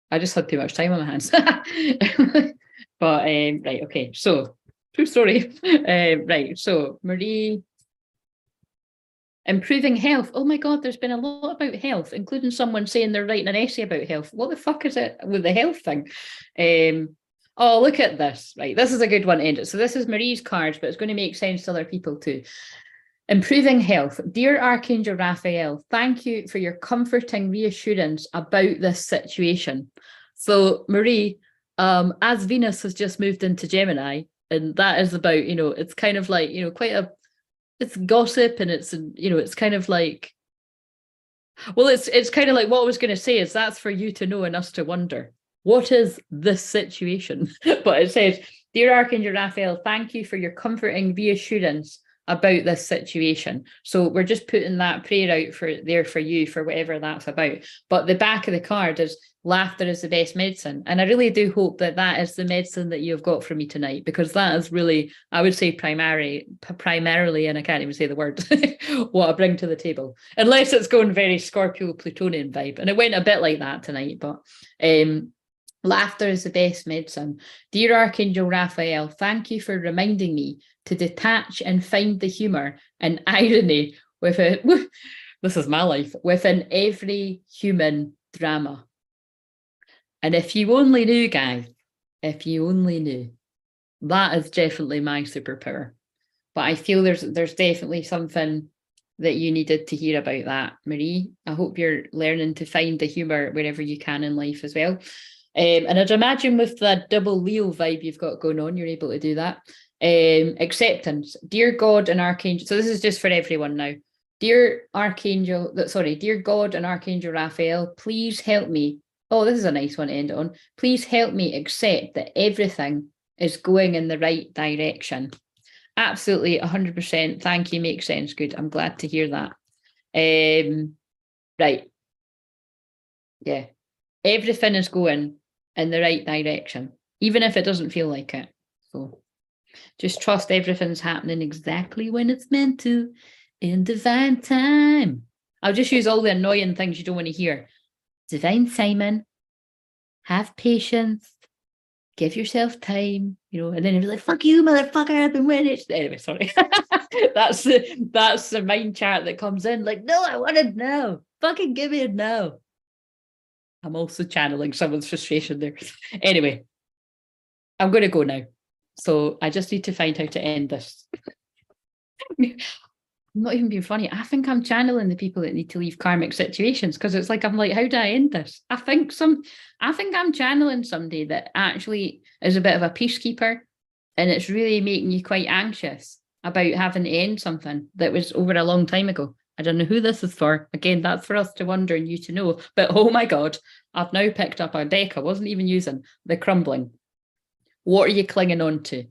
I just had too much time on my hands. But right, okay. So true story. Right. So Marie, improving health. Oh my God, there's been a lot about health, including someone saying they're writing an essay about health. What the fuck is it with the health thing? Oh, look at this. Right. This is a good one to end it. So this is Marie's cards, but it's going to make sense to other people too. Improving health. Dear Archangel Raphael, thank you for your comforting reassurance about this situation. So Marie, as Venus has just moved into Gemini, and that is about, it's kind of like, it's gossip, and it's kind of like, well, it's kind of like what I was going to say is that's for you to know and us to wonder. What is this situation? But it says, Dear Archangel Raphael, thank you for your comforting reassurance about this situation. So we're just putting that prayer out for you for whatever that's about. But the back of the card is laughter is the best medicine. And I really do hope that that is the medicine that you've got for me tonight, because that is really, I would say primarily, and I can't even say the word, what I bring to the table. Unless it's going very Scorpio Plutonian vibe. And it went a bit like that tonight, but laughter is the best medicine. Dear Archangel Raphael, thank you for reminding me to detach and find the humour and irony within, this is my life, within every human drama. And if you only knew, guys, if you only knew, that is definitely my superpower. But I feel there's definitely something that you needed to hear about that, Marie. I hope you're learning to find the humour wherever you can in life as well. And I'd imagine with the double Leo vibe you've got going on, you're able to do that. Acceptance. Dear God and Archangel. So this is just for everyone now. Dear God and Archangel Raphael, please help me. Oh, this is a nice one to end on. Please help me accept that everything is going in the right direction. Absolutely, 100%. Thank you. Makes sense. Good. I'm glad to hear that. Right. Yeah. Everything is going in the right direction, even if it doesn't feel like it. So just trust everything's happening exactly when it's meant to, in divine time. I'll just use all the annoying things you don't want to hear. Divine timing, have patience, give yourself time, and then you're like, fuck you, motherfucker, I've been waiting. Anyway, sorry. That's the mind chart that comes in, like, no, I want it now. Fucking give me it now. I'm also channeling someone's frustration there. Anyway, I'm going to go now. So I just need to find how to end this. I'm not even being funny. I think I'm channeling the people that need to leave karmic situations, because it's like, I'm like, how do I end this? I think I'm channeling somebody that actually is a bit of a peacekeeper, and it's really making you quite anxious about having to end something that was over a long time ago. I don't know who this is for. Again, that's for us to wonder and you to know. But oh my God, I've now picked up a deck I wasn't even using, the crumbling. What are you clinging on to?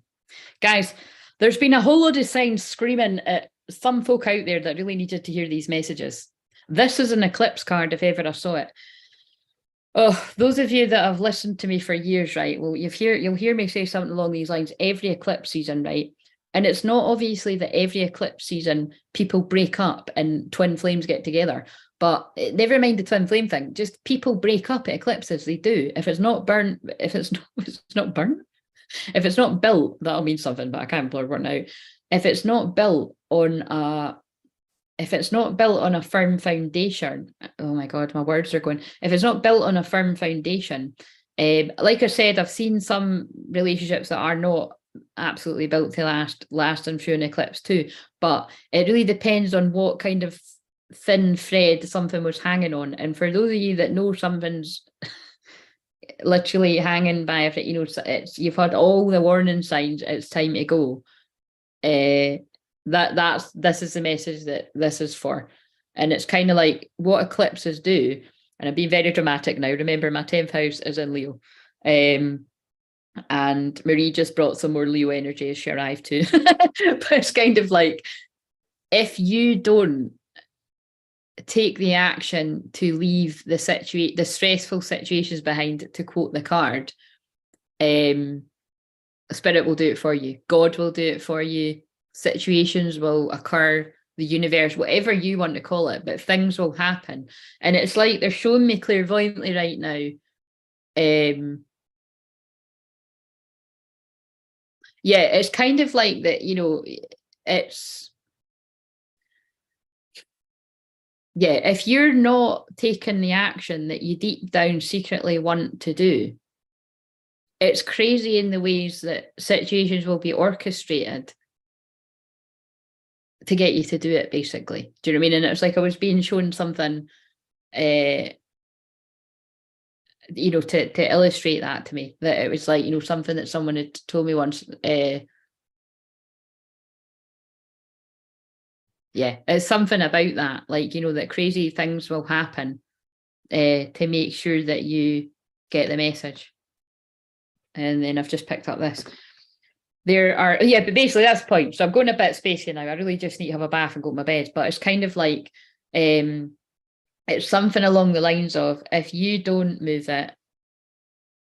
Guys, there's been a whole load of signs screaming at some folk out there that really needed to hear these messages. This is an eclipse card if ever I saw it. Oh, those of you that have listened to me for years, right? Well, you'll hear me say something along these lines every eclipse season, right? And it's not obviously that every eclipse season people break up and twin flames get together. But never mind the twin flame thing. Just people break up at eclipses. They do. If it's not burnt, if it's not built, that'll mean something. But I can't blur one out. If it's not built on a firm foundation, oh my God, my words are going. If it's not built on a firm foundation, like I said, I've seen some relationships that are not absolutely built to last and through an eclipse too. But it really depends on what kind of thin thread something was hanging on. And for those of you that know something's literally hanging by a thread, you've had all the warning signs, it's time to go. This is the message that this is for. And it's kind of like what eclipses do, and I'm being very dramatic now. Remember, my 10th house is in Leo. And Marie just brought some more Leo energy as she arrived too. But it's kind of like, if you don't take the action to leave the stressful situations behind, to quote the card, Spirit will do it for you. God will do it for you. Situations will occur, the universe, whatever you want to call it, but things will happen. And it's like they're showing me clairvoyantly right now. Yeah, it's kind of like that, you know, it's, yeah, if you're not taking the action that you deep down secretly want to do, it's crazy in the ways that situations will be orchestrated to get you to do it, basically. Do you know what I mean? And it's like I was being shown something, you know, to illustrate that to me, that it was like, you know, something that someone had told me once. Yeah, it's something about that, like, you know, that crazy things will happen to make sure that you get the message. And then I've just picked up this. There are, yeah, but basically that's the point. So I'm going a bit spacey now. I really just need to have a bath and go to my bed. But it's kind of like, it's something along the lines of, if you don't move it,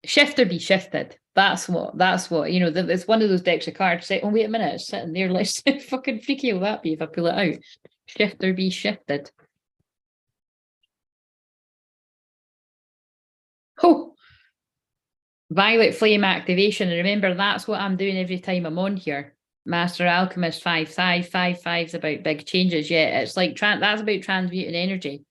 shift or be shifted. That's what, you know, it's one of those decks of cards say, oh, wait a minute, it's sitting there. Let's fucking freaky will that be if I pull it out? Shift or be shifted. Oh, violet flame activation. And remember, that's what I'm doing every time I'm on here. Master Alchemist 5 is about big changes. Yeah, it's like that's about transmuting energy.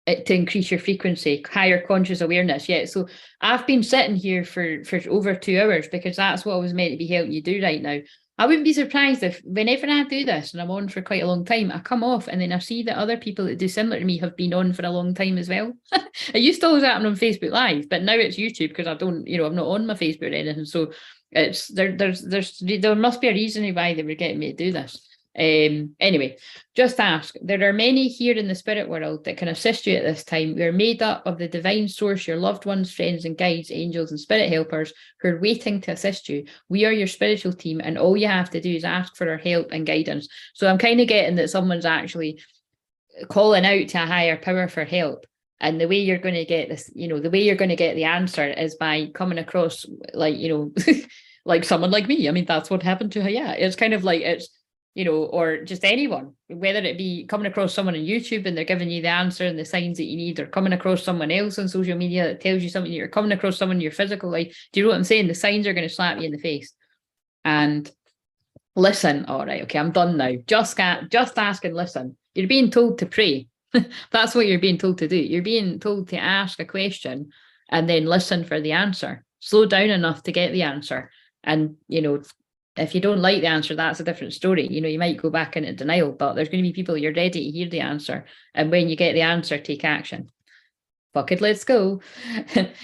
To increase your frequency, higher conscious awareness. Yeah, so I've been sitting here for over 2 hours because that's what I was meant to be helping you do right now. I wouldn't be surprised if whenever I do this, and I'm on for quite a long time, I come off and then I see that other people that do similar to me have been on for a long time as well. It used to always happen on Facebook Live, but now it's YouTube because I don't, you know, I'm not on my Facebook or anything. So it's there must be a reason why they were getting me to do this. Anyway, just ask. There are many here in the spirit world that can assist you at this time. We are made up of the divine source, your loved ones, friends and guides, angels and spirit helpers who are waiting to assist you. We are your spiritual team, and all you have to do is ask for our help and guidance. So I'm kind of getting that someone's actually calling out to a higher power for help. And the way you're going to get this, you know, the way you're going to get the answer is by coming across, like, you know, like someone like me. I mean, that's what happened to her. Yeah, it's kind of like, it's, you know, or just anyone, whether it be coming across someone on YouTube and they're giving you the answer and the signs that you need, or coming across someone else on social media that tells you something, you're coming across someone in your physical life. Do you know what I'm saying? The signs are going to slap you in the face. And listen. All right, okay, I'm done now. Just ask and listen. You're being told to pray. That's what you're being told to do. You're being told to ask a question and then listen for the answer. Slow down enough to get the answer. And, you know, if you don't like the answer, that's a different story. You know, you might go back into denial, but there's going to be people you're ready to hear the answer. And when you get the answer, take action. Fuck it, let's go.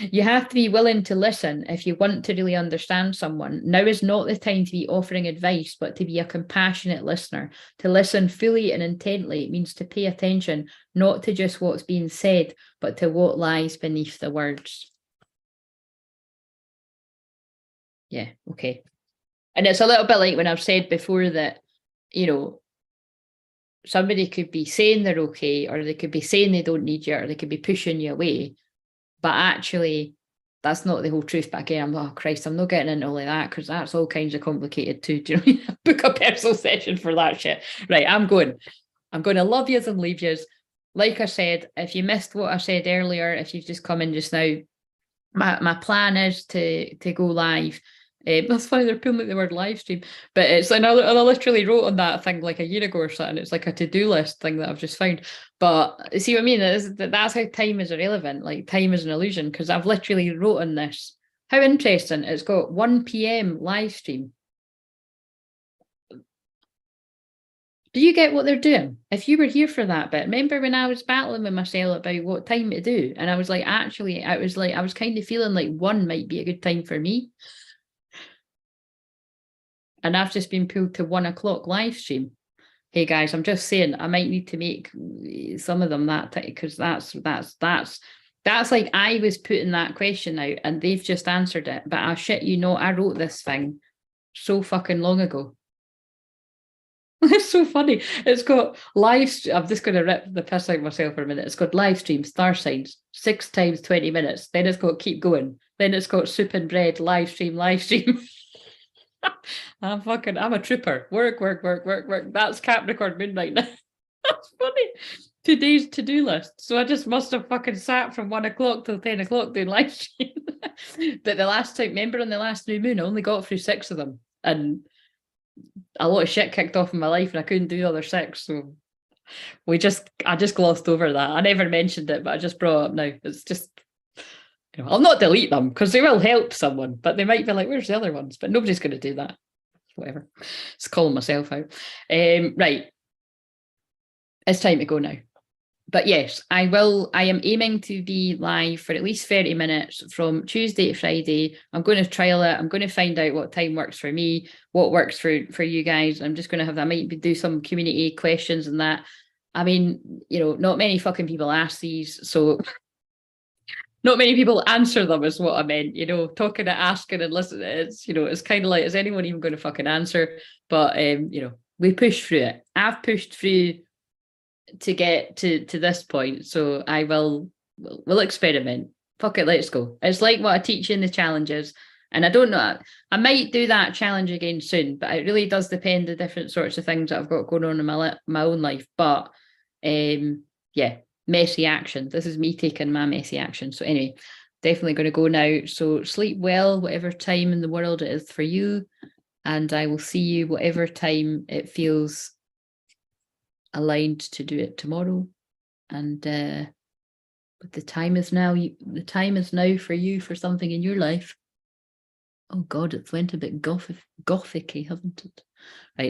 You have to be willing to listen if you want to really understand someone. Now is not the time to be offering advice, but to be a compassionate listener. To listen fully and intently means to pay attention, not to just what's being said, but to what lies beneath the words. Yeah, okay. And it's a little bit like when I've said before that, you know, somebody could be saying they're okay, or they could be saying they don't need you, or they could be pushing you away. But actually, that's not the whole truth. But again, I'm like, oh Christ, I'm not getting into all of that because that's all kinds of complicated too. Do you know what I mean? Book a personal session for that shit. Right, I'm going to love yous and leave yous. Like I said, if you missed what I said earlier, if you've just come in just now, my plan is to go live. That's funny, they're pulling out the word live stream, but it's, and I literally wrote on that thing like a year ago or something. It's like a to-do list thing that I've just found. But see what I mean? That's how time is irrelevant. Like, time is an illusion, because I've literally wrote on this. How interesting. It's got 1 p.m. live stream. Do you get what they're doing? If you were here for that bit, remember when I was battling with myself about what time to do? And I was like, actually, I was kind of feeling like 1 might be a good time for me. And I've just been pulled to 1 o'clock live stream. Hey guys, I'm just saying, I might need to make some of them that time, because that's That's like I was putting that question out and they've just answered it. But I shit you not, I wrote this thing so fucking long ago. It's so funny. It's got live. I'm just going to rip the piss out of myself for a minute. It's got live stream, star signs, 6 times 20 minutes. Then it's got keep going. Then it's got soup and bread, live stream, live stream. I'm a trooper. Work. That's Capricorn Moonlight. That's funny. Today's to-do list. So I just must have fucking sat from 1 o'clock till 10 o'clock doing live stream. But the last time, remember on the last new moon, I only got through 6 of them. And a lot of shit kicked off in my life and I couldn't do the other 6. So I just glossed over that. I never mentioned it, but I just brought it up now. It's just, I'll not delete them because they will help someone, but they might be like, where's the other ones? But nobody's going to do that. Whatever. Just calling myself out. Right. It's time to go now. But yes, I am aiming to be live for at least 30 minutes from Tuesday to Friday. I'm going to trial it. I'm going to find out what time works for me, what works for you guys. I'm just going to have, I might do some community questions and that. I mean, not many fucking people ask these, so not many people answer them is what I meant, talking and asking and listening. It's kind of like, is anyone even going to fucking answer? But, we push through it. I've pushed through to get to this point, so we'll experiment. Fuck it, let's go. It's like what I teach in the challenges, and I don't know, I might do that challenge again soon, but it really does depend the different sorts of things that I've got going on in my own life. But yeah, messy action. This is me taking my messy action. So anyway, definitely going to go now. So sleep well, whatever time in the world it is for you, and I will see you whatever time it feels aligned to do it tomorrow. And but the time is now for you for something in your life. Oh god, it's went a bit gothic-y, hasn't it? Right.